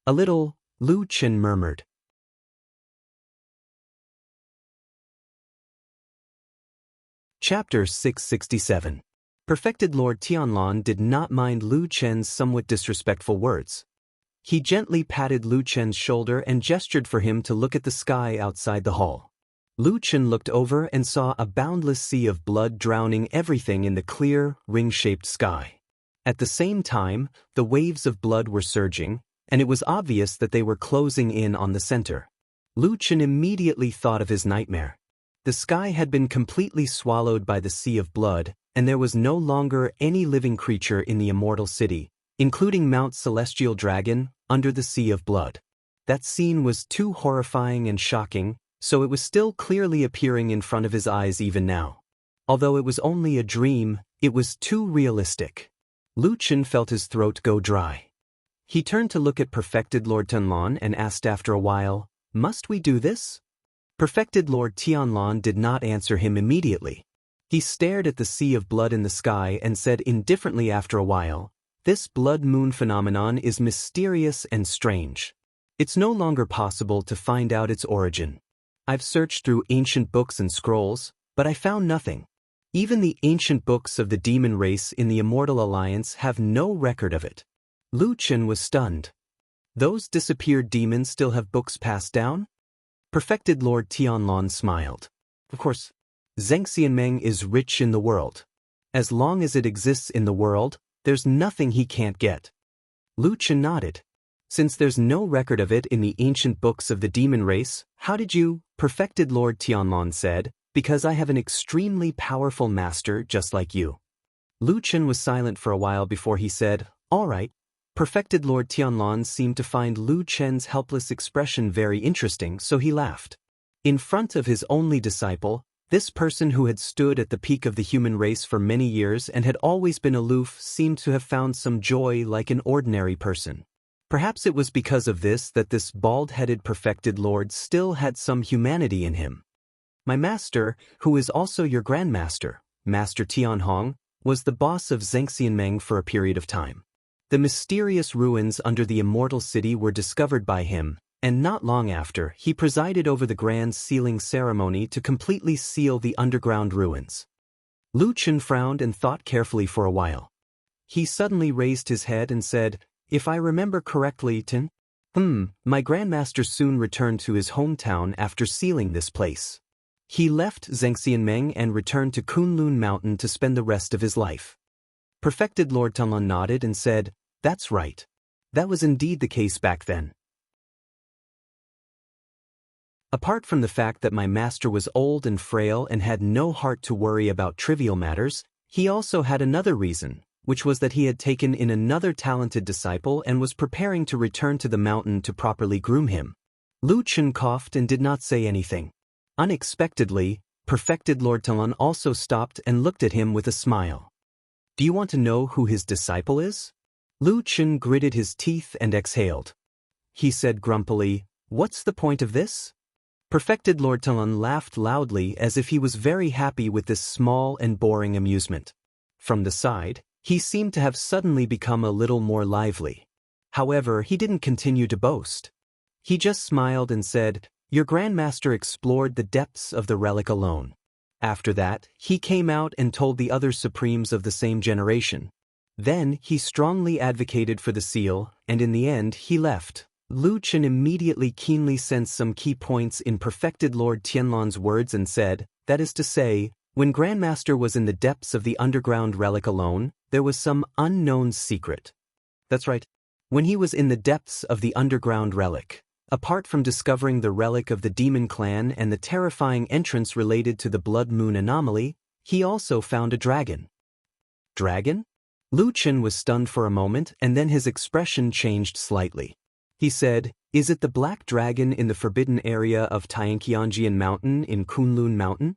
"A little," Lu Chen murmured. Chapter 667. Perfected Lord Tianlan did not mind Lu Chen's somewhat disrespectful words. He gently patted Lu Chen's shoulder and gestured for him to look at the sky outside the hall. Lu Chen looked over and saw a boundless sea of blood drowning everything in the clear, ring-shaped sky. At the same time, the waves of blood were surging, and it was obvious that they were closing in on the center. Lu Chen immediately thought of his nightmare. The sky had been completely swallowed by the sea of blood, and there was no longer any living creature in the immortal city, including Mount Celestial Dragon, under the sea of blood. That scene was too horrifying and shocking, so it was still clearly appearing in front of his eyes even now. Although it was only a dream, it was too realistic. Lu Chen felt his throat go dry. He turned to look at Perfected Lord Tianlan and asked after a while, "Must we do this?" Perfected Lord Tianlan did not answer him immediately. He stared at the sea of blood in the sky and said indifferently after a while, "This blood moon phenomenon is mysterious and strange. It's no longer possible to find out its origin. I've searched through ancient books and scrolls, but I found nothing. Even the ancient books of the demon race in the Immortal Alliance have no record of it." Lu Chen was stunned. "Those disappeared demons still have books passed down?" Perfected Lord Tianlan smiled. "Of course, Zhengxianmeng is rich in the world. As long as it exists in the world, there's nothing he can't get." Lu Chen nodded. "Since there's no record of it in the ancient books of the demon race, how did you?" Perfected Lord Tianlan said, "Because I have an extremely powerful master just like you." Lu Chen was silent for a while before he said, "All right." Perfected Lord Tianlan seemed to find Lu Chen's helpless expression very interesting, so he laughed. In front of his only disciple, this person who had stood at the peak of the human race for many years and had always been aloof seemed to have found some joy like an ordinary person. Perhaps it was because of this that this bald-headed perfected lord still had some humanity in him. "My master, who is also your grandmaster, Master Tianhong, was the boss of Zhengxianmeng for a period of time. The mysterious ruins under the immortal city were discovered by him, and not long after, he presided over the grand sealing ceremony to completely seal the underground ruins." Lu Chen frowned and thought carefully for a while. He suddenly raised his head and said, "If I remember correctly, my grandmaster soon returned to his hometown after sealing this place. He left Zhengxianmeng and returned to Kunlun Mountain to spend the rest of his life." Perfected Lord Tianlan nodded and said, "That's right. That was indeed the case back then. Apart from the fact that my master was old and frail and had no heart to worry about trivial matters, he also had another reason, which was that he had taken in another talented disciple and was preparing to return to the mountain to properly groom him." Lu Chen coughed and did not say anything. Unexpectedly, Perfected Lord Tianlan also stopped and looked at him with a smile. "Do you want to know who his disciple is?" Lu Chen gritted his teeth and exhaled. He said grumpily, "What's the point of this?" Perfected Lord Tianlan laughed loudly as if he was very happy with this small and boring amusement. From the side, he seemed to have suddenly become a little more lively. However, he didn't continue to boast. He just smiled and said, "Your grandmaster explored the depths of the relic alone. After that, he came out and told the other supremes of the same generation. Then, he strongly advocated for the seal, and in the end, he left. Lu Chen immediately keenly sensed some key points in Perfected Lord Tianlan's words and said, that is to say, when Grandmaster was in the depths of the underground relic alone, there was some unknown secret. That's right. When he was in the depths of the underground relic, apart from discovering the relic of the demon clan and the terrifying entrance related to the blood moon anomaly, he also found a dragon. Dragon? Lu Chen was stunned for a moment and then his expression changed slightly. He said, is it the black dragon in the forbidden area of Tianqianjian Mountain in Kunlun Mountain?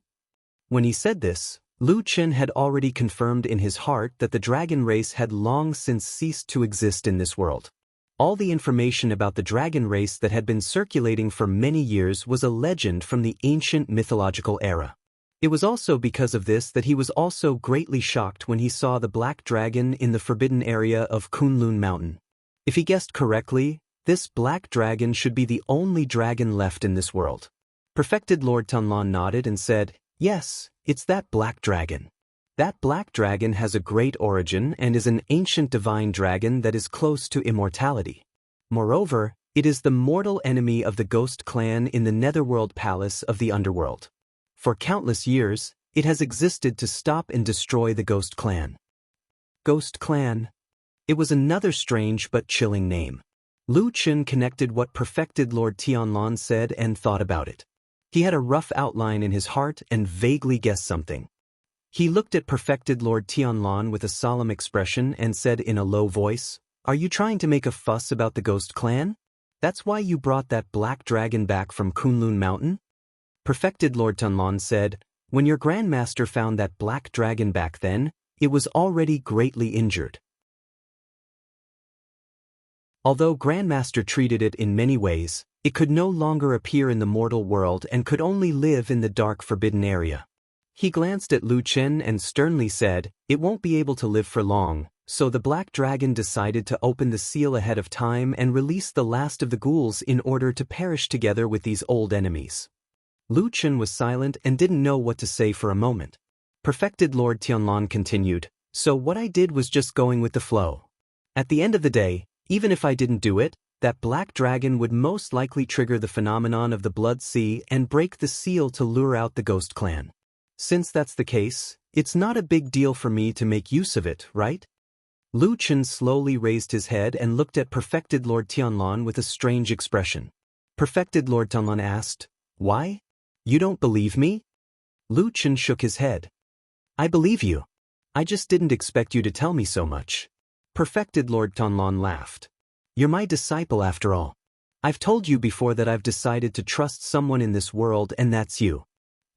When he said this, Lu Chen had already confirmed in his heart that the dragon race had long since ceased to exist in this world. All the information about the dragon race that had been circulating for many years was a legend from the ancient mythological era. It was also because of this that he was also greatly shocked when he saw the black dragon in the forbidden area of Kunlun Mountain. If he guessed correctly, this black dragon should be the only dragon left in this world. Perfected Lord Tianlan nodded and said, yes, it's that black dragon. That black dragon has a great origin and is an ancient divine dragon that is close to immortality. Moreover, it is the mortal enemy of the Ghost Clan in the Netherworld Palace of the Underworld. For countless years, it has existed to stop and destroy the Ghost Clan. Ghost Clan. It was another strange but chilling name. Lu Chen connected what Perfected Lord Tianlan said and thought about it. He had a rough outline in his heart and vaguely guessed something. He looked at Perfected Lord Tianlan with a solemn expression and said in a low voice, are you trying to make a fuss about the Ghost Clan? That's why you brought that black dragon back from Kunlun Mountain? Perfected Lord Tianlan said, when your Grandmaster found that black dragon back then, it was already greatly injured. Although Grandmaster treated it in many ways, it could no longer appear in the mortal world and could only live in the dark forbidden area. He glanced at Lu Chen and sternly said, it won't be able to live for long, so the black dragon decided to open the seal ahead of time and release the last of the ghouls in order to perish together with these old enemies. Lu Chen was silent and didn't know what to say for a moment. Perfected Lord Tianlan continued, so what I did was just going with the flow. At the end of the day, even if I didn't do it, that black dragon would most likely trigger the phenomenon of the Blood Sea and break the seal to lure out the Ghost Clan. Since that's the case, it's not a big deal for me to make use of it, right? Lu Chen slowly raised his head and looked at Perfected Lord Tianlan with a strange expression. Perfected Lord Tianlan asked, why? You don't believe me? Lu Chen shook his head. I believe you. I just didn't expect you to tell me so much. Perfected Lord Tianlan laughed. You're my disciple after all. I've told you before that I've decided to trust someone in this world and that's you.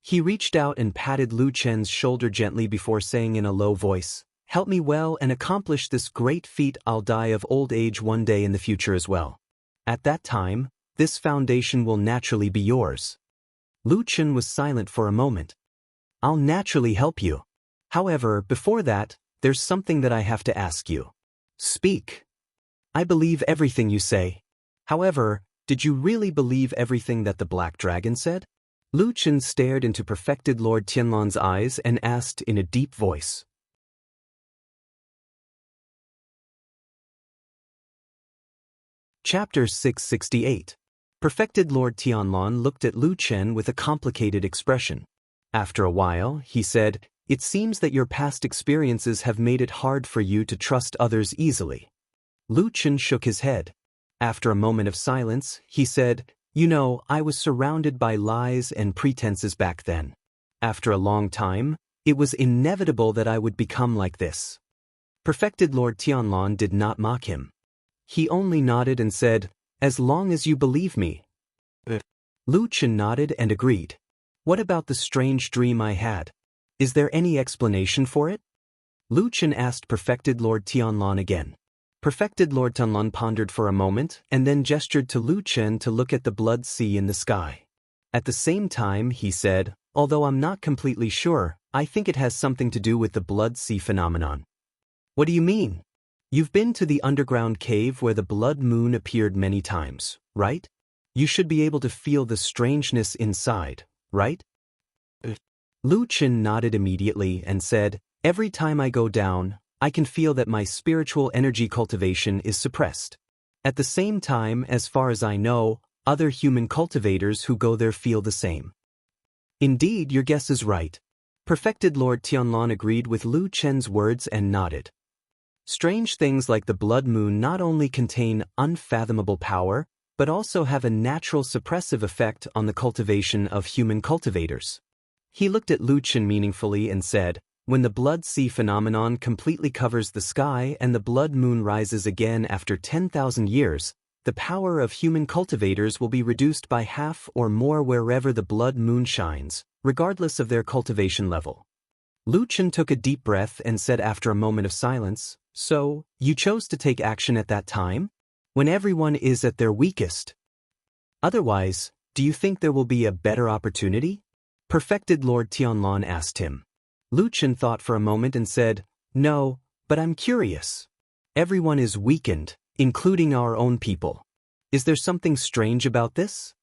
He reached out and patted Lu Chen's shoulder gently before saying in a low voice, help me well and accomplish this great feat. I'll die of old age one day in the future as well. At that time, this foundation will naturally be yours. Lu Chen was silent for a moment. I'll naturally help you. However, before that, there's something that I have to ask you. Speak. I believe everything you say. However, did you really believe everything that the Black Dragon said? Lu Chen stared into Perfected Lord Tianlan's eyes and asked in a deep voice. Chapter 668. Perfected Lord Tianlan looked at Lu Chen with a complicated expression. After a while, he said, it seems that your past experiences have made it hard for you to trust others easily. Lu Chen shook his head. After a moment of silence, he said, you know, I was surrounded by lies and pretenses back then. After a long time, it was inevitable that I would become like this. Perfected Lord Tianlan did not mock him. He only nodded and said, as long as you believe me. Lu Chen nodded and agreed. What about the strange dream I had? Is there any explanation for it? Lu Chen asked Perfected Lord Tianlan again. Perfected Lord Tianlan pondered for a moment and then gestured to Lu Chen to look at the blood sea in the sky. At the same time, he said, although I'm not completely sure, I think it has something to do with the blood sea phenomenon. What do you mean? You've been to the underground cave where the blood moon appeared many times, right? You should be able to feel the strangeness inside, right? Lu Chen nodded immediately and said, "Every time I go down, I can feel that my spiritual energy cultivation is suppressed. At the same time, as far as I know, other human cultivators who go there feel the same." "Indeed, your guess is right." Perfected Lord Tianlan agreed with Lu Chen's words and nodded. Strange things like the blood moon not only contain unfathomable power, but also have a natural suppressive effect on the cultivation of human cultivators. He looked at Lu Chen meaningfully and said, "When the blood sea phenomenon completely covers the sky and the blood moon rises again after 10,000 years, the power of human cultivators will be reduced by half or more wherever the blood moon shines, regardless of their cultivation level." Lu Chen took a deep breath and said after a moment of silence, "So, you chose to take action at that time? When everyone is at their weakest? Otherwise, do you think there will be a better opportunity?" Perfected Lord Tianlan asked him. Lu Chen thought for a moment and said, "No, but I'm curious. Everyone is weakened, including our own people. Is there something strange about this?"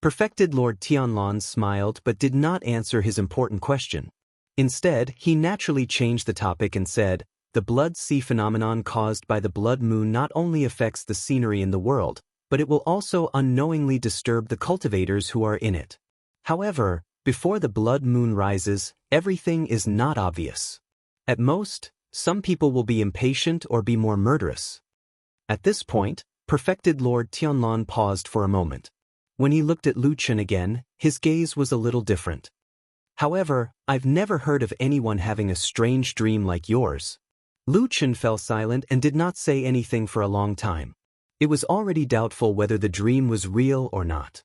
Perfected Lord Tianlan smiled but did not answer his important question. Instead, he naturally changed the topic and said, "The blood sea phenomenon caused by the blood moon not only affects the scenery in the world, but it will also unknowingly disturb the cultivators who are in it. However, before the blood moon rises, everything is not obvious. At most, some people will be impatient or be more murderous." At this point, Perfected Lord Tianlan paused for a moment. When he looked at Lu Chen again, his gaze was a little different. "However, I've never heard of anyone having a strange dream like yours." Lu Chen fell silent and did not say anything for a long time. It was already doubtful whether the dream was real or not.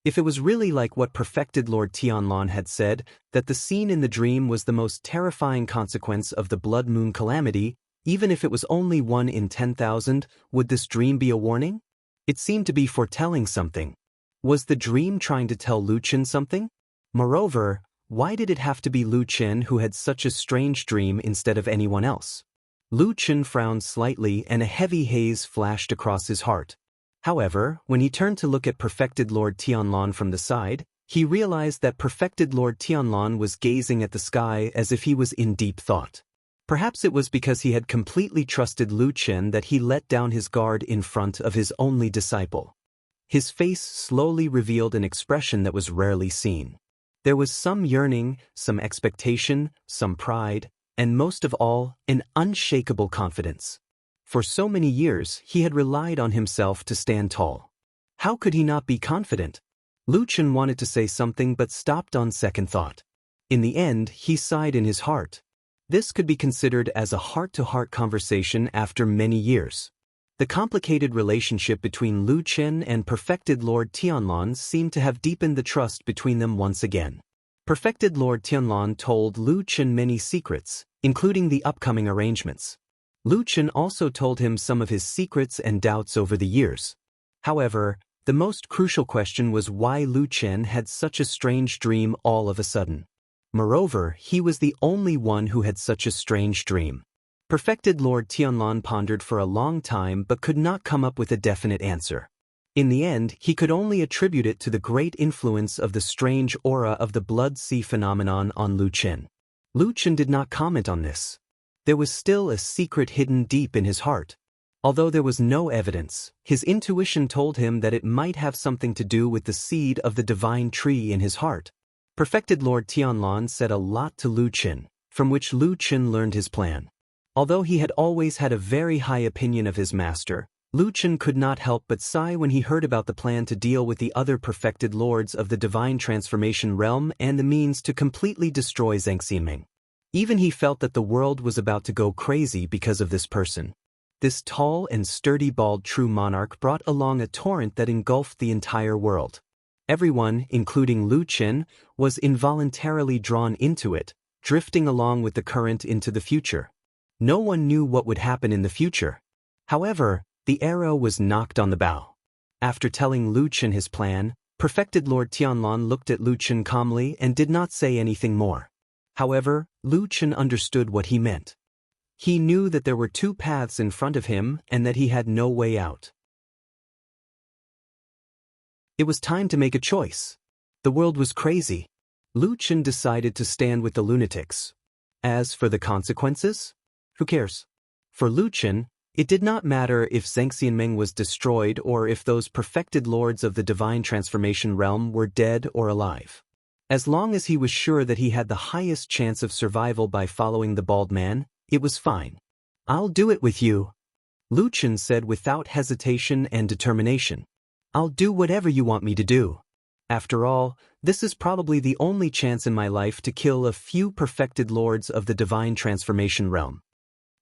If it was really like what Perfected Lord Tianlan had said, that the scene in the dream was the most terrifying consequence of the blood moon calamity, even if it was only 1 in 10,000, would this dream be a warning? It seemed to be foretelling something. Was the dream trying to tell Lu Chen something? Moreover, why did it have to be Lu Chen who had such a strange dream instead of anyone else? Lu Chen frowned slightly and a heavy haze flashed across his heart. However, when he turned to look at Perfected Lord Tianlan from the side, he realized that Perfected Lord Tianlan was gazing at the sky as if he was in deep thought. Perhaps it was because he had completely trusted Lu Chen that he let down his guard in front of his only disciple. His face slowly revealed an expression that was rarely seen. There was some yearning, some expectation, some pride, and most of all, an unshakable confidence. For so many years, he had relied on himself to stand tall. How could he not be confident? Lu Chen wanted to say something but stopped on second thought. In the end, he sighed in his heart. This could be considered as a heart-to-heart conversation after many years. The complicated relationship between Lu Chen and Perfected Lord Tianlan seemed to have deepened the trust between them once again. Perfected Lord Tianlan told Lu Chen many secrets, including the upcoming arrangements. Lu Chen also told him some of his secrets and doubts over the years. However, the most crucial question was why Lu Chen had such a strange dream all of a sudden. Moreover, he was the only one who had such a strange dream. Perfected Lord Tianlan pondered for a long time but could not come up with a definite answer. In the end, he could only attribute it to the great influence of the strange aura of the blood sea phenomenon on Lu Chen. Lu Chen did not comment on this. There was still a secret hidden deep in his heart. Although there was no evidence, his intuition told him that it might have something to do with the seed of the divine tree in his heart. Perfected Lord Tianlan said a lot to Lu Chen, from which Lu Chen learned his plan. Although he had always had a very high opinion of his master, Lu Chen could not help but sigh when he heard about the plan to deal with the other perfected lords of the divine transformation realm and the means to completely destroy Zhang Xinming. Even he felt that the world was about to go crazy because of this person. This tall and sturdy bald true monarch brought along a torrent that engulfed the entire world. Everyone, including Lu Chen, was involuntarily drawn into it, drifting along with the current into the future. No one knew what would happen in the future. However, the arrow was knocked on the bow. After telling Lu Chen his plan, Perfected Lord Tianlan looked at Lu Chen calmly and did not say anything more. However, Lu Chen understood what he meant. He knew that there were two paths in front of him and that he had no way out. It was time to make a choice. The world was crazy. Lu Chen decided to stand with the lunatics. As for the consequences? Who cares? For Lu Chen, it did not matter if Zhengxianmeng was destroyed or if those perfected lords of the divine transformation realm were dead or alive. As long as he was sure that he had the highest chance of survival by following the bald man, it was fine. I'll do it with you, Lu Chen said without hesitation and determination. I'll do whatever you want me to do. After all, this is probably the only chance in my life to kill a few perfected lords of the divine transformation realm.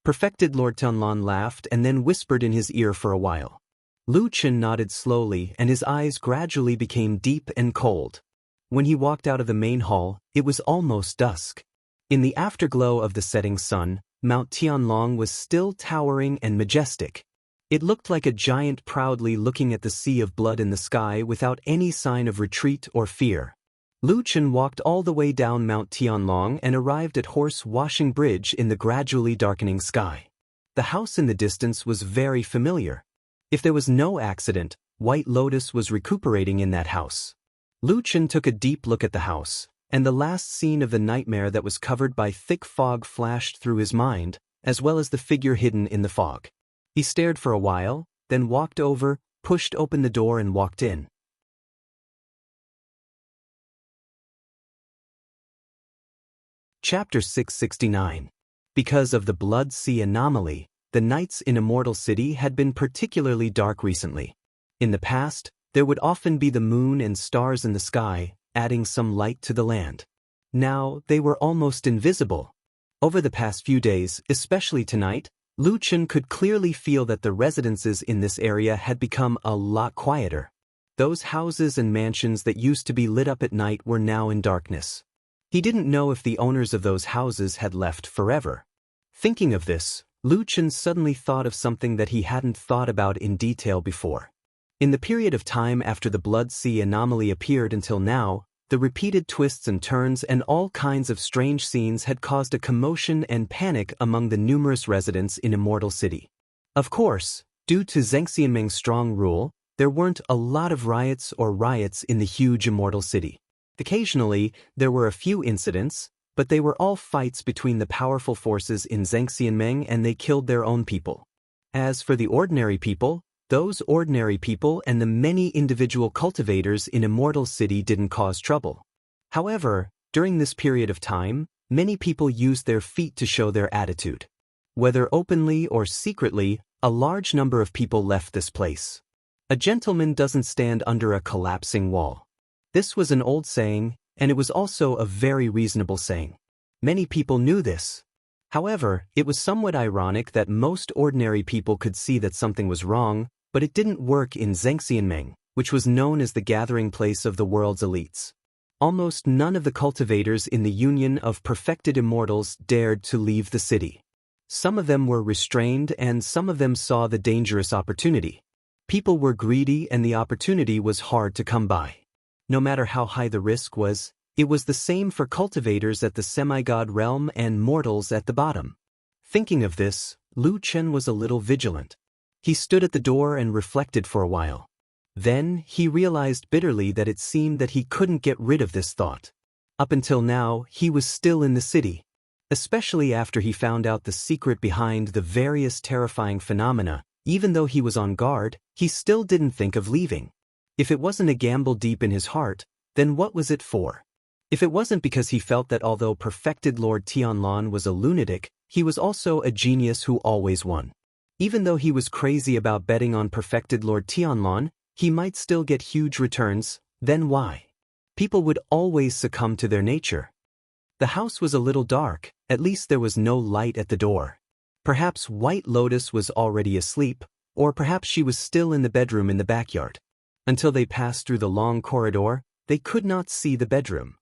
Perfected Lord Tianlan laughed and then whispered in his ear for a while. Lu Chen nodded slowly and his eyes gradually became deep and cold. When he walked out of the main hall, it was almost dusk. In the afterglow of the setting sun, Mount Tianlong was still towering and majestic. It looked like a giant proudly looking at the sea of blood in the sky without any sign of retreat or fear. Lu Chen walked all the way down Mount Tianlong and arrived at Horse Washing Bridge in the gradually darkening sky. The house in the distance was very familiar. If there was no accident, White Lotus was recuperating in that house. Lu Chen took a deep look at the house, and the last scene of the nightmare that was covered by thick fog flashed through his mind, as well as the figure hidden in the fog. He stared for a while, then walked over, pushed open the door and walked in. Chapter 669. Because of the Blood Sea anomaly, the nights in Immortal City had been particularly dark recently. In the past, there would often be the moon and stars in the sky, adding some light to the land. Now, they were almost invisible. Over the past few days, especially tonight, Lu Chen could clearly feel that the residences in this area had become a lot quieter. Those houses and mansions that used to be lit up at night were now in darkness. He didn't know if the owners of those houses had left forever. Thinking of this, Lu Chen suddenly thought of something that he hadn't thought about in detail before. In the period of time after the Blood Sea anomaly appeared until now, the repeated twists and turns and all kinds of strange scenes had caused a commotion and panic among the numerous residents in Immortal City. Of course, due to Zhengxianmeng's strong rule, there weren't a lot of riots in the huge Immortal City. Occasionally, there were a few incidents, but they were all fights between the powerful forces in Zhengxianmeng and they killed their own people. As for the ordinary people, those ordinary people and the many individual cultivators in Immortal City didn't cause trouble. However, during this period of time, many people used their feet to show their attitude. Whether openly or secretly, a large number of people left this place. A gentleman doesn't stand under a collapsing wall. This was an old saying, and it was also a very reasonable saying. Many people knew this. However, it was somewhat ironic that most ordinary people could see that something was wrong, but it didn't work in Zhengxianmeng, which was known as the gathering place of the world's elites. Almost none of the cultivators in the Union of Perfected Immortals dared to leave the city. Some of them were restrained and some of them saw the dangerous opportunity. People were greedy and the opportunity was hard to come by. No matter how high the risk was, it was the same for cultivators at the semi-god realm and mortals at the bottom. Thinking of this, Lu Chen was a little vigilant. He stood at the door and reflected for a while. Then, he realized bitterly that it seemed that he couldn't get rid of this thought. Up until now, he was still in the city. Especially after he found out the secret behind the various terrifying phenomena, even though he was on guard, he still didn't think of leaving. If it wasn't a gamble deep in his heart, then what was it for? If it wasn't because he felt that although Perfected Lord Tianlan was a lunatic, he was also a genius who always won. Even though he was crazy about betting on Perfected Lord Tianlan, he might still get huge returns, then why? People would always succumb to their nature. The house was a little dark, at least there was no light at the door. Perhaps White Lotus was already asleep, or perhaps she was still in the bedroom in the backyard. Until they passed through the long corridor, they could not see the bedroom.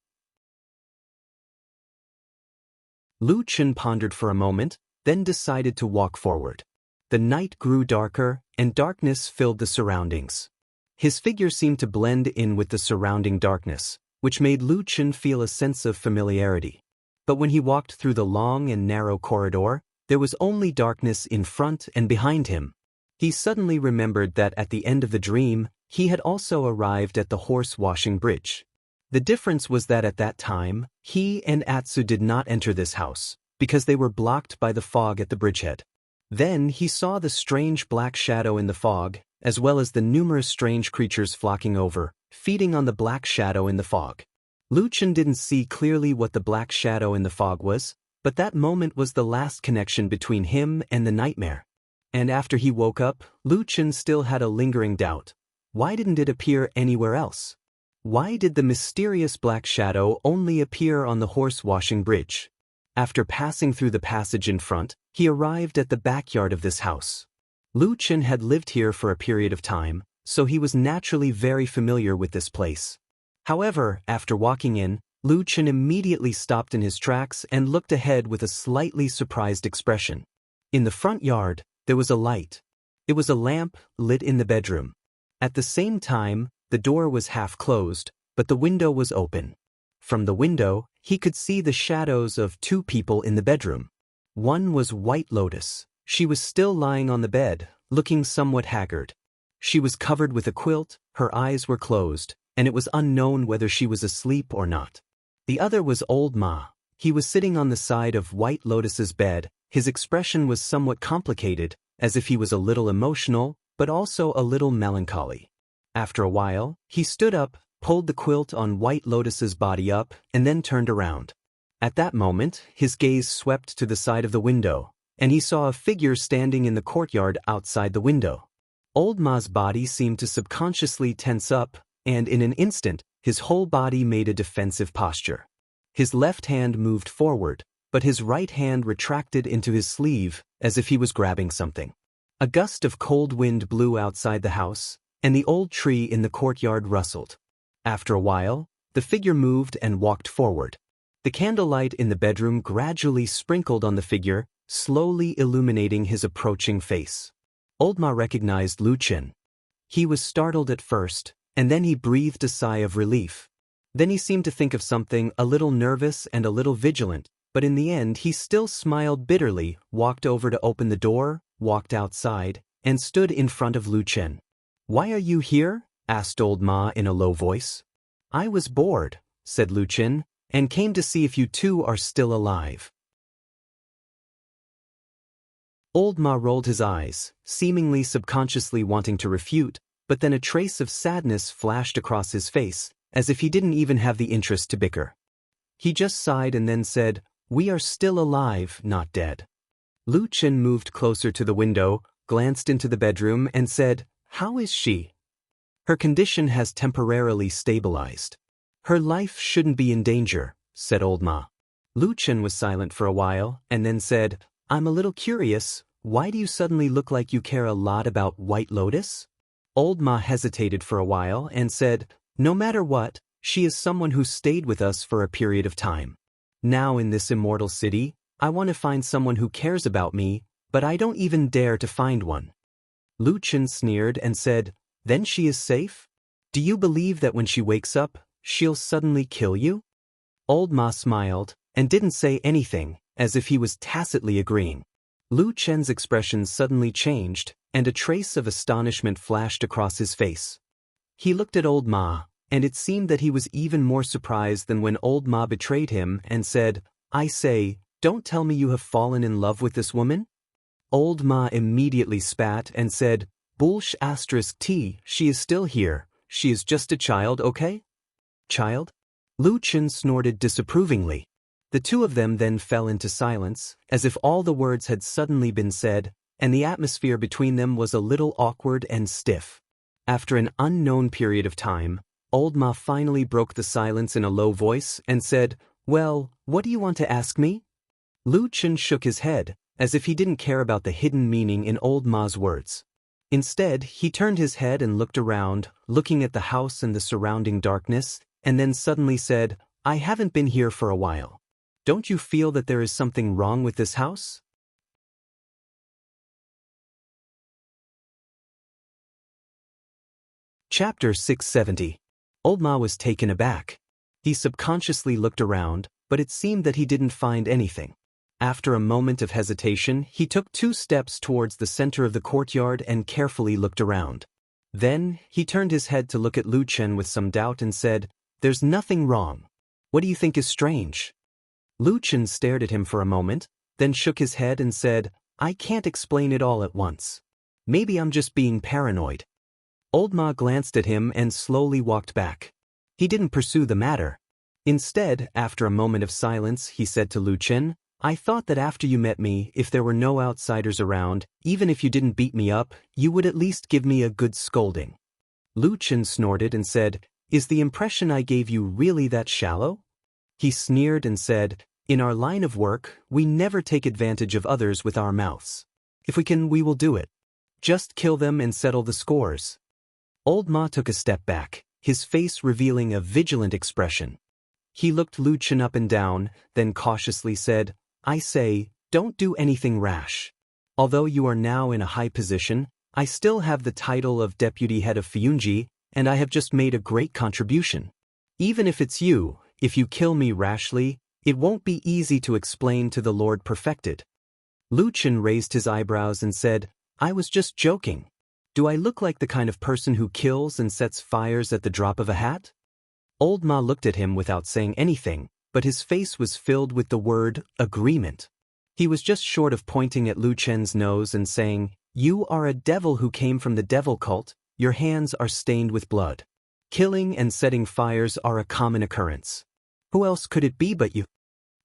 Lu Chen pondered for a moment, then decided to walk forward. The night grew darker, and darkness filled the surroundings. His figure seemed to blend in with the surrounding darkness, which made Lu Chen feel a sense of familiarity. But when he walked through the long and narrow corridor, there was only darkness in front and behind him. He suddenly remembered that at the end of the dream, he had also arrived at the Horse Washing Bridge. The difference was that at that time, he and Atsu did not enter this house, because they were blocked by the fog at the bridgehead. Then he saw the strange black shadow in the fog, as well as the numerous strange creatures flocking over, feeding on the black shadow in the fog. Lu Chen didn't see clearly what the black shadow in the fog was, but that moment was the last connection between him and the nightmare. And after he woke up, Lu Chen still had a lingering doubt. Why didn't it appear anywhere else? Why did the mysterious black shadow only appear on the horse-washing bridge? After passing through the passage in front, he arrived at the backyard of this house. Lu Chen had lived here for a period of time, so he was naturally very familiar with this place. However, after walking in, Lu Chen immediately stopped in his tracks and looked ahead with a slightly surprised expression. In the front yard, there was a light. It was a lamp lit in the bedroom. At the same time, the door was half closed, but the window was open. From the window, he could see the shadows of two people in the bedroom. One was White Lotus. She was still lying on the bed, looking somewhat haggard. She was covered with a quilt, her eyes were closed, and it was unknown whether she was asleep or not. The other was Old Ma. He was sitting on the side of White Lotus's bed. His expression was somewhat complicated, as if he was a little emotional, but also a little melancholy. After a while, he stood up, pulled the quilt on White Lotus's body up, and then turned around. At that moment, his gaze swept to the side of the window, and he saw a figure standing in the courtyard outside the window. Old Ma's body seemed to subconsciously tense up, and in an instant, his whole body made a defensive posture. His left hand moved forward, but his right hand retracted into his sleeve, as if he was grabbing something. A gust of cold wind blew outside the house, and the old tree in the courtyard rustled. After a while, the figure moved and walked forward. The candlelight in the bedroom gradually sprinkled on the figure, slowly illuminating his approaching face. Old Ma recognized Lu Chen. He was startled at first, and then he breathed a sigh of relief. Then he seemed to think of something, a little nervous and a little vigilant, but in the end he still smiled bitterly, walked over to open the door, walked outside, and stood in front of Lu Chen. "Why are you here?" asked Old Ma in a low voice. "I was bored," said Lu Chen, "and came to see if you two are still alive." Old Ma rolled his eyes, seemingly subconsciously wanting to refute, but then a trace of sadness flashed across his face, as if he didn't even have the interest to bicker. He just sighed and then said, "We are still alive, not dead." Lu Chen moved closer to the window, glanced into the bedroom, and said, "How is she?" "Her condition has temporarily stabilized. Her life shouldn't be in danger," said Old Ma. Lu Chen was silent for a while, and then said, "I'm a little curious, why do you suddenly look like you care a lot about White Lotus?" Old Ma hesitated for a while and said, "No matter what, she is someone who stayed with us for a period of time. Now in this immortal city, I want to find someone who cares about me, but I don't even dare to find one." Lu Chen sneered and said, "Then she is safe? Do you believe that when she wakes up, she'll suddenly kill you?" Old Ma smiled, and didn't say anything, as if he was tacitly agreeing. Lu Chen's expression suddenly changed, and a trace of astonishment flashed across his face. He looked at Old Ma, and it seemed that he was even more surprised than when Old Ma betrayed him and said, "I say, don't tell me you have fallen in love with this woman?" Old Ma immediately spat and said, "Bullsh *T, she is still here, she is just a child, okay?" "Child?" Lu Chen snorted disapprovingly. The two of them then fell into silence, as if all the words had suddenly been said, and the atmosphere between them was a little awkward and stiff. After an unknown period of time, Old Ma finally broke the silence in a low voice and said, "Well, what do you want to ask me?" Lu Chen shook his head, as if he didn't care about the hidden meaning in Old Ma's words. Instead, he turned his head and looked around, looking at the house and the surrounding darkness, and then suddenly said, "I haven't been here for a while. Don't you feel that there is something wrong with this house?" Chapter 670. Old Ma was taken aback. He subconsciously looked around, but it seemed that he didn't find anything. After a moment of hesitation, he took 2 steps towards the center of the courtyard and carefully looked around. Then, he turned his head to look at Lu Chen with some doubt and said, There's nothing wrong. What do you think is strange? Lu Chen stared at him for a moment, then shook his head and said, I can't explain it all at once. Maybe I'm just being paranoid. Old Ma glanced at him and slowly walked back. He didn't pursue the matter. Instead, after a moment of silence, he said to Lu Chen, I thought that after you met me, if there were no outsiders around, even if you didn't beat me up, you would at least give me a good scolding. Lu Chen snorted and said, Is the impression I gave you really that shallow? He sneered and said, In our line of work, we never take advantage of others with our mouths. If we can, we will do it. Just kill them and settle the scores. Old Ma took a step back, his face revealing a vigilant expression. He looked Lu Chen up and down, then cautiously said, I say, don't do anything rash. Although you are now in a high position, I still have the title of Deputy Head of Fuyunji, and I have just made a great contribution. Even if it's you, if you kill me rashly, it won't be easy to explain to the Lord Perfected. Lu Chen raised his eyebrows and said, I was just joking. Do I look like the kind of person who kills and sets fires at the drop of a hat? Old Ma looked at him without saying anything, but his face was filled with the word agreement. He was just short of pointing at Lu Chen's nose and saying, You are a devil who came from the devil cult, your hands are stained with blood. Killing and setting fires are a common occurrence. Who else could it be but you?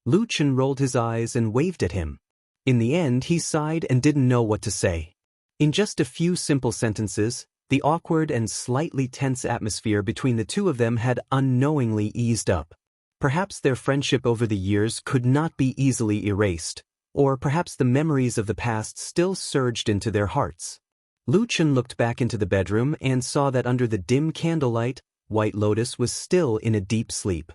Lu Chen rolled his eyes and waved at him. In the end, he sighed and didn't know what to say. In just a few simple sentences, the awkward and slightly tense atmosphere between the two of them had unknowingly eased up. Perhaps their friendship over the years could not be easily erased, or perhaps the memories of the past still surged into their hearts. Lu Chen looked back into the bedroom and saw that under the dim candlelight, White Lotus was still in a deep sleep.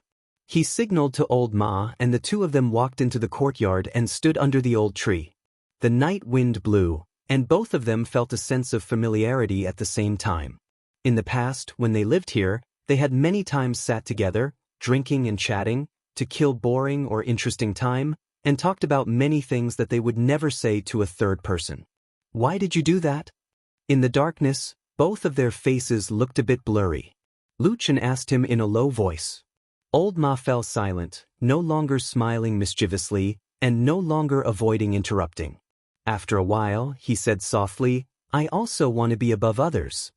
He signaled to Old Ma and the two of them walked into the courtyard and stood under the old tree. The night wind blew, and both of them felt a sense of familiarity at the same time. In the past, when they lived here, they had many times sat together, drinking and chatting, to kill boring or interesting time, and talked about many things that they would never say to a third person. Why did you do that? In the darkness, both of their faces looked a bit blurry. Lu Chen asked him in a low voice. Old Ma fell silent, no longer smiling mischievously, and no longer avoiding interrupting. After a while, he said softly, I also want to be above others.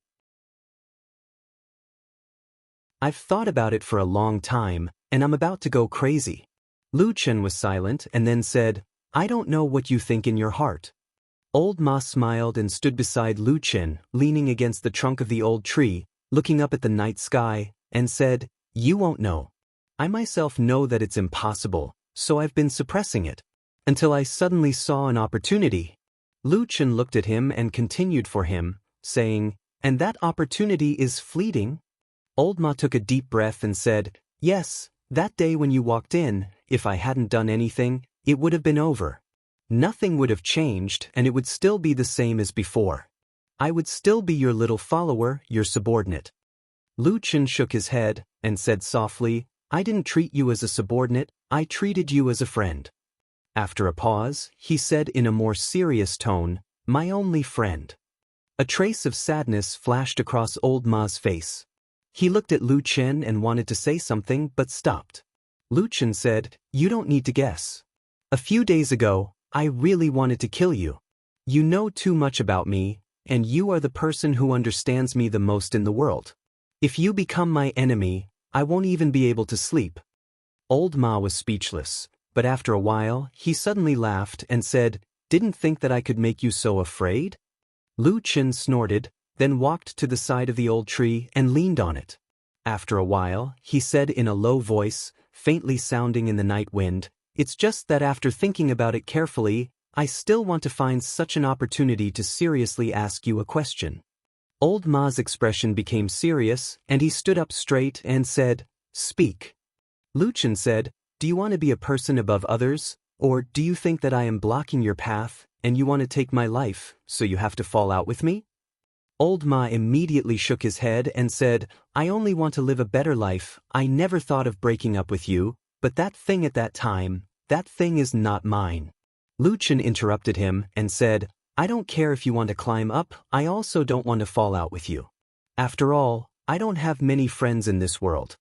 I've thought about it for a long time, and I'm about to go crazy. Lu Chen was silent and then said, I don't know what you think in your heart. Old Ma smiled and stood beside Lu Chen, leaning against the trunk of the old tree, looking up at the night sky, and said, You won't know. I myself know that it's impossible, so I've been suppressing it. Until I suddenly saw an opportunity. Lu Chen looked at him and continued for him, saying, And that opportunity is fleeting? Old Ma took a deep breath and said, Yes, that day when you walked in, if I hadn't done anything, it would have been over. Nothing would have changed and it would still be the same as before. I would still be your little follower, your subordinate. Lu Chen shook his head and said softly, I didn't treat you as a subordinate, I treated you as a friend. After a pause, he said in a more serious tone, My only friend. A trace of sadness flashed across Old Ma's face. He looked at Lu Chen and wanted to say something but stopped. Lu Chen said, You don't need to guess. A few days ago, I really wanted to kill you. You know too much about me, and you are the person who understands me the most in the world. If you become my enemy, I won't even be able to sleep. Old Ma was speechless, but after a while, he suddenly laughed and said, Didn't think that I could make you so afraid? Lu Chen snorted, then walked to the side of the old tree and leaned on it. After a while, he said in a low voice, faintly sounding in the night wind, It's just that after thinking about it carefully, I still want to find such an opportunity to seriously ask you a question. Old Ma's expression became serious, and he stood up straight and said, Speak. Lu Chen said, Do you want to be a person above others, or do you think that I am blocking your path, and you want to take my life, so you have to fall out with me? Old Ma immediately shook his head and said, I only want to live a better life, I never thought of breaking up with you, but that thing at that time, that thing is not mine. Lu Chen interrupted him and said, I don't care if you want to climb up, I also don't want to fall out with you. After all, I don't have many friends in this world.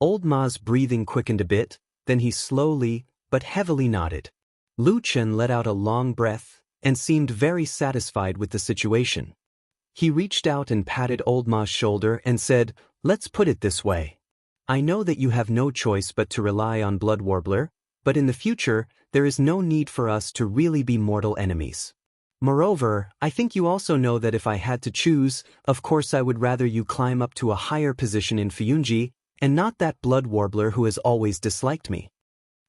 Old Ma's breathing quickened a bit, then he slowly, but heavily nodded. Lu Chen let out a long breath, and seemed very satisfied with the situation. He reached out and patted Old Ma's shoulder and said, "Let's put it this way. I know that you have no choice but to rely on Blood Warbler, but in the future, there is no need for us to really be mortal enemies. Moreover, I think you also know that if I had to choose, of course I would rather you climb up to a higher position in Fuyunji, and not that Blood Warbler who has always disliked me."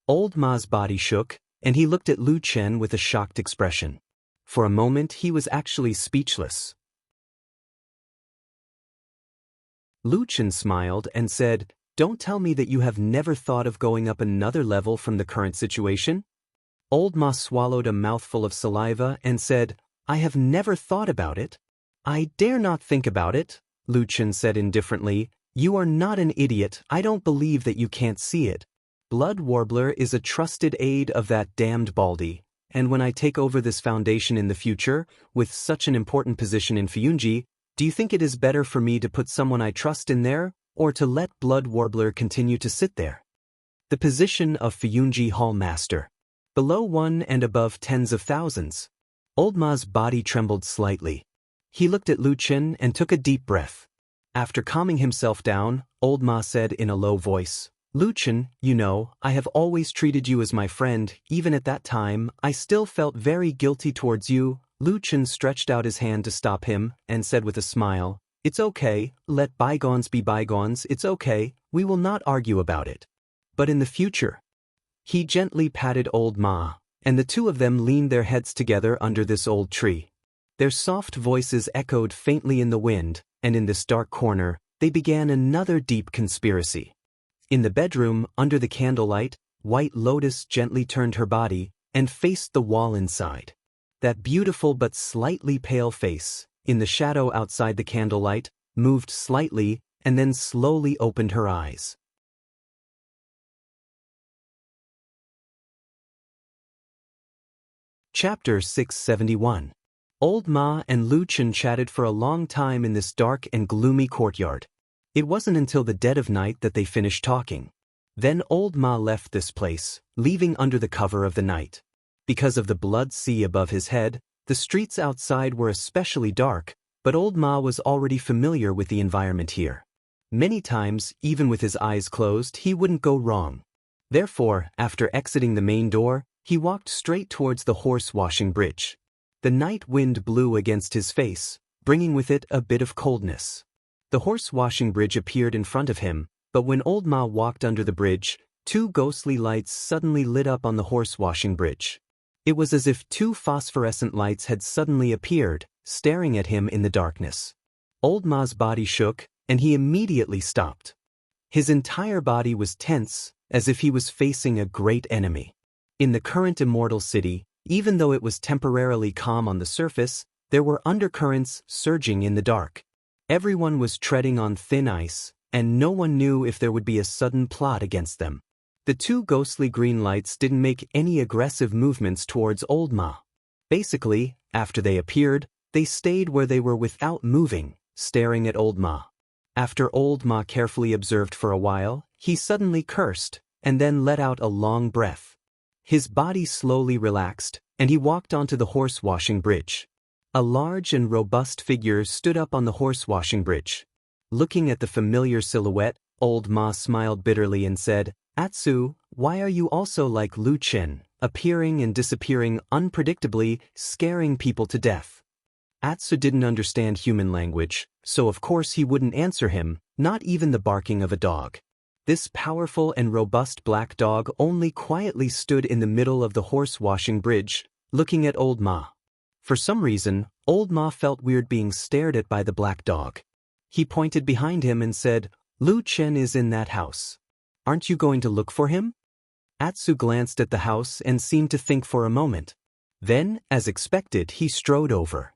Old Ma's body shook, and he looked at Lu Chen with a shocked expression. For a moment he was actually speechless. Lu Chen smiled and said, "Don't tell me that you have never thought of going up another level from the current situation?" Old Ma swallowed a mouthful of saliva and said, "I have never thought about it." "I dare not think about it," Lu Chen said indifferently. "You are not an idiot. I don't believe that you can't see it. Blood Warbler is a trusted aide of that damned Baldy, and when I take over this foundation in the future, with such an important position in Fuyunji, do you think it is better for me to put someone I trust in there, or to let Blood Warbler continue to sit there?" The position of Fuyunji Hall Master. Below one and above tens of thousands. Old Ma's body trembled slightly. He looked at Lu Chen and took a deep breath. After calming himself down, Old Ma said in a low voice, "Lu Chen, you know, I have always treated you as my friend. Even at that time, I still felt very guilty towards you." Lu Chen stretched out his hand to stop him, and said with a smile, "It's okay, let bygones be bygones, it's okay, we will not argue about it. But in the future..." He gently patted Old Ma, and the two of them leaned their heads together under this old tree. Their soft voices echoed faintly in the wind, and in this dark corner, they began another deep conspiracy. In the bedroom, under the candlelight, White Lotus gently turned her body, and faced the wall inside. That beautiful but slightly pale face, in the shadow outside the candlelight, moved slightly, and then slowly opened her eyes. Chapter 671. Old Ma and Lu Chen chatted for a long time in this dark and gloomy courtyard. It wasn't until the dead of night that they finished talking. Then Old Ma left this place, leaving under the cover of the night. Because of the blood sea above his head, the streets outside were especially dark, but Old Ma was already familiar with the environment here. Many times, even with his eyes closed, he wouldn't go wrong. Therefore, after exiting the main door, he walked straight towards the horse-washing bridge. The night wind blew against his face, bringing with it a bit of coldness. The horse-washing bridge appeared in front of him, but when Old Ma walked under the bridge, two ghostly lights suddenly lit up on the horse-washing bridge. It was as if two phosphorescent lights had suddenly appeared, staring at him in the darkness. Old Ma's body shook, and he immediately stopped. His entire body was tense, as if he was facing a great enemy. In the current immortal city, even though it was temporarily calm on the surface, there were undercurrents surging in the dark. Everyone was treading on thin ice, and no one knew if there would be a sudden plot against them. The two ghostly green lights didn't make any aggressive movements towards Old Ma. Basically, after they appeared, they stayed where they were without moving, staring at Old Ma. After Old Ma carefully observed for a while, he suddenly cursed, and then let out a long breath. His body slowly relaxed, and he walked onto the horse-washing bridge. A large and robust figure stood up on the horse-washing bridge. Looking at the familiar silhouette, Old Ma smiled bitterly and said, "Atsu, why are you also like Lu Chen, appearing and disappearing unpredictably, scaring people to death?" Atsu didn't understand human language, so of course he wouldn't answer him, not even the barking of a dog. This powerful and robust black dog only quietly stood in the middle of the horse-washing bridge, looking at Old Ma. For some reason, Old Ma felt weird being stared at by the black dog. He pointed behind him and said, "Lu Chen is in that house. Aren't you going to look for him?" Atsu glanced at the house and seemed to think for a moment. Then, as expected, he strode over.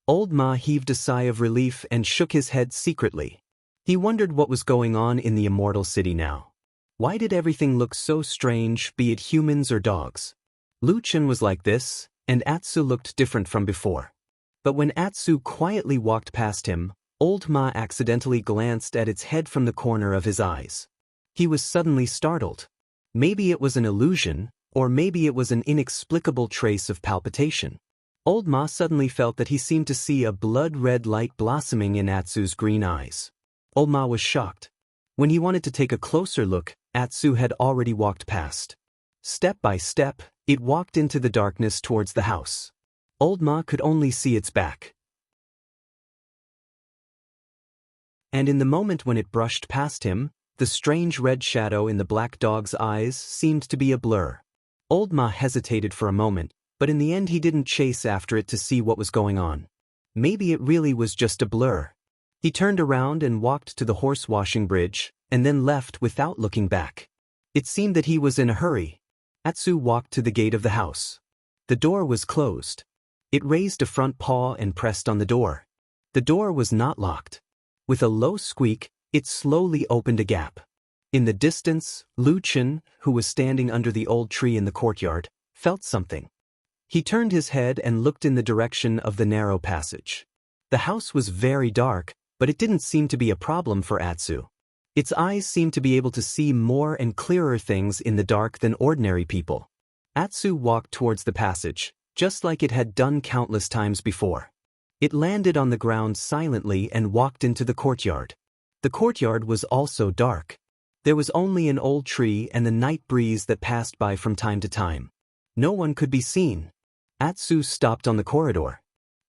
Old Ma heaved a sigh of relief and shook his head secretly. He wondered what was going on in the immortal city now. Why did everything look so strange, be it humans or dogs? Lu Chen was like this, and Atsu looked different from before. But when Atsu quietly walked past him, Old Ma accidentally glanced at its head from the corner of his eyes. He was suddenly startled. Maybe it was an illusion, or maybe it was an inexplicable trace of palpitation. Old Ma suddenly felt that he seemed to see a blood-red light blossoming in Atsu's green eyes. Old Ma was shocked. When he wanted to take a closer look, Atsu had already walked past. Step by step, it walked into the darkness towards the house. Old Ma could only see its back. And in the moment when it brushed past him, the strange red shadow in the black dog's eyes seemed to be a blur. Old Ma hesitated for a moment, but in the end he didn't chase after it to see what was going on. Maybe it really was just a blur. He turned around and walked to the horse washing bridge, and then left without looking back. It seemed that he was in a hurry. Atsu walked to the gate of the house. The door was closed. It raised a front paw and pressed on the door. The door was not locked. With a low squeak, it slowly opened a gap. In the distance, Lu Chen, who was standing under the old tree in the courtyard, felt something. He turned his head and looked in the direction of the narrow passage. The house was very dark, but it didn't seem to be a problem for Atsu. Its eyes seemed to be able to see more and clearer things in the dark than ordinary people. Atsu walked towards the passage, just like it had done countless times before. It landed on the ground silently and walked into the courtyard. The courtyard was also dark. There was only an old tree and the night breeze that passed by from time to time. No one could be seen. Atsu stopped on the corridor.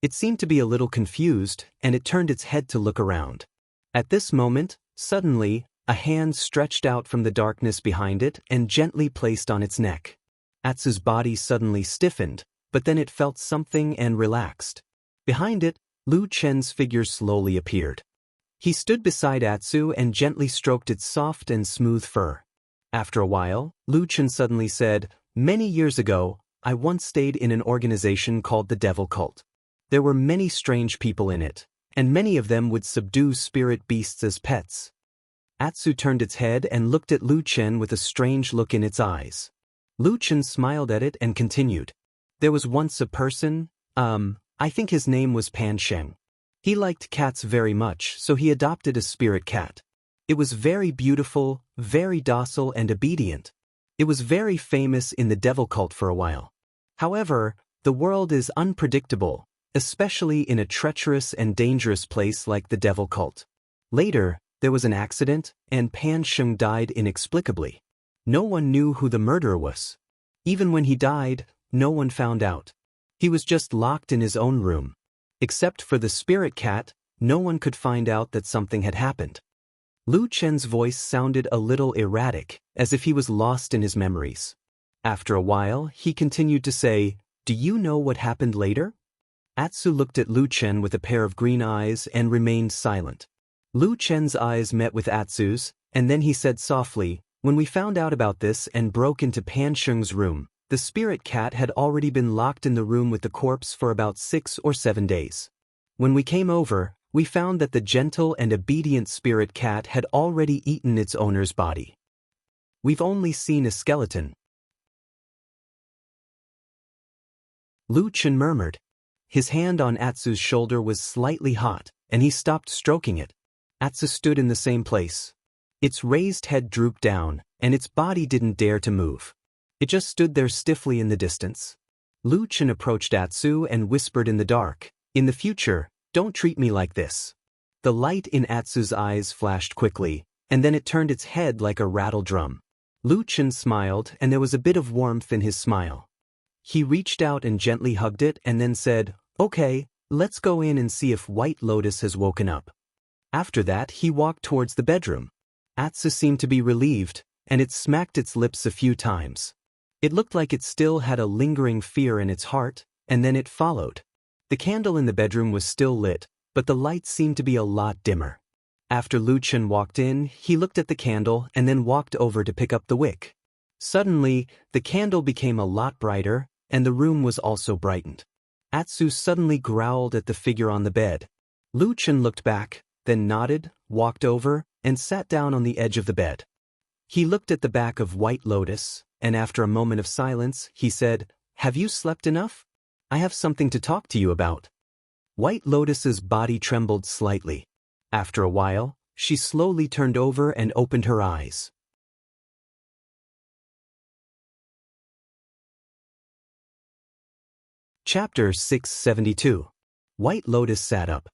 It seemed to be a little confused, and it turned its head to look around. At this moment, suddenly, a hand stretched out from the darkness behind it and gently placed on its neck. Atsu's body suddenly stiffened, but then it felt something and relaxed. Behind it, Lu Chen's figure slowly appeared. He stood beside Atsu and gently stroked its soft and smooth fur. After a while, Lu Chen suddenly said, "Many years ago, I once stayed in an organization called the Devil Cult. There were many strange people in it, and many of them would subdue spirit beasts as pets." Atsu turned its head and looked at Lu Chen with a strange look in its eyes. Lu Chen smiled at it and continued. "There was once a person, I think his name was Pan Sheng. He liked cats very much, so he adopted a spirit cat. It was very beautiful, very docile and obedient. It was very famous in the Devil Cult for a while. However, the world is unpredictable, especially in a treacherous and dangerous place like the Devil Cult. Later, there was an accident, and Pan Sheng died inexplicably. No one knew who the murderer was. Even when he died, no one found out. He was just locked in his own room. Except for the spirit cat, no one could find out that something had happened." Lu Chen's voice sounded a little erratic, as if he was lost in his memories. After a while, he continued to say, "Do you know what happened later?" Atsu looked at Lu Chen with a pair of green eyes and remained silent. Lu Chen's eyes met with Atsu's, and then he said softly, "When we found out about this and broke into Pan Sheng's room, the spirit cat had already been locked in the room with the corpse for about 6 or 7 days. When we came over, we found that the gentle and obedient spirit cat had already eaten its owner's body. We've only seen a skeleton." Lu Chen murmured. His hand on Atsu's shoulder was slightly hot, and he stopped stroking it. Atsu stood in the same place. Its raised head drooped down, and its body didn't dare to move. It just stood there stiffly in the distance. Lu Chen approached Atsu and whispered in the dark, "In the future, don't treat me like this." The light in Atsu's eyes flashed quickly, and then it turned its head like a rattle drum. Lu Chen smiled, and there was a bit of warmth in his smile. He reached out and gently hugged it and then said, "Okay, let's go in and see if White Lotus has woken up." After that, he walked towards the bedroom. Atsu seemed to be relieved, and it smacked its lips a few times. It looked like it still had a lingering fear in its heart, and then it followed. The candle in the bedroom was still lit, but the light seemed to be a lot dimmer. After Lu Chen walked in, he looked at the candle and then walked over to pick up the wick. Suddenly, the candle became a lot brighter, and the room was also brightened. Atsu suddenly growled at the figure on the bed. Lu Chen looked back, then nodded, walked over, and sat down on the edge of the bed. He looked at the back of White Lotus, and after a moment of silence, he said, "Have you slept enough? I have something to talk to you about." White Lotus's body trembled slightly. After a while, she slowly turned over and opened her eyes. Chapter 672. White Lotus sat up.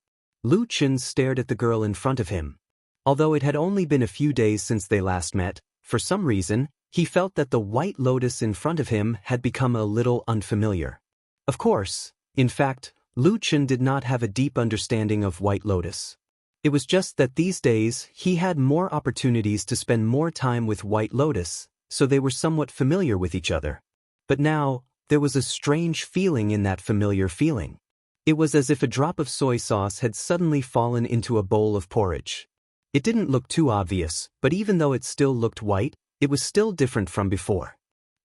Lu Chen stared at the girl in front of him. Although it had only been a few days since they last met, for some reason, he felt that the White Lotus in front of him had become a little unfamiliar. Of course, in fact, Lu Chen did not have a deep understanding of White Lotus. It was just that these days he had more opportunities to spend more time with White Lotus, so they were somewhat familiar with each other. But now, there was a strange feeling in that familiar feeling. It was as if a drop of soy sauce had suddenly fallen into a bowl of porridge. It didn't look too obvious, but even though it still looked white, it was still different from before.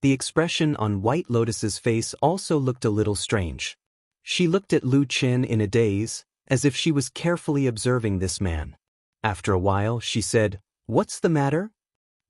The expression on White Lotus's face also looked a little strange. She looked at Lu Chen in a daze, as if she was carefully observing this man. After a while, she said, "What's the matter?"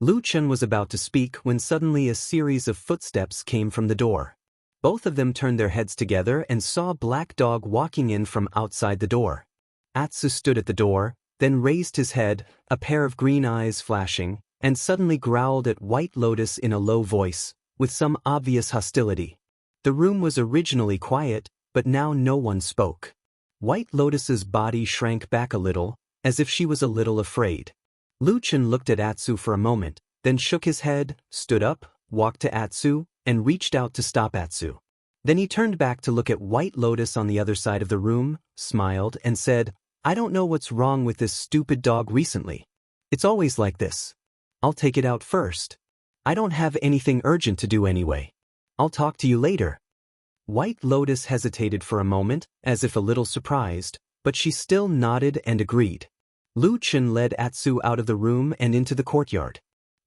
Lu Chen was about to speak when suddenly a series of footsteps came from the door. Both of them turned their heads together and saw a black dog walking in from outside the door. Atsu stood at the door, then raised his head, a pair of green eyes flashing, and suddenly growled at White Lotus in a low voice, with some obvious hostility. The room was originally quiet, but now no one spoke. White Lotus's body shrank back a little, as if she was a little afraid. Lu Chen looked at Atsu for a moment, then shook his head, stood up, walked to Atsu, and reached out to stop Atsu. Then he turned back to look at White Lotus on the other side of the room, smiled, and said, "I don't know what's wrong with this stupid dog recently. It's always like this. I'll take it out first. I don't have anything urgent to do anyway. I'll talk to you later." White Lotus hesitated for a moment, as if a little surprised, but she still nodded and agreed. Lu Chen led Atsu out of the room and into the courtyard.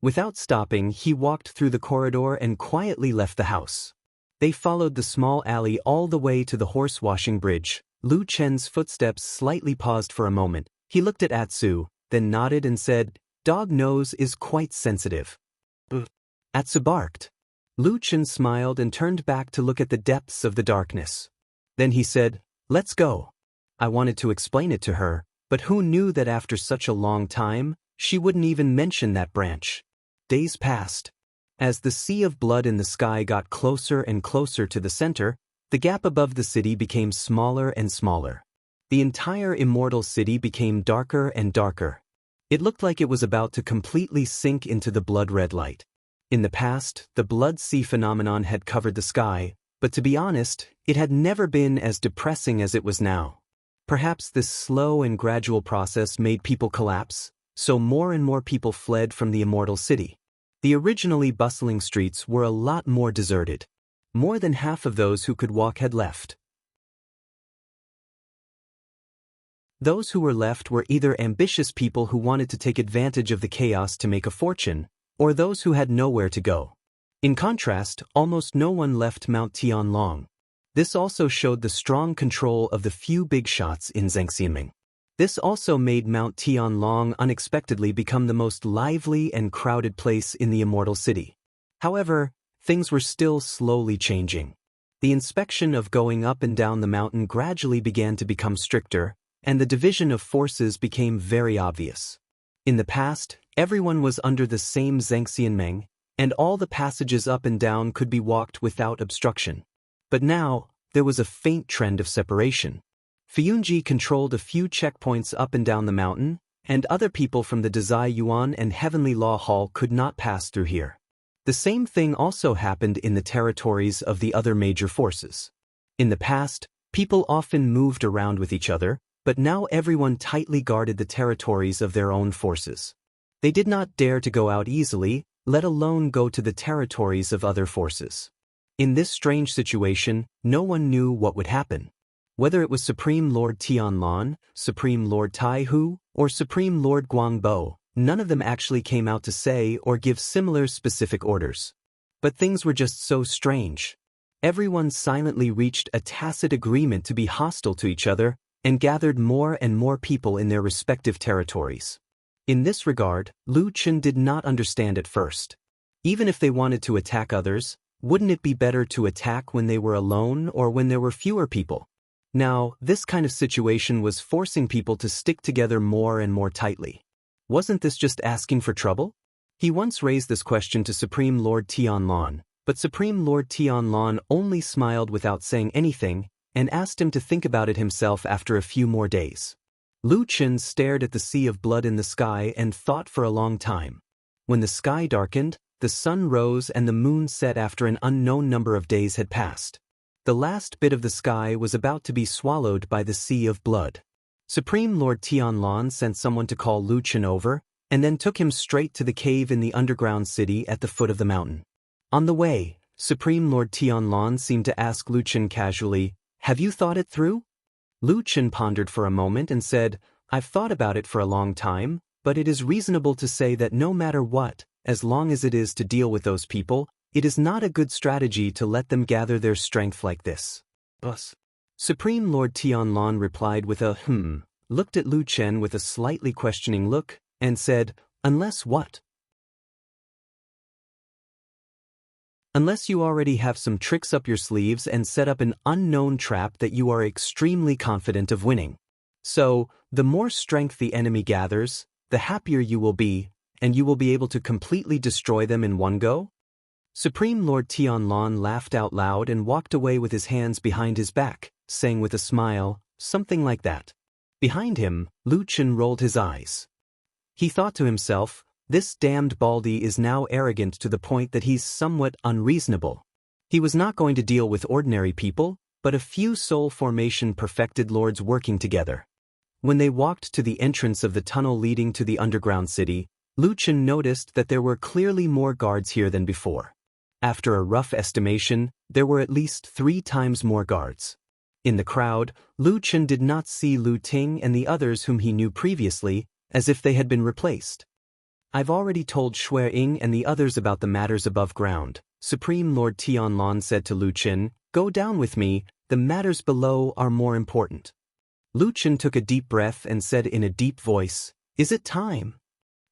Without stopping, he walked through the corridor and quietly left the house. They followed the small alley all the way to the horse-washing bridge. Lu Chen's footsteps slightly paused for a moment. He looked at Atsu, then nodded and said, "Dog nose is quite sensitive." Atsu barked. Lu Chen smiled and turned back to look at the depths of the darkness. Then he said, "Let's go." I wanted to explain it to her, but who knew that after such a long time, she wouldn't even mention that branch. Days passed. As the sea of blood in the sky got closer and closer to the center, the gap above the city became smaller and smaller. The entire immortal city became darker and darker. It looked like it was about to completely sink into the blood-red light. In the past, the blood sea phenomenon had covered the sky, but to be honest, it had never been as depressing as it was now. Perhaps this slow and gradual process made people collapse, so more and more people fled from the immortal city. The originally bustling streets were a lot more deserted. More than half of those who could walk had left. Those who were left were either ambitious people who wanted to take advantage of the chaos to make a fortune, or those who had nowhere to go. In contrast, almost no one left Mount Tianlong. This also showed the strong control of the few big shots in Zhengxianming. This also made Mount Tianlong unexpectedly become the most lively and crowded place in the immortal city. However, things were still slowly changing. The inspection of going up and down the mountain gradually began to become stricter, and the division of forces became very obvious. In the past, everyone was under the same Zhengxianmeng, and all the passages up and down could be walked without obstruction. But now, there was a faint trend of separation. Fiyunji controlled a few checkpoints up and down the mountain, and other people from the Dazai Yuan and Heavenly Law Hall could not pass through here. The same thing also happened in the territories of the other major forces. In the past, people often moved around with each other, but now everyone tightly guarded the territories of their own forces. They did not dare to go out easily, let alone go to the territories of other forces. In this strange situation, no one knew what would happen. Whether it was Supreme Lord Tianlan, Supreme Lord Taihu, or Supreme Lord Guangbo, none of them actually came out to say or give similar specific orders. But things were just so strange. Everyone silently reached a tacit agreement to be hostile to each other and gathered more and more people in their respective territories. In this regard, Lu Chen did not understand at first. Even if they wanted to attack others, wouldn't it be better to attack when they were alone or when there were fewer people? Now, this kind of situation was forcing people to stick together more and more tightly. Wasn't this just asking for trouble? He once raised this question to Supreme Lord Tianlan, But Supreme Lord Tianlon only smiled without saying anything and asked him to think about it himself after a few more days. Lu Chen stared at the sea of blood in the sky and thought for a long time. When the sky darkened, the sun rose and the moon set after an unknown number of days had passed. The last bit of the sky was about to be swallowed by the sea of blood. Supreme Lord Tianlon sent someone to call Lu Chen over, and then took him straight to the cave in the underground city at the foot of the mountain. On the way, Supreme Lord Tianlon seemed to ask Lu Chen casually, "Have you thought it through?" Lu Chen pondered for a moment and said, "I've thought about it for a long time, but it is reasonable to say that no matter what, as long as it is to deal with those people, it is not a good strategy to let them gather their strength like this." Us. Supreme Lord Tianlon replied with a looked at Lu Chen with a slightly questioning look, and said, "Unless what?" "Unless you already have some tricks up your sleeves and set up an unknown trap that you are extremely confident of winning. So, the more strength the enemy gathers, the happier you will be, and you will be able to completely destroy them in one go?" Supreme Lord Tianlon laughed out loud and walked away with his hands behind his back, saying with a smile, something like that. Behind him, Lu Chen rolled his eyes. He thought to himself, "This damned Baldy is now arrogant to the point that he's somewhat unreasonable." He was not going to deal with ordinary people, but a few soul formation perfected lords working together. When they walked to the entrance of the tunnel leading to the underground city, Lu Chen noticed that there were clearly more guards here than before. After a rough estimation, there were at least 3 times more guards. In the crowd, Lu Chen did not see Lu Ting and the others whom he knew previously, as if they had been replaced. "I've already told Shui Ying and the others about the matters above ground," Supreme Lord Tianlon said to Lu Chen. "Go down with me, the matters below are more important." Lu Chen took a deep breath and said in a deep voice, "Is it time?"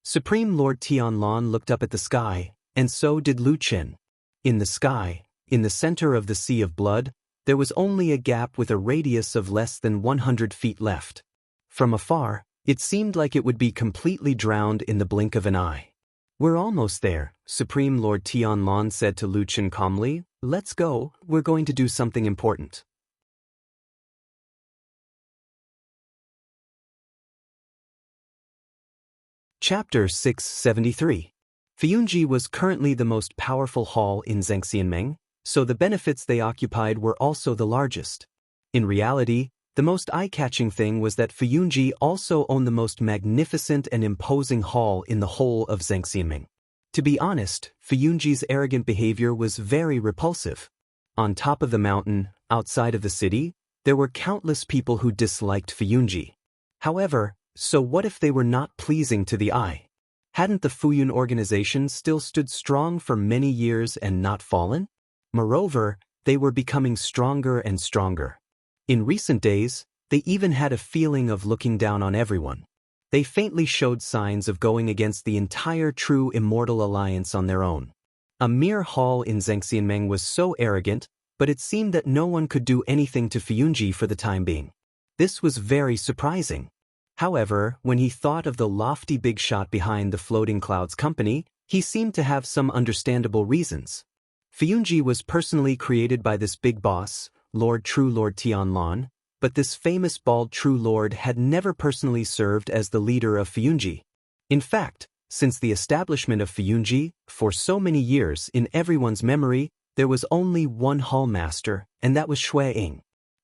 Supreme Lord Tianlon looked up at the sky, and so did Lu Chen. In the sky, in the center of the sea of blood, there was only a gap with a radius of less than 100 feet left. From afar, it seemed like it would be completely drowned in the blink of an eye. "We're almost there," Supreme Lord Tianlon said to Lu Chen calmly. "Let's go, we're going to do something important." Chapter 673. Fuyunji was currently the most powerful hall in Zhengxianmeng, so the benefits they occupied were also the largest. In reality, the most eye-catching thing was that Fuyunji also owned the most magnificent and imposing hall in the whole of Zhengxianmeng. To be honest, Fuyunji's arrogant behavior was very repulsive. On top of the mountain, outside of the city, there were countless people who disliked Fuyunji. However, so what if they were not pleasing to the eye? Hadn't the Fuyun organization still stood strong for many years and not fallen? Moreover, they were becoming stronger and stronger. In recent days, they even had a feeling of looking down on everyone. They faintly showed signs of going against the entire true immortal alliance on their own. A mere hall in Zhengxianmeng was so arrogant, but it seemed that no one could do anything to Fuyunji for the time being. This was very surprising. However, when he thought of the lofty big shot behind the Floating Clouds company, he seemed to have some understandable reasons. Fuyunji was personally created by this big boss, True Lord Tianlon, but this famous bald True Lord had never personally served as the leader of Fuyunji. In fact, since the establishment of Fuyunji, for so many years in everyone's memory, there was only one hall master, and that was Shui Ying.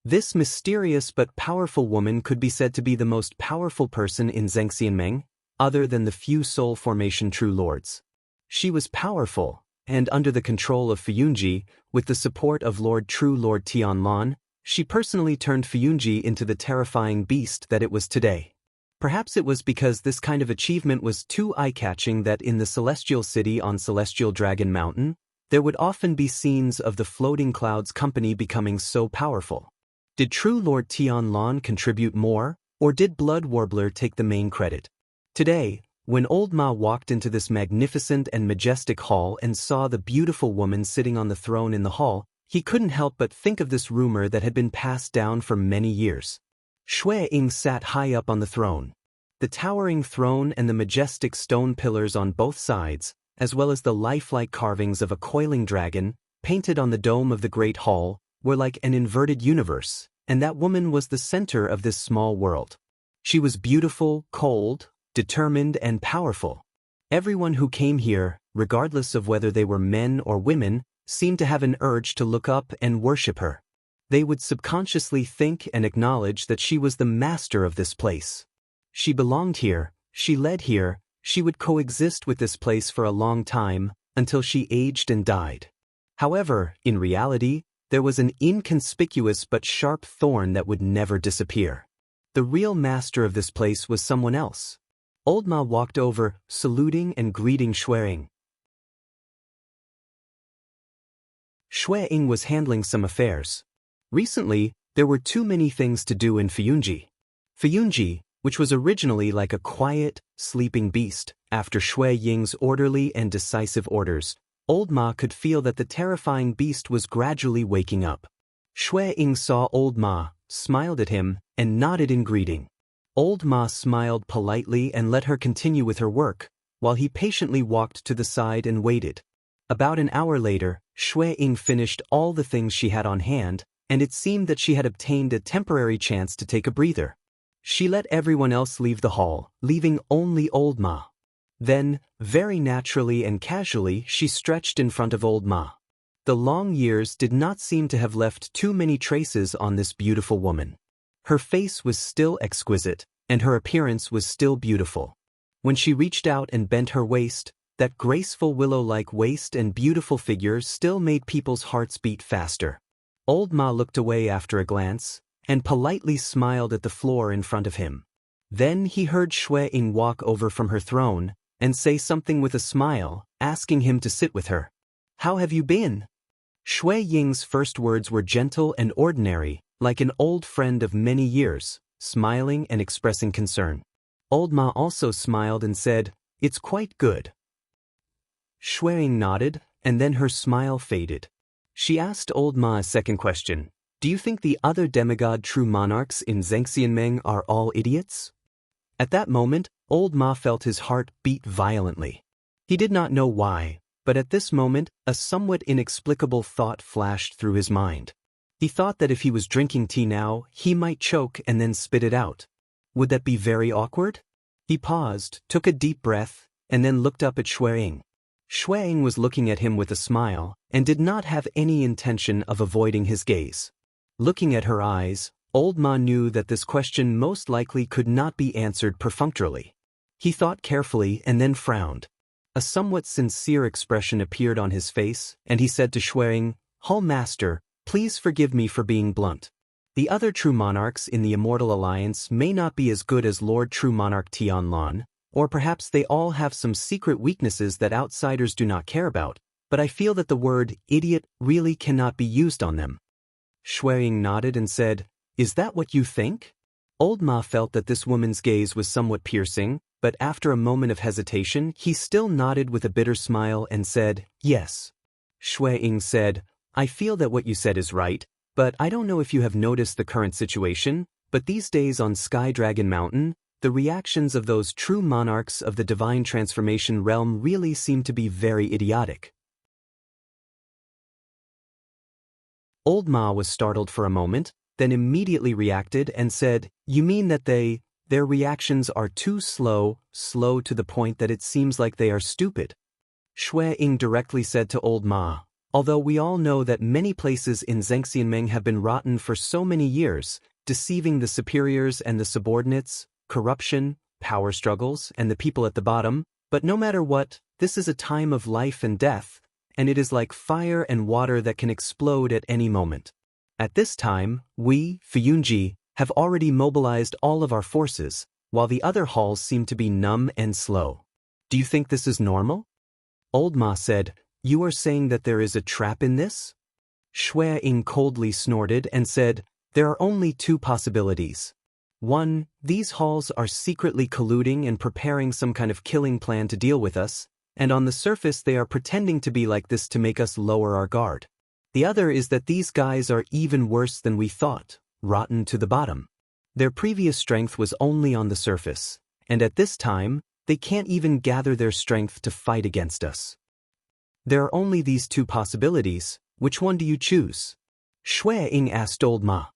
This mysterious but powerful woman could be said to be the most powerful person in Zhengxianmeng, other than the few soul formation true lords. She was powerful, and under the control of Fuyunji, with the support of True Lord Tianlon, she personally turned Fuyunji into the terrifying beast that it was today. Perhaps it was because this kind of achievement was too eye-catching that in the Celestial City on Celestial Dragon Mountain, there would often be scenes of the Floating Clouds company becoming so powerful. Did True Lord Tianlon contribute more, or did Blood Warbler take the main credit? Today, when Old Ma walked into this magnificent and majestic hall and saw the beautiful woman sitting on the throne in the hall, he couldn't help but think of this rumor that had been passed down for many years. Shui Ying sat high up on the throne. The towering throne and the majestic stone pillars on both sides, as well as the lifelike carvings of a coiling dragon, painted on the dome of the Great Hall, were like an inverted universe, and that woman was the center of this small world. She was beautiful, cold, determined, and powerful. Everyone who came here, regardless of whether they were men or women, seemed to have an urge to look up and worship her. They would subconsciously think and acknowledge that she was the master of this place. She belonged here, she led here, she would coexist with this place for a long time, until she aged and died. However, in reality, there was an inconspicuous but sharp thorn that would never disappear. The real master of this place was someone else. Old Ma walked over, saluting and greeting Shueying. Shueying was handling some affairs. Recently, there were too many things to do in Fuyunji. Fuyunji, which was originally like a quiet, sleeping beast, after Shueying's orderly and decisive orders, Old Ma could feel that the terrifying beast was gradually waking up. Shueying saw Old Ma, smiled at him, and nodded in greeting. Old Ma smiled politely and let her continue with her work, while he patiently walked to the side and waited. About an hour later, Shueying finished all the things she had on hand, and it seemed that she had obtained a temporary chance to take a breather. She let everyone else leave the hall, leaving only Old Ma. Then, very naturally and casually, she stretched in front of Old Ma. The long years did not seem to have left too many traces on this beautiful woman. Her face was still exquisite, and her appearance was still beautiful. When she reached out and bent her waist, that graceful willow-like waist and beautiful figure still made people's hearts beat faster. Old Ma looked away after a glance, and politely smiled at the floor in front of him. Then he heard Shueying walk over from her throne, and say something with a smile, asking him to sit with her. "How have you been?" Shueying's first words were gentle and ordinary, like an old friend of many years, smiling and expressing concern. Old Ma also smiled and said, "It's quite good." Shueying nodded, and then her smile faded. She asked Old Ma a second question. "Do you think the other demigod true monarchs in Zhengxianmeng are all idiots?" At that moment, Old Ma felt his heart beat violently. He did not know why, but at this moment, a somewhat inexplicable thought flashed through his mind. He thought that if he was drinking tea now, he might choke and then spit it out. Would that be very awkward? He paused, took a deep breath, and then looked up at Shueying. Shueying was looking at him with a smile, and did not have any intention of avoiding his gaze. Looking at her eyes, Old Ma knew that this question most likely could not be answered perfunctorily. He thought carefully and then frowned. A somewhat sincere expression appeared on his face, and he said to Shueying, "Hall Master, please forgive me for being blunt. The other true monarchs in the Immortal Alliance may not be as good as Lord True Monarch Tianlan, or perhaps they all have some secret weaknesses that outsiders do not care about, but I feel that the word idiot really cannot be used on them." Shueying nodded and said, "Is that what you think?" Old Ma felt that this woman's gaze was somewhat piercing, but after a moment of hesitation, he still nodded with a bitter smile and said, "Yes." Shueying said, "I feel that what you said is right, but I don't know if you have noticed the current situation, but these days on Sky Dragon Mountain, the reactions of those true monarchs of the divine transformation realm really seem to be very idiotic." Old Ma was startled for a moment, then immediately reacted and said, "You mean that their reactions are too slow to the point that it seems like they are stupid?" Shueying directly said to Old Ma, "Although we all know that many places in Zhengxianmeng have been rotten for so many years, deceiving the superiors and the subordinates, corruption, power struggles, and the people at the bottom, but no matter what, this is a time of life and death, and it is like fire and water that can explode at any moment. At this time, we, Fuyunji, have already mobilized all of our forces, while the other halls seem to be numb and slow. Do you think this is normal?" Old Ma said, "You are saying that there is a trap in this?" Shueying coldly snorted and said, "There are only two possibilities. One, these halls are secretly colluding and preparing some kind of killing plan to deal with us, and on the surface they are pretending to be like this to make us lower our guard. The other is that these guys are even worse than we thought, rotten to the bottom. Their previous strength was only on the surface, and at this time, they can't even gather their strength to fight against us. There are only these two possibilities. Which one do you choose? Shui Ying asked Old Ma.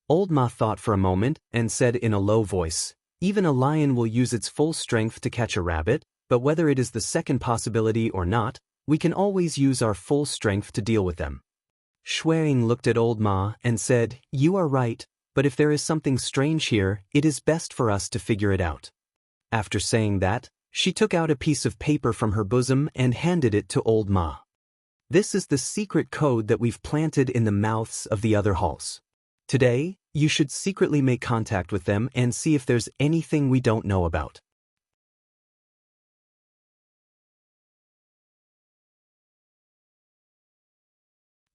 Old Ma thought for a moment and said in a low voice, even a lion will use its full strength to catch a rabbit, but whether it is the second possibility or not, we can always use our full strength to deal with them. Shui Ying looked at Old Ma and said, you are right, but if there is something strange here, it is best for us to figure it out. After saying that, she took out a piece of paper from her bosom and handed it to Old Ma. This is the secret code that we've planted in the mouths of the other halls. Today, you should secretly make contact with them and see if there's anything we don't know about.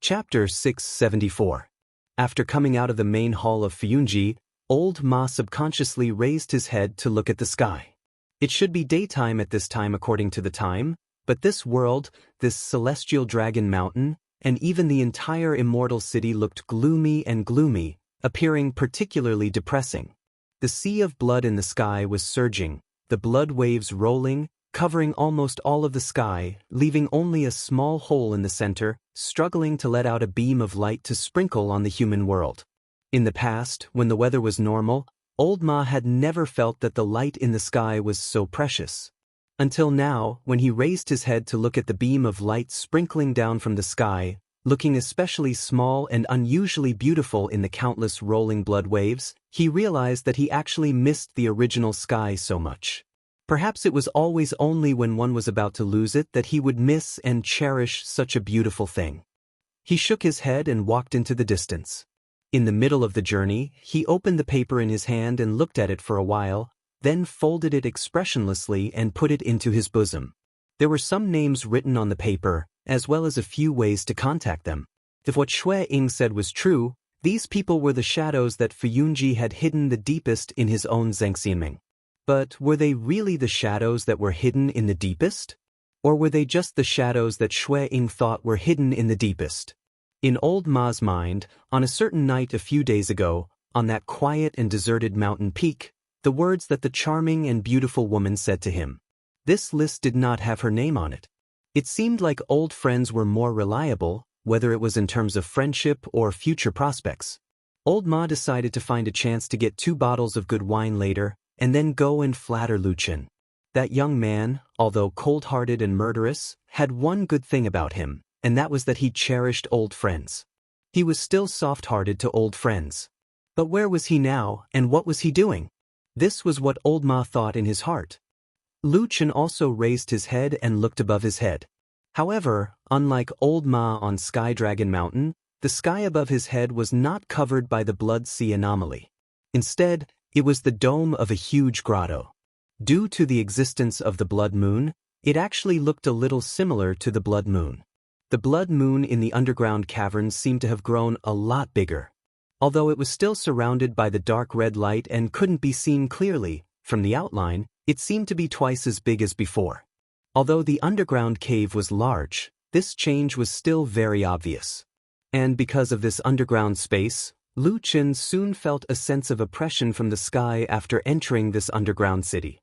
Chapter 674. After coming out of the main hall of Fuyunji, Old Ma subconsciously raised his head to look at the sky. It should be daytime at this time according to the time, but this world, this celestial dragon mountain, and even the entire immortal city looked gloomy and gloomy, appearing particularly depressing. The sea of blood in the sky was surging, the blood waves rolling, covering almost all of the sky, leaving only a small hole in the center, struggling to let out a beam of light to sprinkle on the human world. In the past, when the weather was normal, Old Ma had never felt that the light in the sky was so precious. Until now, when he raised his head to look at the beam of light sprinkling down from the sky, looking especially small and unusually beautiful in the countless rolling blood waves, he realized that he actually missed the original sky so much. Perhaps it was always only when one was about to lose it that he would miss and cherish such a beautiful thing. He shook his head and walked into the distance. In the middle of the journey, he opened the paper in his hand and looked at it for a while, then folded it expressionlessly and put it into his bosom. There were some names written on the paper, as well as a few ways to contact them. If what Shui Ying said was true, these people were the shadows that Fuyunji had hidden the deepest in his own Zhengxianming. But were they really the shadows that were hidden in the deepest? Or were they just the shadows that Shui Ying thought were hidden in the deepest? In Old Ma's mind, on a certain night a few days ago, on that quiet and deserted mountain peak, the words that the charming and beautiful woman said to him. This list did not have her name on it. It seemed like old friends were more reliable, whether it was in terms of friendship or future prospects. Old Ma decided to find a chance to get 2 bottles of good wine later, and then go and flatter Lu Chen. That young man, although cold-hearted and murderous, had one good thing about him, and that was that he cherished old friends. He was still soft-hearted to old friends. But where was he now, and what was he doing? This was what Old Ma thought in his heart. Lu Chen also raised his head and looked above his head. However, unlike Old Ma on Sky Dragon Mountain, the sky above his head was not covered by the Blood Sea anomaly. Instead, it was the dome of a huge grotto. Due to the existence of the blood moon, it actually looked a little similar to the blood moon. The blood moon in the underground caverns seemed to have grown a lot bigger. Although it was still surrounded by the dark red light and couldn't be seen clearly, from the outline, it seemed to be twice as big as before. Although the underground cave was large, this change was still very obvious. And because of this underground space, Lu Chen soon felt a sense of oppression from the sky after entering this underground city.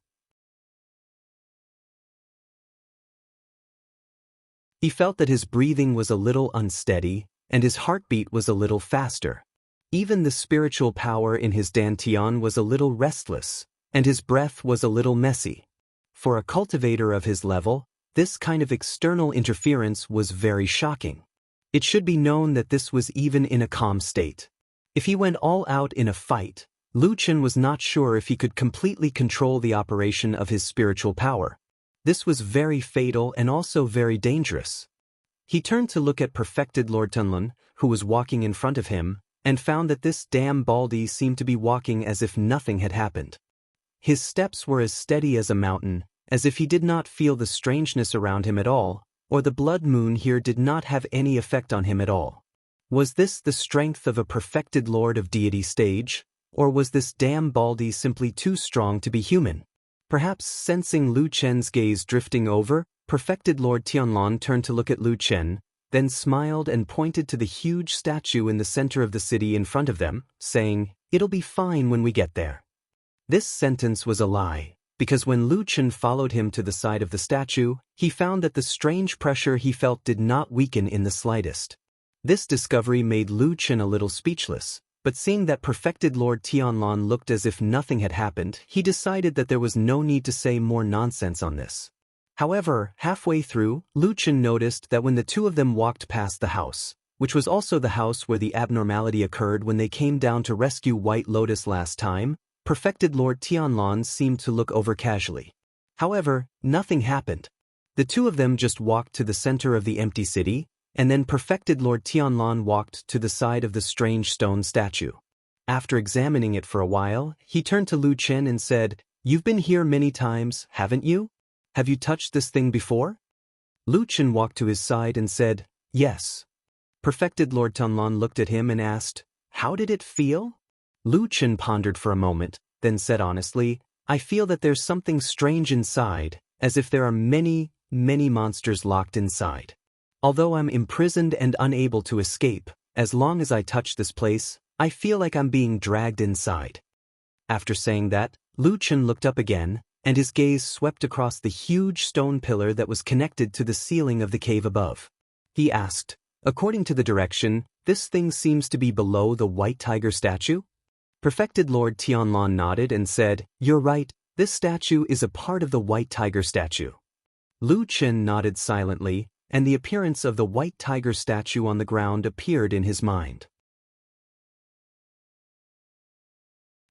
He felt that his breathing was a little unsteady, and his heartbeat was a little faster. Even the spiritual power in his dantian was a little restless, and his breath was a little messy. For a cultivator of his level, this kind of external interference was very shocking. It should be known that this was even in a calm state. If he went all out in a fight, Lu Chen was not sure if he could completely control the operation of his spiritual power. This was very fatal and also very dangerous. He turned to look at perfected Lord Tunlun, who was walking in front of him, and found that this damn Baldy seemed to be walking as if nothing had happened. His steps were as steady as a mountain, as if he did not feel the strangeness around him at all, or the blood moon here did not have any effect on him at all. Was this the strength of a perfected Lord of Deity stage, or was this damn Baldy simply too strong to be human? Perhaps sensing Lu Chen's gaze drifting over, perfected Lord Tianlong turned to look at Lu Chen, then smiled and pointed to the huge statue in the center of the city in front of them, saying, "It'll be fine when we get there." This sentence was a lie. because when Lu Chen followed him to the side of the statue, he found that the strange pressure he felt did not weaken in the slightest. This discovery made Lu Chen a little speechless, but seeing that perfected Lord Tianlan looked as if nothing had happened, he decided that there was no need to say more nonsense on this. However, halfway through, Lu Chen noticed that when the two of them walked past the house, which was also the house where the abnormality occurred when they came down to rescue White Lotus last time, perfected Lord Tianlan seemed to look over casually. However, nothing happened. The two of them just walked to the center of the empty city, and then perfected Lord Tianlan walked to the side of the strange stone statue. After examining it for a while, he turned to Lu Chen and said, "You've been here many times, haven't you? Have you touched this thing before?" Lu Chen walked to his side and said, "Yes." Perfected Lord Tianlan looked at him and asked, "How did it feel?" Lu Chen pondered for a moment, then said honestly, "I feel that there's something strange inside, as if there are many, many monsters locked inside. Although I'm imprisoned and unable to escape, as long as I touch this place, I feel like I'm being dragged inside." After saying that, Lu Chen looked up again, and his gaze swept across the huge stone pillar that was connected to the ceiling of the cave above. He asked, "According to the direction, this thing seems to be below the white tiger statue?" Perfected Lord Tianlan nodded and said, "You're right, this statue is a part of the white tiger statue." Lu Chen nodded silently, and the appearance of the white tiger statue on the ground appeared in his mind.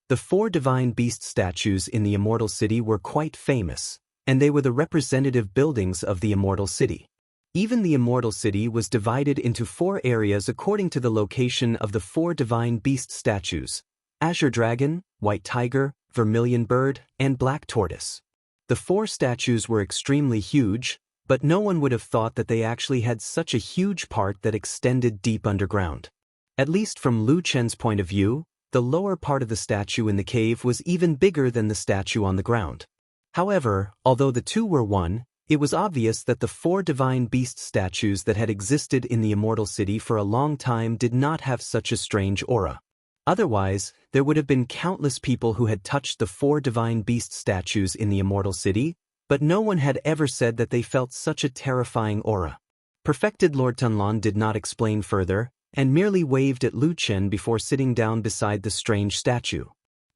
The 4 divine beast statues in the Immortal City were quite famous, and they were the representative buildings of the Immortal City. Even the Immortal City was divided into 4 areas according to the location of the 4 divine beast statues: Azure Dragon, White Tiger, Vermilion Bird, and Black Tortoise. The 4 statues were extremely huge, but no one would have thought that they actually had such a huge part that extended deep underground. At least from Lu Chen's point of view, the lower part of the statue in the cave was even bigger than the statue on the ground. However, although the two were one, it was obvious that the 4 divine beast statues that had existed in the Immortal City for a long time did not have such a strange aura. Otherwise, there would have been countless people who had touched the 4 divine beast statues in the Immortal City, but no one had ever said that they felt such a terrifying aura. Perfected Lord Tianlan did not explain further, and merely waved at Lu Chen before sitting down beside the strange statue.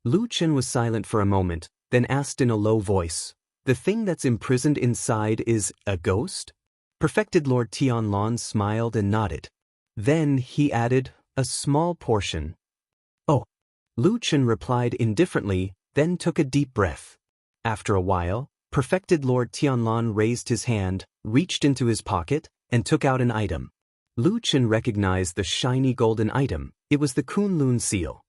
Lu Chen was silent for a moment, then asked in a low voice, "The thing that's imprisoned inside is a ghost?" Perfected Lord Tianlan smiled and nodded. Then he added, "A small portion." "Oh." Lu Chen replied indifferently, then took a deep breath. After a while, Perfected Lord Tianlan raised his hand, reached into his pocket, and took out an item. Lu Chen recognized the shiny golden item. It was the Kunlun seal.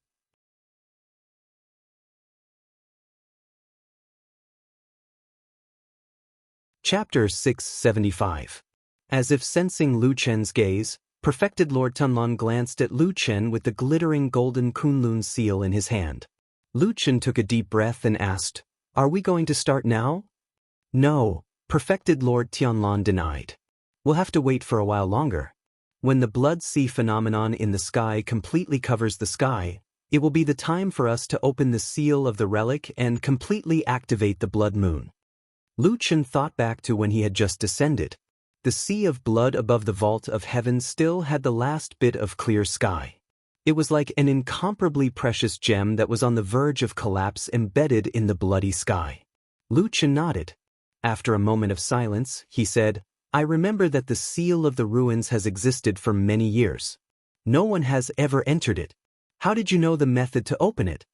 Chapter 675. As if sensing Lu Chen's gaze, Perfected Lord Tianlan glanced at Lu Chen with the glittering golden Kunlun seal in his hand. Lu Chen took a deep breath and asked, "Are we going to start now?" "No," Perfected Lord Tianlan denied. "We'll have to wait for a while longer. When the blood sea phenomenon in the sky completely covers the sky, it will be the time for us to open the seal of the relic and completely activate the blood moon." Lu Chen thought back to when he had just descended. The sea of blood above the vault of heaven still had the last bit of clear sky. It was like an incomparably precious gem that was on the verge of collapse embedded in the bloody sky. Lu Chen nodded. After a moment of silence, he said, "I remember that the seal of the ruins has existed for many years. No one has ever entered it. How did you know the method to open it?"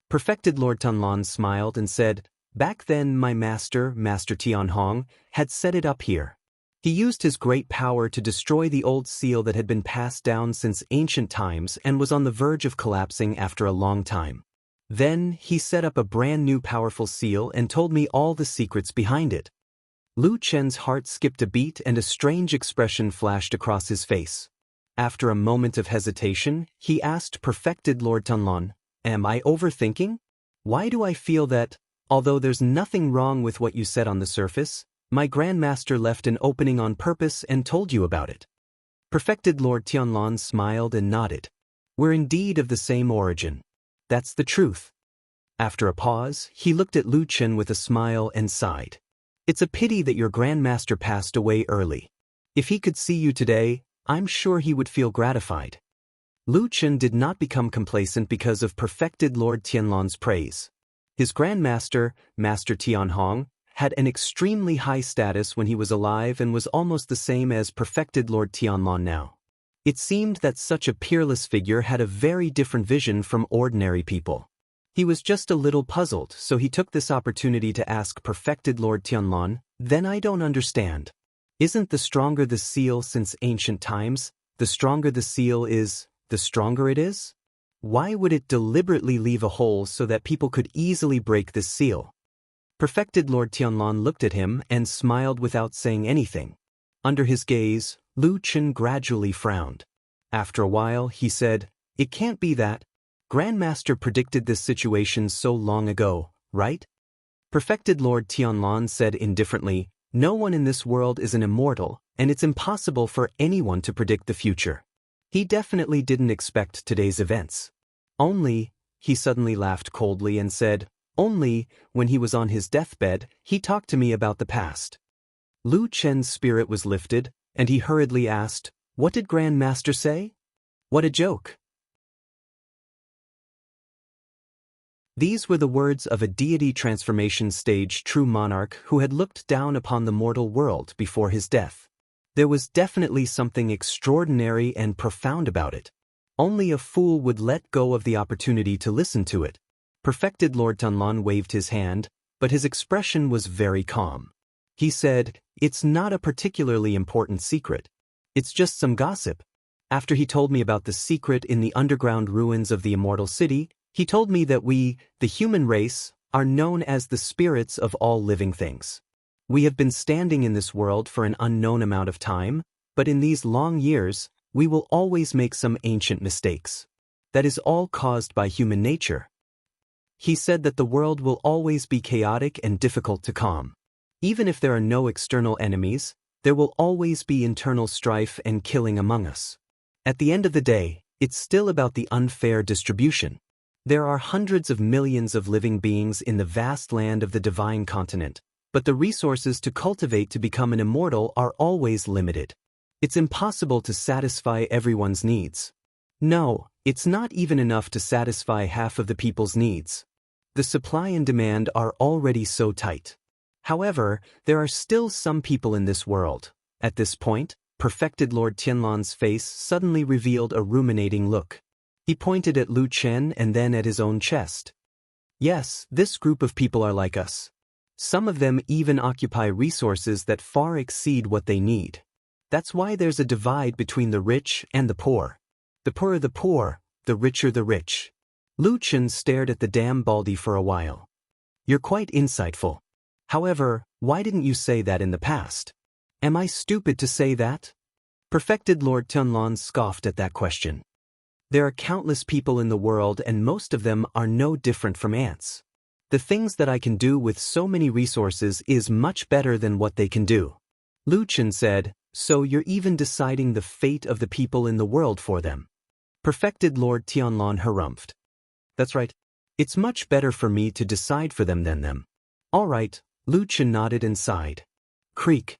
Perfected Lord Tianlan smiled and said, "Back then my master, Master Tianhong, had set it up here. He used his great power to destroy the old seal that had been passed down since ancient times and was on the verge of collapsing after a long time. Then he set up a brand new powerful seal and told me all the secrets behind it." Lu Chen's heart skipped a beat and a strange expression flashed across his face. After a moment of hesitation, he asked Perfected Lord Tianlan, "Am I overthinking? Why do I feel that, although there's nothing wrong with what you said on the surface, my Grandmaster left an opening on purpose and told you about it?" Perfected Lord Tianlan smiled and nodded. "We're indeed of the same origin. That's the truth." After a pause, he looked at Lu Chen with a smile and sighed. It's a pity that your grandmaster passed away early. If he could see you today, I'm sure he would feel gratified. Lu Chen did not become complacent because of perfected Lord Tianlan's praise. His grandmaster, Master Tianhong, had an extremely high status when he was alive and was almost the same as perfected Lord Tianlan now. It seemed that such a peerless figure had a very different vision from ordinary people. He was just a little puzzled, so he took this opportunity to ask perfected Lord Tianlan, "Then I don't understand. Isn't the stronger the seal since ancient times, the stronger the seal is, the stronger it is? Why would it deliberately leave a hole so that people could easily break this seal?" Perfected Lord Tianlan looked at him and smiled without saying anything. Under his gaze, Lu Chen gradually frowned. After a while, he said, "It can't be that. Grandmaster predicted this situation so long ago, right?" Perfected Lord Tianlan said indifferently, "No one in this world is an immortal, and it's impossible for anyone to predict the future." He definitely didn't expect today's events. Only, he suddenly laughed coldly and said, "Only, when he was on his deathbed, he talked to me about the past." Lu Chen's spirit was lifted, and he hurriedly asked, "What did Grandmaster say?" "What a joke." These were the words of a deity transformation stage true monarch who had looked down upon the mortal world before his death. There was definitely something extraordinary and profound about it. Only a fool would let go of the opportunity to listen to it. Perfected Lord Tianlan waved his hand, but his expression was very calm. He said, "It's not a particularly important secret. It's just some gossip." After he told me about the secret in the underground ruins of the immortal city, he told me that we, the human race, are known as the spirits of all living things. We have been standing in this world for an unknown amount of time, but in these long years, we will always make some ancient mistakes. That is all caused by human nature. He said that the world will always be chaotic and difficult to calm. Even if there are no external enemies, there will always be internal strife and killing among us. At the end of the day, it's still about the unfair distribution. There are hundreds of millions of living beings in the vast land of the divine continent, but the resources to cultivate to become an immortal are always limited. It's impossible to satisfy everyone's needs. No, it's not even enough to satisfy half of the people's needs. The supply and demand are already so tight. However, there are still some people in this world. At this point, perfected Lord Tianlan's face suddenly revealed a ruminating look. He pointed at Lu Chen and then at his own chest. "Yes, this group of people are like us. Some of them even occupy resources that far exceed what they need. That's why there's a divide between the rich and the poor. The poorer the poor, the richer the rich." Lu Chen stared at the damn baldy for a while. "You're quite insightful. However, why didn't you say that in the past? Am I stupid to say that?" Perfected Lord Tianlan scoffed at that question. "There are countless people in the world and most of them are no different from ants. The things that I can do with so many resources is much better than what they can do." Lu Chen said, "So you're even deciding the fate of the people in the world for them?" Perfected Lord Tianlan harumphed. "That's right. It's much better for me to decide for them than them." "All right," Lu Chen nodded and sighed. Creak.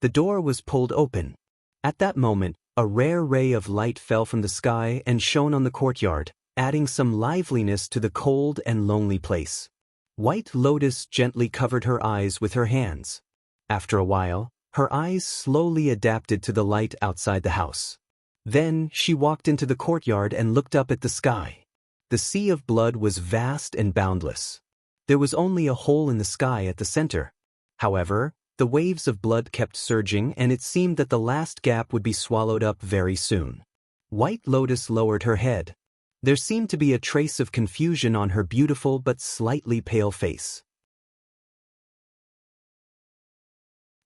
The door was pulled open. At that moment, a rare ray of light fell from the sky and shone on the courtyard, adding some liveliness to the cold and lonely place. White Lotus gently covered her eyes with her hands. After a while, her eyes slowly adapted to the light outside the house. Then she walked into the courtyard and looked up at the sky. The sea of blood was vast and boundless. There was only a hole in the sky at the center. However, the waves of blood kept surging and it seemed that the last gap would be swallowed up very soon. White Lotus lowered her head. There seemed to be a trace of confusion on her beautiful but slightly pale face.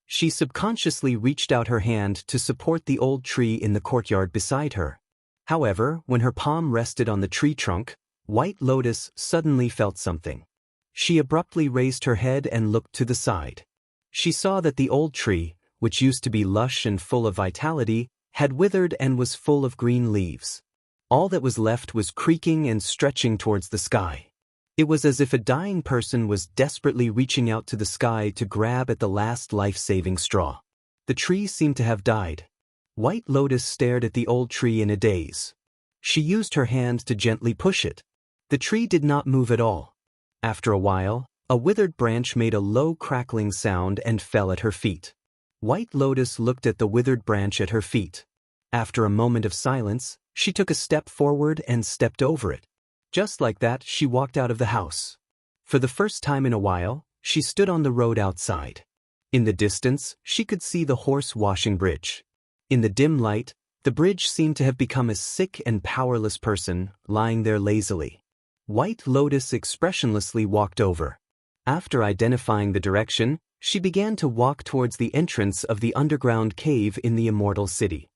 She subconsciously reached out her hand to support the old tree in the courtyard beside her. However, when her palm rested on the tree trunk, White Lotus suddenly felt something. She abruptly raised her head and looked to the side. She saw that the old tree, which used to be lush and full of vitality, had withered and was full of green leaves. All that was left was creaking and stretching towards the sky. It was as if a dying person was desperately reaching out to the sky to grab at the last life-saving straw. The tree seemed to have died. White Lotus stared at the old tree in a daze. She used her hand to gently push it. The tree did not move at all. After a while, a withered branch made a low crackling sound and fell at her feet. White Lotus looked at the withered branch at her feet. After a moment of silence, she took a step forward and stepped over it. Just like that, she walked out of the house. For the first time in a while, she stood on the road outside. In the distance, she could see the horse-washing bridge. In the dim light, the bridge seemed to have become a sick and powerless person, lying there lazily. White Lotus expressionlessly walked over. After identifying the direction, she began to walk towards the entrance of the underground cave in the immortal city.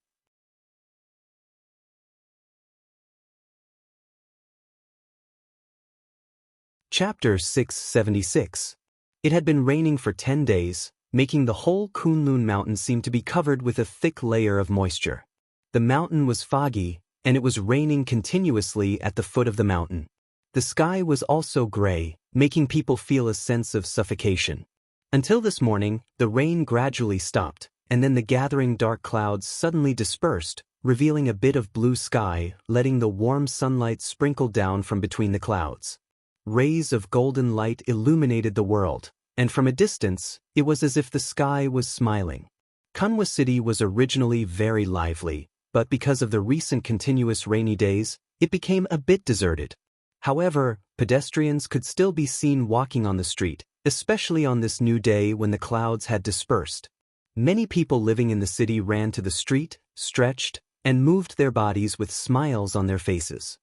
Chapter 676. It had been raining for 10 days, making the whole Kunlun mountain seem to be covered with a thick layer of moisture. The mountain was foggy, and it was raining continuously at the foot of the mountain. The sky was also gray, making people feel a sense of suffocation. Until this morning, the rain gradually stopped, and then the gathering dark clouds suddenly dispersed, revealing a bit of blue sky, letting the warm sunlight sprinkle down from between the clouds. Rays of golden light illuminated the world, and from a distance, it was as if the sky was smiling. Kunwa City was originally very lively, but because of the recent continuous rainy days, it became a bit deserted. However, pedestrians could still be seen walking on the street, especially on this new day when the clouds had dispersed. Many people living in the city ran to the street, stretched, and moved their bodies with smiles on their faces.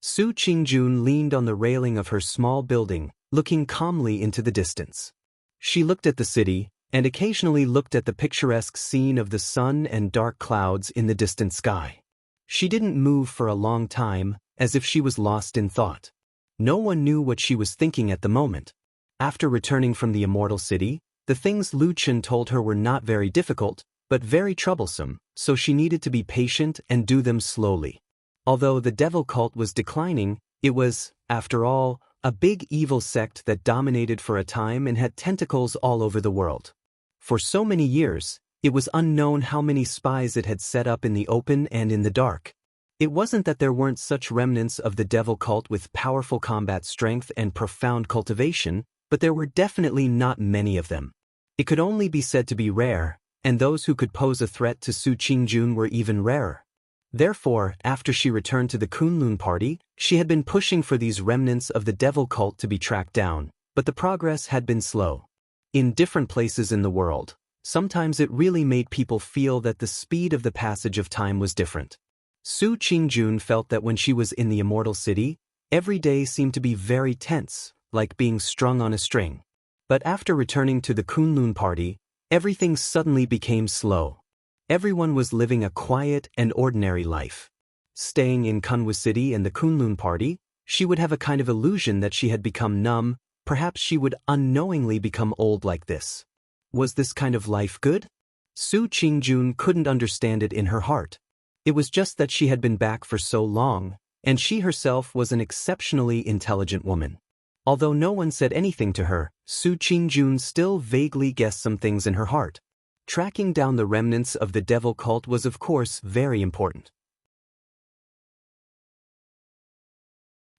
Su Qingjun leaned on the railing of her small building, looking calmly into the distance. She looked at the city, and occasionally looked at the picturesque scene of the sun and dark clouds in the distant sky. She didn't move for a long time, as if she was lost in thought. No one knew what she was thinking at the moment. After returning from the immortal city, the things Lu Chen told her were not very difficult, but very troublesome, so she needed to be patient and do them slowly. Although the devil cult was declining, it was, after all, a big evil sect that dominated for a time and had tentacles all over the world. For so many years, it was unknown how many spies it had set up in the open and in the dark. It wasn't that there weren't such remnants of the devil cult with powerful combat strength and profound cultivation, but there were definitely not many of them. It could only be said to be rare, and those who could pose a threat to Su Qingjun were even rarer. Therefore, after she returned to the Kunlun party, she had been pushing for these remnants of the devil cult to be tracked down, but the progress had been slow. In different places in the world, sometimes it really made people feel that the speed of the passage of time was different. Su Qingjun felt that when she was in the immortal city, every day seemed to be very tense, like being strung on a string. But after returning to the Kunlun party, everything suddenly became slow. Everyone was living a quiet and ordinary life. Staying in Kunwa City and the Kunlun party, she would have a kind of illusion that she had become numb, perhaps she would unknowingly become old like this. Was this kind of life good? Su Qingjun couldn't understand it in her heart. It was just that she had been back for so long, and she herself was an exceptionally intelligent woman. Although no one said anything to her, Su Qingjun still vaguely guessed some things in her heart. Tracking down the remnants of the devil cult was of course very important.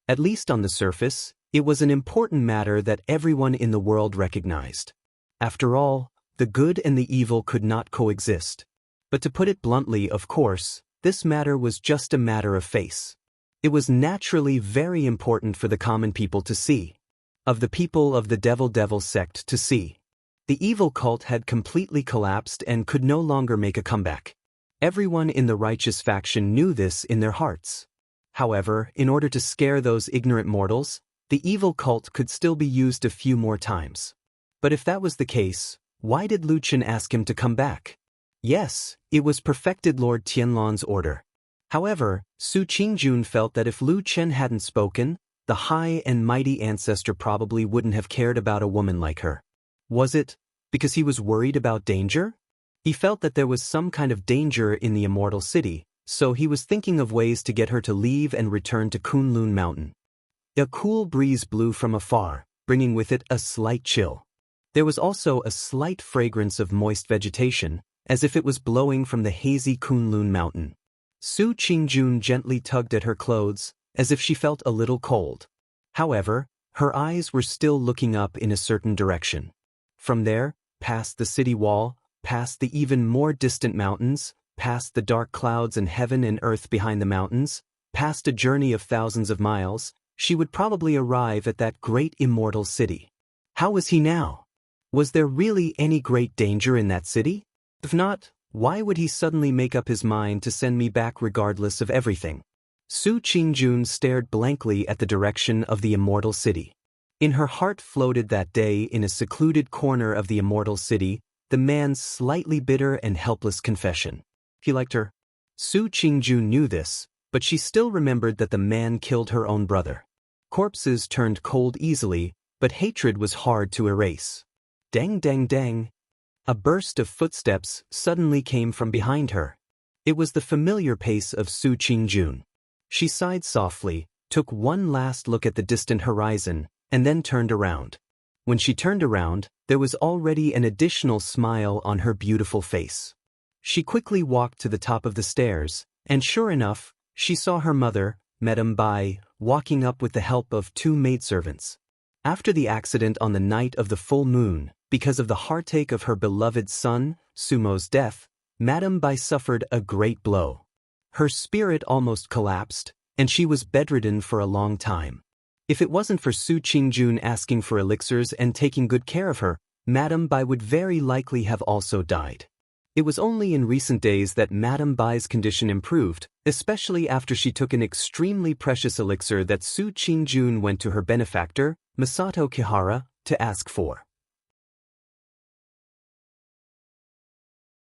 At least on the surface, it was an important matter that everyone in the world recognized. After all, the good and the evil could not coexist. But to put it bluntly, of course, this matter was just a matter of face. It was naturally very important for the common people to see. Of the people of the devil sect to see. The evil cult had completely collapsed and could no longer make a comeback. Everyone in the righteous faction knew this in their hearts. However, in order to scare those ignorant mortals, the evil cult could still be used a few more times. But if that was the case, why did Lu Chen ask him to come back? Yes, it was perfected Lord Tianlan's order. However, Su Qingjun felt that if Lu Chen hadn't spoken, the high and mighty ancestor probably wouldn't have cared about a woman like her. Was it because he was worried about danger? He felt that there was some kind of danger in the immortal city, so he was thinking of ways to get her to leave and return to Kunlun Mountain. A cool breeze blew from afar, bringing with it a slight chill. There was also a slight fragrance of moist vegetation, as if it was blowing from the hazy Kunlun mountain. Su Qingjun gently tugged at her clothes, as if she felt a little cold. However, her eyes were still looking up in a certain direction. From there, past the city wall, past the even more distant mountains, past the dark clouds and heaven and earth behind the mountains, past a journey of thousands of miles, she would probably arrive at that great immortal city. How was he now? Was there really any great danger in that city? If not, why would he suddenly make up his mind to send me back regardless of everything? Su Qingjun stared blankly at the direction of the immortal city. In her heart floated that day in a secluded corner of the immortal city, the man's slightly bitter and helpless confession. He liked her. Su Qingjun knew this, but she still remembered that the man killed her own brother. Corpses turned cold easily, but hatred was hard to erase. Dang dang dang. A burst of footsteps suddenly came from behind her. It was the familiar pace of Su Qingjun. She sighed softly, took one last look at the distant horizon, and then turned around. When she turned around, there was already an additional smile on her beautiful face. She quickly walked to the top of the stairs, and sure enough, she saw her mother, Madame Bai, walking up with the help of 2 maidservants. After the accident on the night of the full moon, because of the heartache of her beloved son, Sumo's death, Madame Bai suffered a great blow. Her spirit almost collapsed, and she was bedridden for a long time. If it wasn't for Su Qingjun asking for elixirs and taking good care of her, Madame Bai would very likely have also died. It was only in recent days that Madame Bai's condition improved, especially after she took an extremely precious elixir that Su Qingjun went to her benefactor, Masato Kihara, to ask for.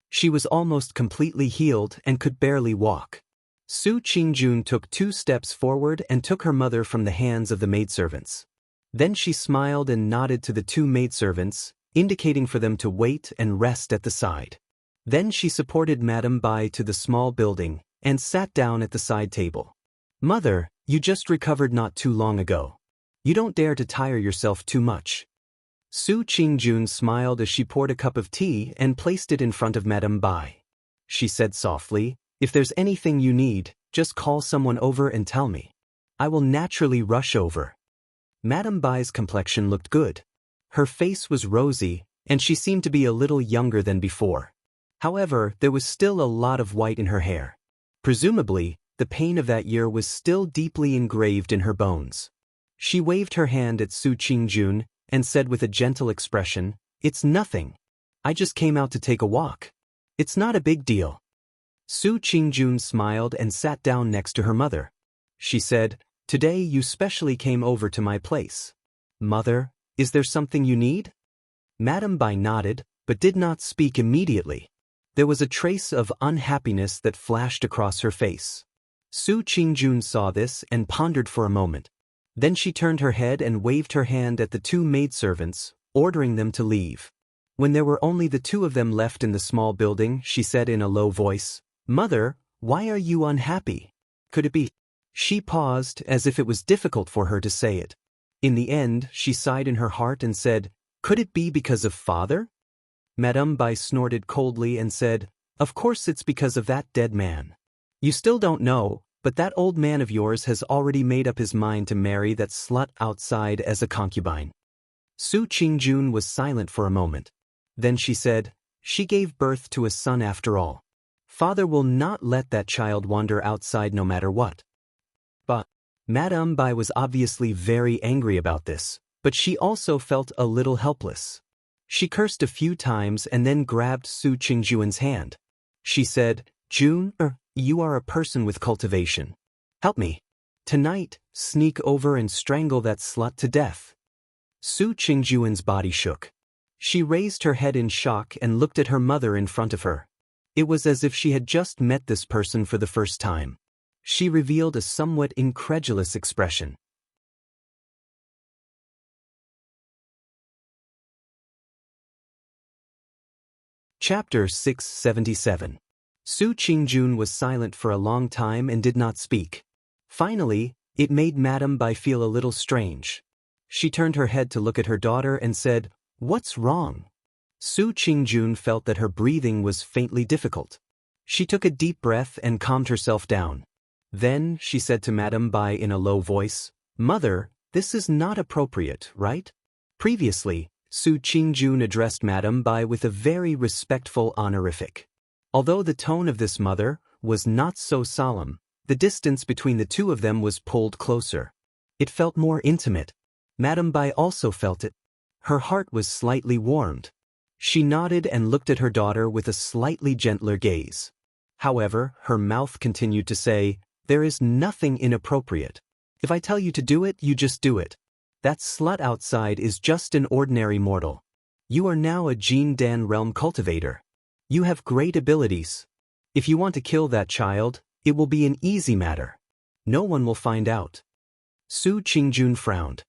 She was almost completely healed and could barely walk. Su Qingjun took 2 steps forward and took her mother from the hands of the maidservants. Then she smiled and nodded to the 2 maidservants, indicating for them to wait and rest at the side. Then she supported Madame Bai to the small building and sat down at the side table. "Mother, you just recovered not too long ago. You don't dare to tire yourself too much." Su Qingjun smiled as she poured a cup of tea and placed it in front of Madame Bai. She said softly, "If there's anything you need, just call someone over and tell me. I will naturally rush over." Madame Bai's complexion looked good. Her face was rosy, and she seemed to be a little younger than before. However, there was still a lot of white in her hair. Presumably, the pain of that year was still deeply engraved in her bones. She waved her hand at Su Qingjun and said with a gentle expression, "It's nothing. I just came out to take a walk. It's not a big deal." Su Qingjun smiled and sat down next to her mother. She said, "Today you specially came over to my place. Mother, is there something you need?" Madame Bai nodded, but did not speak immediately. There was a trace of unhappiness that flashed across her face. Su Qingjun saw this and pondered for a moment. Then she turned her head and waved her hand at the 2 maidservants, ordering them to leave. When there were only the 2 of them left in the small building, she said in a low voice, "Mother, why are you unhappy? Could it be?" She paused as if it was difficult for her to say it. In the end, she sighed in her heart and said, "Could it be because of father?" Madame Bai snorted coldly and said, "Of course it's because of that dead man. You still don't know, but that old man of yours has already made up his mind to marry that slut outside as a concubine." Su Qingjun was silent for a moment. Then she said, "She gave birth to a son after all. Father will not let that child wander outside no matter what." But Madame Bai was obviously very angry about this, but she also felt a little helpless. She cursed a few times and then grabbed Su Qingjun's hand. She said, "June, you are a person with cultivation. Help me. Tonight, sneak over and strangle that slut to death." Su Qingjun's body shook. She raised her head in shock and looked at her mother in front of her. It was as if she had just met this person for the first time. She revealed a somewhat incredulous expression. Chapter 677. Su Qingjun was silent for a long time and did not speak. Finally, It made Madame Bai feel a little strange. She turned her head to look at her daughter and said, "What's wrong?" Su Qingjun felt that her breathing was faintly difficult. She took a deep breath and calmed herself down. Then, she said to Madame Bai in a low voice, "Mother, this is not appropriate, right?" Previously, Su Qingjun addressed Madame Bai with a very respectful honorific. Although the tone of this mother was not so solemn, the distance between the two of them was pulled closer. It felt more intimate. Madame Bai also felt it. Her heart was slightly warmed. She nodded and looked at her daughter with a slightly gentler gaze. However, her mouth continued to say, "There is nothing inappropriate. If I tell you to do it, you just do it. That slut outside is just an ordinary mortal. You are now a Jin Dan realm cultivator. You have great abilities. If you want to kill that child, it will be an easy matter. No one will find out." Su Qingjun frowned.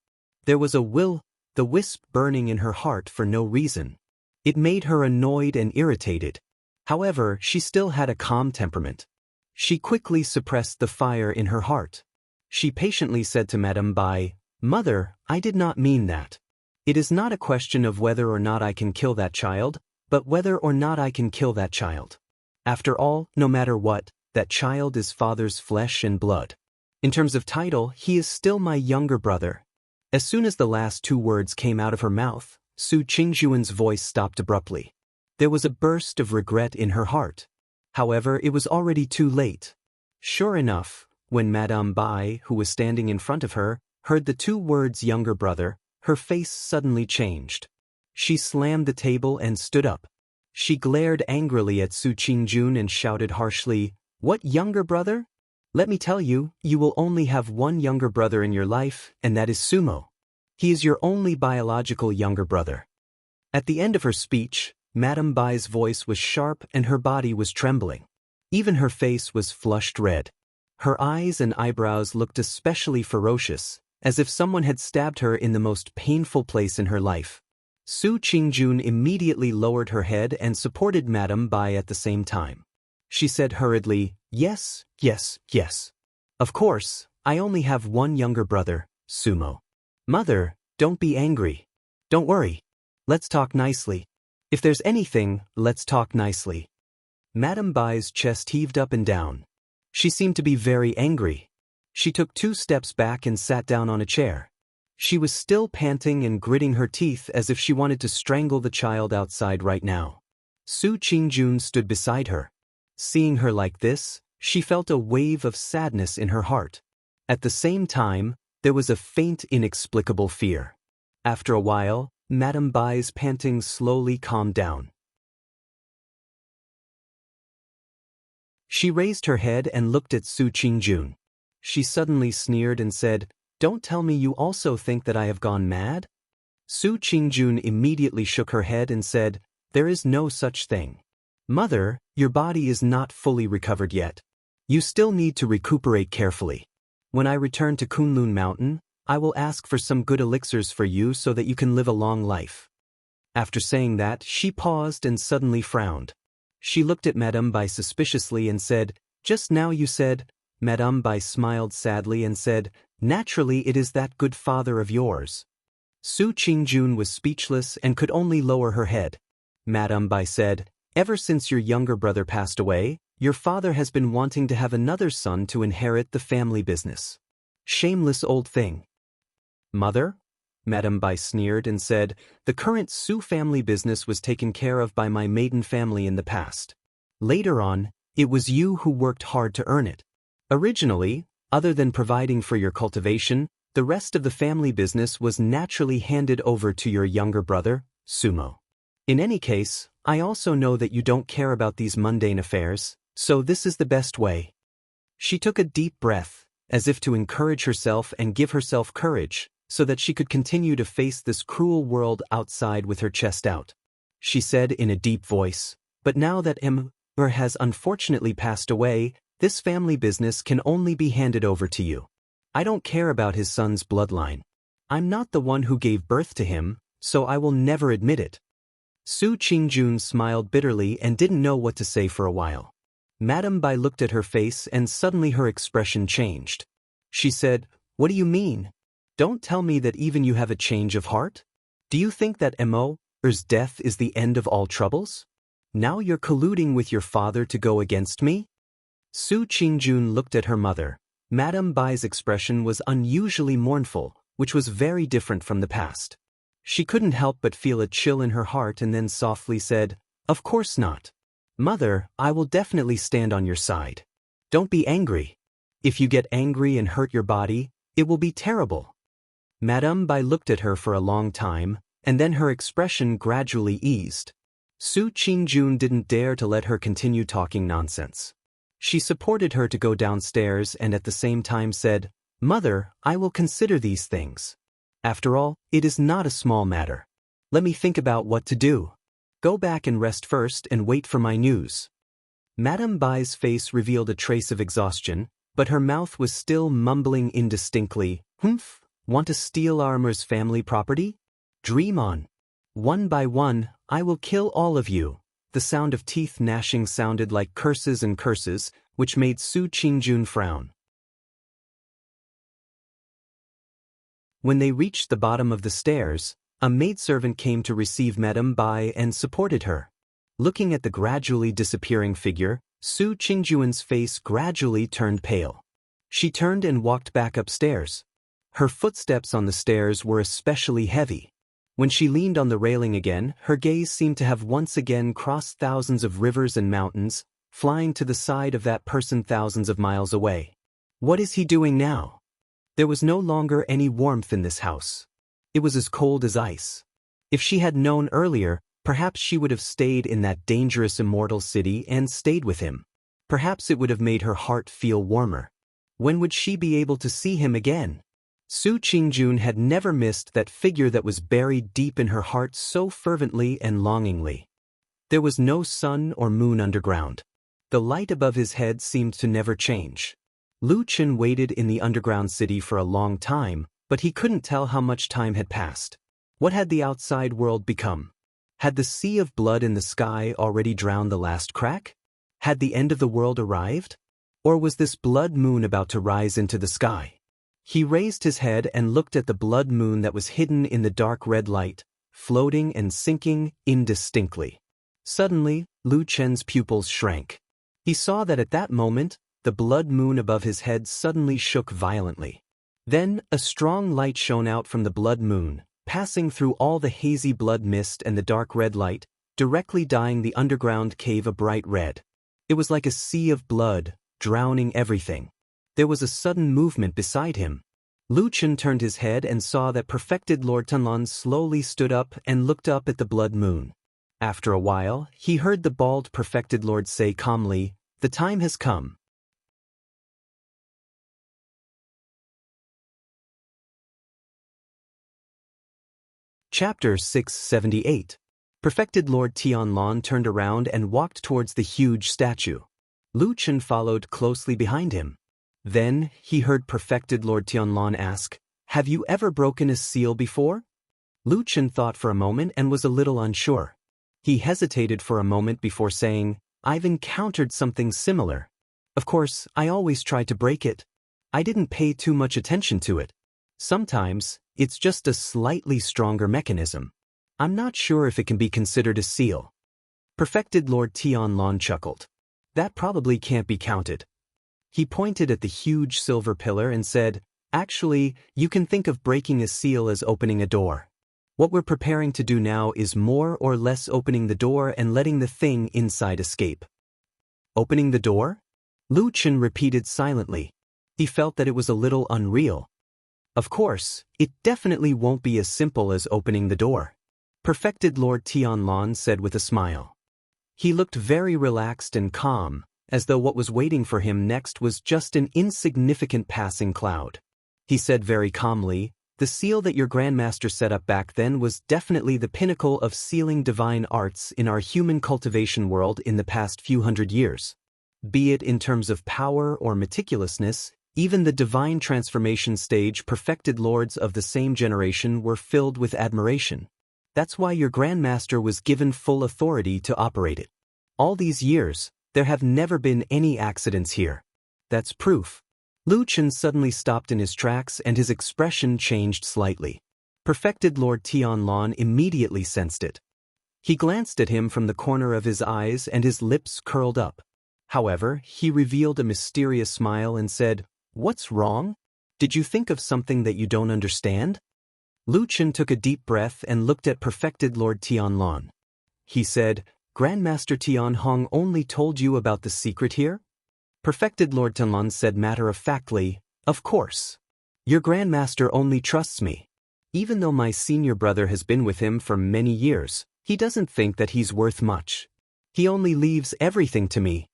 There was the wisp burning in her heart for no reason. It made her annoyed and irritated. However, she still had a calm temperament. She quickly suppressed the fire in her heart. She patiently said to Madame Bai, "Mother, I did not mean that. It is not a question of whether or not I can kill that child, but whether or not I can kill that child. After all, no matter what, that child is father's flesh and blood. In terms of title, he is still my younger brother." As soon as the last two words came out of her mouth, Su Qingjun's voice stopped abruptly. There was a burst of regret in her heart. However, it was already too late. Sure enough, when Madame Bai, who was standing in front of her, heard the two words "younger brother," her face suddenly changed. She slammed the table and stood up. She glared angrily at Su Qingjun and shouted harshly, "What younger brother? Let me tell you, you will only have one younger brother in your life, and that is Sumo. He is your only biological younger brother." At the end of her speech, Madame Bai's voice was sharp and her body was trembling. Even her face was flushed red. Her eyes and eyebrows looked especially ferocious, as if someone had stabbed her in the most painful place in her life. Su Qingjun immediately lowered her head and supported Madame Bai at the same time. She said hurriedly, "Yes, yes, yes. Of course, I only have one younger brother, Sumo. Mother, don't be angry. Don't worry. Let's talk nicely. If there's anything, let's talk nicely." Madame Bai's chest heaved up and down. She seemed to be very angry. She took 2 steps back and sat down on a chair. She was still panting and gritting her teeth as if she wanted to strangle the child outside right now. Su Qingjun stood beside her. Seeing her like this, she felt a wave of sadness in her heart. At the same time, there was a faint, inexplicable fear. After a while, Madame Bai's panting slowly calmed down. She raised her head and looked at Su Qingjun. She suddenly sneered and said, "Don't tell me you also think that I have gone mad?" Su Qingjun immediately shook her head and said, "There is no such thing. Mother, your body is not fully recovered yet. You still need to recuperate carefully. When I return to Kunlun Mountain, I will ask for some good elixirs for you so that you can live a long life." After saying that, she paused and suddenly frowned. She looked at Madame Bai suspiciously and said, "Just now you said—" Madame Bai smiled sadly and said, "Naturally it is that good father of yours." Su Qingjun was speechless and could only lower her head. Madame Bai said, "Ever since your younger brother passed away, your father has been wanting to have another son to inherit the family business. Shameless old thing." "Mother?" Madame Bai sneered and said, "The current Su family business was taken care of by my maiden family in the past. Later on, it was you who worked hard to earn it. Originally, other than providing for your cultivation, the rest of the family business was naturally handed over to your younger brother, Sumo. In any case, I also know that you don't care about these mundane affairs, so this is the best way." She took a deep breath, as if to encourage herself and give herself courage, so that she could continue to face this cruel world outside with her chest out. She said in a deep voice, "But now that Ember has unfortunately passed away, this family business can only be handed over to you. I don't care about his son's bloodline. I'm not the one who gave birth to him, so I will never admit it." Su Qingjun smiled bitterly and didn't know what to say for a while. Madame Bai looked at her face and suddenly her expression changed. She said, "What do you mean? Don't tell me that even you have a change of heart? Do you think that Mo's death is the end of all troubles? Now you're colluding with your father to go against me?" Su Qingjun looked at her mother. Madame Bai's expression was unusually mournful, which was very different from the past. She couldn't help but feel a chill in her heart and then softly said, "Of course not. Mother, I will definitely stand on your side. Don't be angry. If you get angry and hurt your body, it will be terrible." Madame Bai looked at her for a long time, and then her expression gradually eased. Su Qingjun didn't dare to let her continue talking nonsense. She supported her to go downstairs and at the same time said, "Mother, I will consider these things. After all, it is not a small matter. Let me think about what to do. Go back and rest first and wait for my news." Madame Bai's face revealed a trace of exhaustion, but her mouth was still mumbling indistinctly, "Humph, want to steal Armor's family property? Dream on. One by one, I will kill all of you." The sound of teeth gnashing sounded like curses and curses, which made Su Qingjun frown. When they reached the bottom of the stairs, a maidservant came to receive Madame Bai and supported her. Looking at the gradually disappearing figure, Su Qingjun's face gradually turned pale. She turned and walked back upstairs. Her footsteps on the stairs were especially heavy. When she leaned on the railing again, her gaze seemed to have once again crossed thousands of rivers and mountains, flying to the side of that person thousands of miles away. What is he doing now? There was no longer any warmth in this house. It was as cold as ice. If she had known earlier, perhaps she would have stayed in that dangerous immortal city and stayed with him. Perhaps it would have made her heart feel warmer. When would she be able to see him again? Su Qingjun had never missed that figure that was buried deep in her heart so fervently and longingly. There was no sun or moon underground. The light above his head seemed to never change. Lu Chen waited in the underground city for a long time, but he couldn't tell how much time had passed. What had the outside world become? Had the sea of blood in the sky already drowned the last crack? Had the end of the world arrived? Or was this blood moon about to rise into the sky? He raised his head and looked at the blood moon that was hidden in the dark red light, floating and sinking indistinctly. Suddenly, Lu Chen's pupils shrank. He saw that at that moment, the blood moon above his head suddenly shook violently. Then, a strong light shone out from the blood moon, passing through all the hazy blood mist and the dark red light, directly dyeing the underground cave a bright red. It was like a sea of blood, drowning everything. There was a sudden movement beside him. Lu Chen turned his head and saw that perfected Lord Tunlan slowly stood up and looked up at the blood moon. After a while, he heard the bald perfected Lord say calmly, "The time has come." Chapter 678. Perfected Lord Tianlan turned around and walked towards the huge statue. Lu Chen followed closely behind him. Then, he heard perfected Lord Tianlan ask, "Have you ever broken a seal before?" Lu Chen thought for a moment and was a little unsure. He hesitated for a moment before saying, "I've encountered something similar. Of course, I always try to break it. I didn't pay too much attention to it. Sometimes, it's just a slightly stronger mechanism. I'm not sure if it can be considered a seal." Perfected Lord Tianlan chuckled. "That probably can't be counted." He pointed at the huge silver pillar and said, "Actually, you can think of breaking a seal as opening a door. What we're preparing to do now is more or less opening the door and letting the thing inside escape." "Opening the door?" Lu Chen repeated silently. He felt that it was a little unreal. "Of course, it definitely won't be as simple as opening the door," Perfected Lord Tianlan said with a smile. He looked very relaxed and calm, as though what was waiting for him next was just an insignificant passing cloud. He said very calmly, "The seal that your Grandmaster set up back then was definitely the pinnacle of sealing divine arts in our human cultivation world in the past few hundred years. Be it in terms of power or meticulousness, even the divine transformation stage perfected lords of the same generation were filled with admiration. That's why your Grandmaster was given full authority to operate it. All these years, there have never been any accidents here. That's proof. Lu Chen suddenly stopped in his tracks and his expression changed slightly. Perfected Lord Tianlong immediately sensed it. He glanced at him from the corner of his eyes and his lips curled up. However, he revealed a mysterious smile and said, "What's wrong? Did you think of something that you don't understand?" Lu Chen took a deep breath and looked at Perfected Lord Tianlong. He said, "Grandmaster Tianhong only told you about the secret here?" Perfected Lord Tianlong said matter-of-factly, "Of course. Your Grandmaster only trusts me. Even though my senior brother has been with him for many years, he doesn't think that he's worth much. He only leaves everything to me."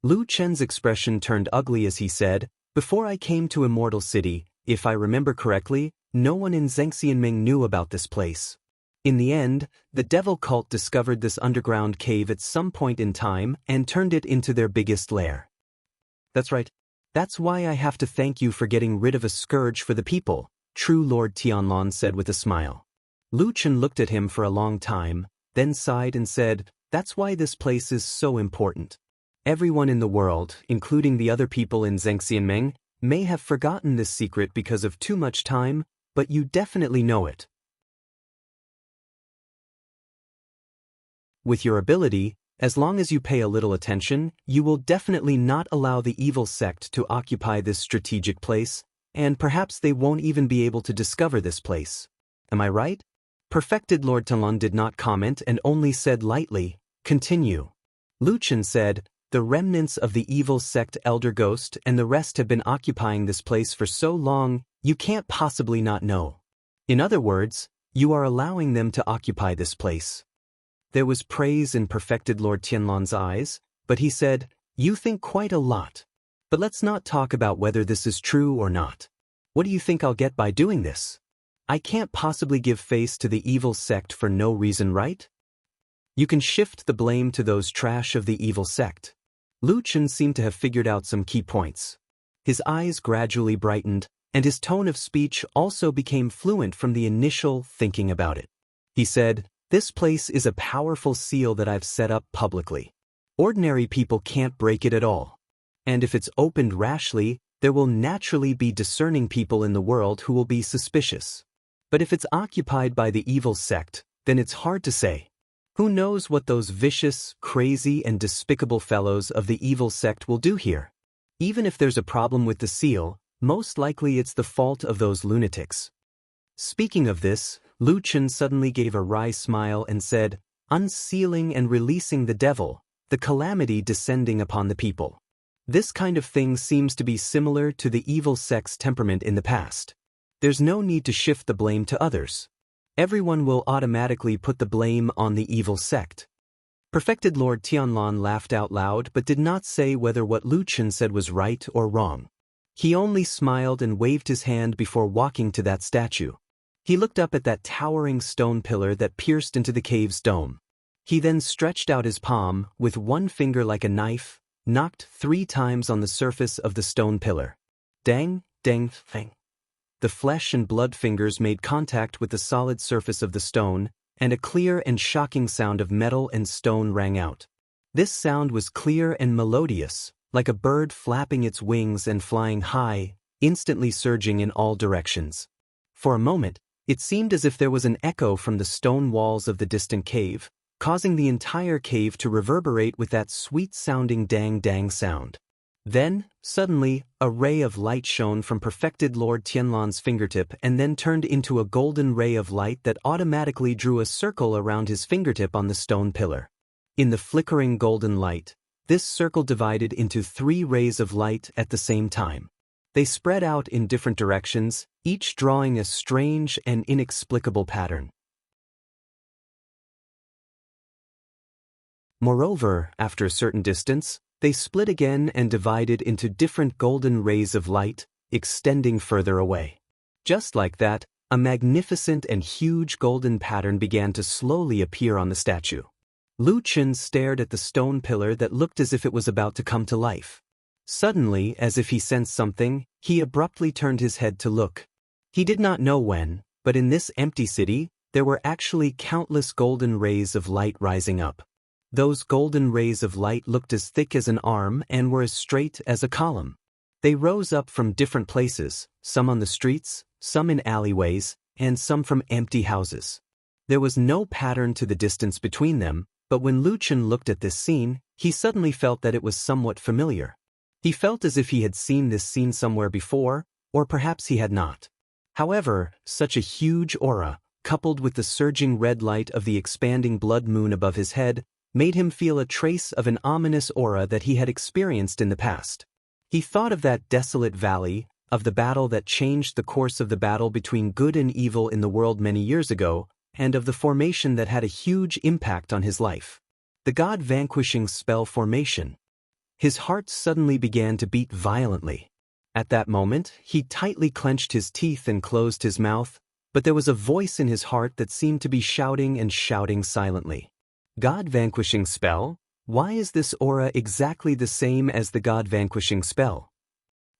Lu Chen's expression turned ugly as he said, "Before I came to Immortal City, if I remember correctly, no one in Zhengxianming knew about this place. In the end, the devil cult discovered this underground cave at some point in time and turned it into their biggest lair." "That's right. That's why I have to thank you for getting rid of a scourge for the people," True Lord Tianlong said with a smile. Lu Chen looked at him for a long time, then sighed and said, "That's why this place is so important. Everyone in the world, including the other people in Zhengxianming, may have forgotten this secret because of too much time, but you definitely know it. With your ability, as long as you pay a little attention, you will definitely not allow the evil sect to occupy this strategic place, and perhaps they won't even be able to discover this place. Am I right?" Perfected Lord Tianlong did not comment and only said lightly, "Continue." Lu Chen said, "The remnants of the evil sect Elder Ghost and the rest have been occupying this place for so long, you can't possibly not know. In other words, you are allowing them to occupy this place." There was praise in Perfected Lord Tianlong's eyes, but he said, "You think quite a lot. But let's not talk about whether this is true or not. What do you think I'll get by doing this? I can't possibly give face to the evil sect for no reason, right? You can shift the blame to those trash of the evil sect." Lu Chen seemed to have figured out some key points. His eyes gradually brightened, and his tone of speech also became fluent from the initial thinking about it. He said, "This place is a powerful seal that I've set up publicly. Ordinary people can't break it at all. And if it's opened rashly, there will naturally be discerning people in the world who will be suspicious. But if it's occupied by the evil sect, then it's hard to say. Who knows what those vicious, crazy, and despicable fellows of the evil sect will do here? Even if there's a problem with the seal, most likely it's the fault of those lunatics." Speaking of this, Lu Chen suddenly gave a wry smile and said, "Unsealing and releasing the devil, the calamity descending upon the people. This kind of thing seems to be similar to the evil sect's temperament in the past. There's no need to shift the blame to others. Everyone will automatically put the blame on the evil sect." Perfected Lord Tianlong laughed out loud but did not say whether what Lu Chen said was right or wrong. He only smiled and waved his hand before walking to that statue. He looked up at that towering stone pillar that pierced into the cave's dome. He then stretched out his palm, with one finger like a knife, knocked 3 times on the surface of the stone pillar. Dang, dang, dang. The flesh and blood fingers made contact with the solid surface of the stone, and a clear and shocking sound of metal and stone rang out. This sound was clear and melodious, like a bird flapping its wings and flying high, instantly surging in all directions. For a moment, it seemed as if there was an echo from the stone walls of the distant cave, causing the entire cave to reverberate with that sweet-sounding dang-dang sound. Then, suddenly, a ray of light shone from Perfected Lord Tianlong's fingertip and then turned into a golden ray of light that automatically drew a circle around his fingertip on the stone pillar. In the flickering golden light, this circle divided into 3 rays of light at the same time. They spread out in different directions, each drawing a strange and inexplicable pattern. Moreover, after a certain distance, they split again and divided into different golden rays of light, extending further away. Just like that, a magnificent and huge golden pattern began to slowly appear on the statue. Lu Chen stared at the stone pillar that looked as if it was about to come to life. Suddenly, as if he sensed something, he abruptly turned his head to look. He did not know when, but in this empty city, there were actually countless golden rays of light rising up. Those golden rays of light looked as thick as an arm and were as straight as a column. They rose up from different places, some on the streets, some in alleyways, and some from empty houses. There was no pattern to the distance between them, but when Lu Chen looked at this scene, he suddenly felt that it was somewhat familiar. He felt as if he had seen this scene somewhere before, or perhaps he had not. However, such a huge aura, coupled with the surging red light of the expanding blood moon above his head, made him feel a trace of an ominous aura that he had experienced in the past. He thought of that desolate valley, of the battle that changed the course of the battle between good and evil in the world many years ago, and of the formation that had a huge impact on his life. The God-vanquishing spell formation. His heart suddenly began to beat violently. At that moment, he tightly clenched his teeth and closed his mouth, but there was a voice in his heart that seemed to be shouting and shouting silently. God-vanquishing spell? Why is this aura exactly the same as the God-vanquishing spell?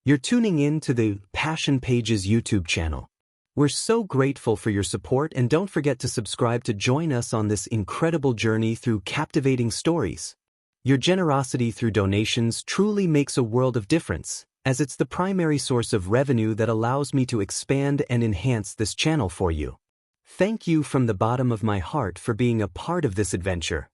You're tuning in to the Passion Pages YouTube channel. We're so grateful for your support, and don't forget to subscribe to join us on this incredible journey through captivating stories. Your generosity through donations truly makes a world of difference, as it's the primary source of revenue that allows me to expand and enhance this channel for you. Thank you from the bottom of my heart for being a part of this adventure.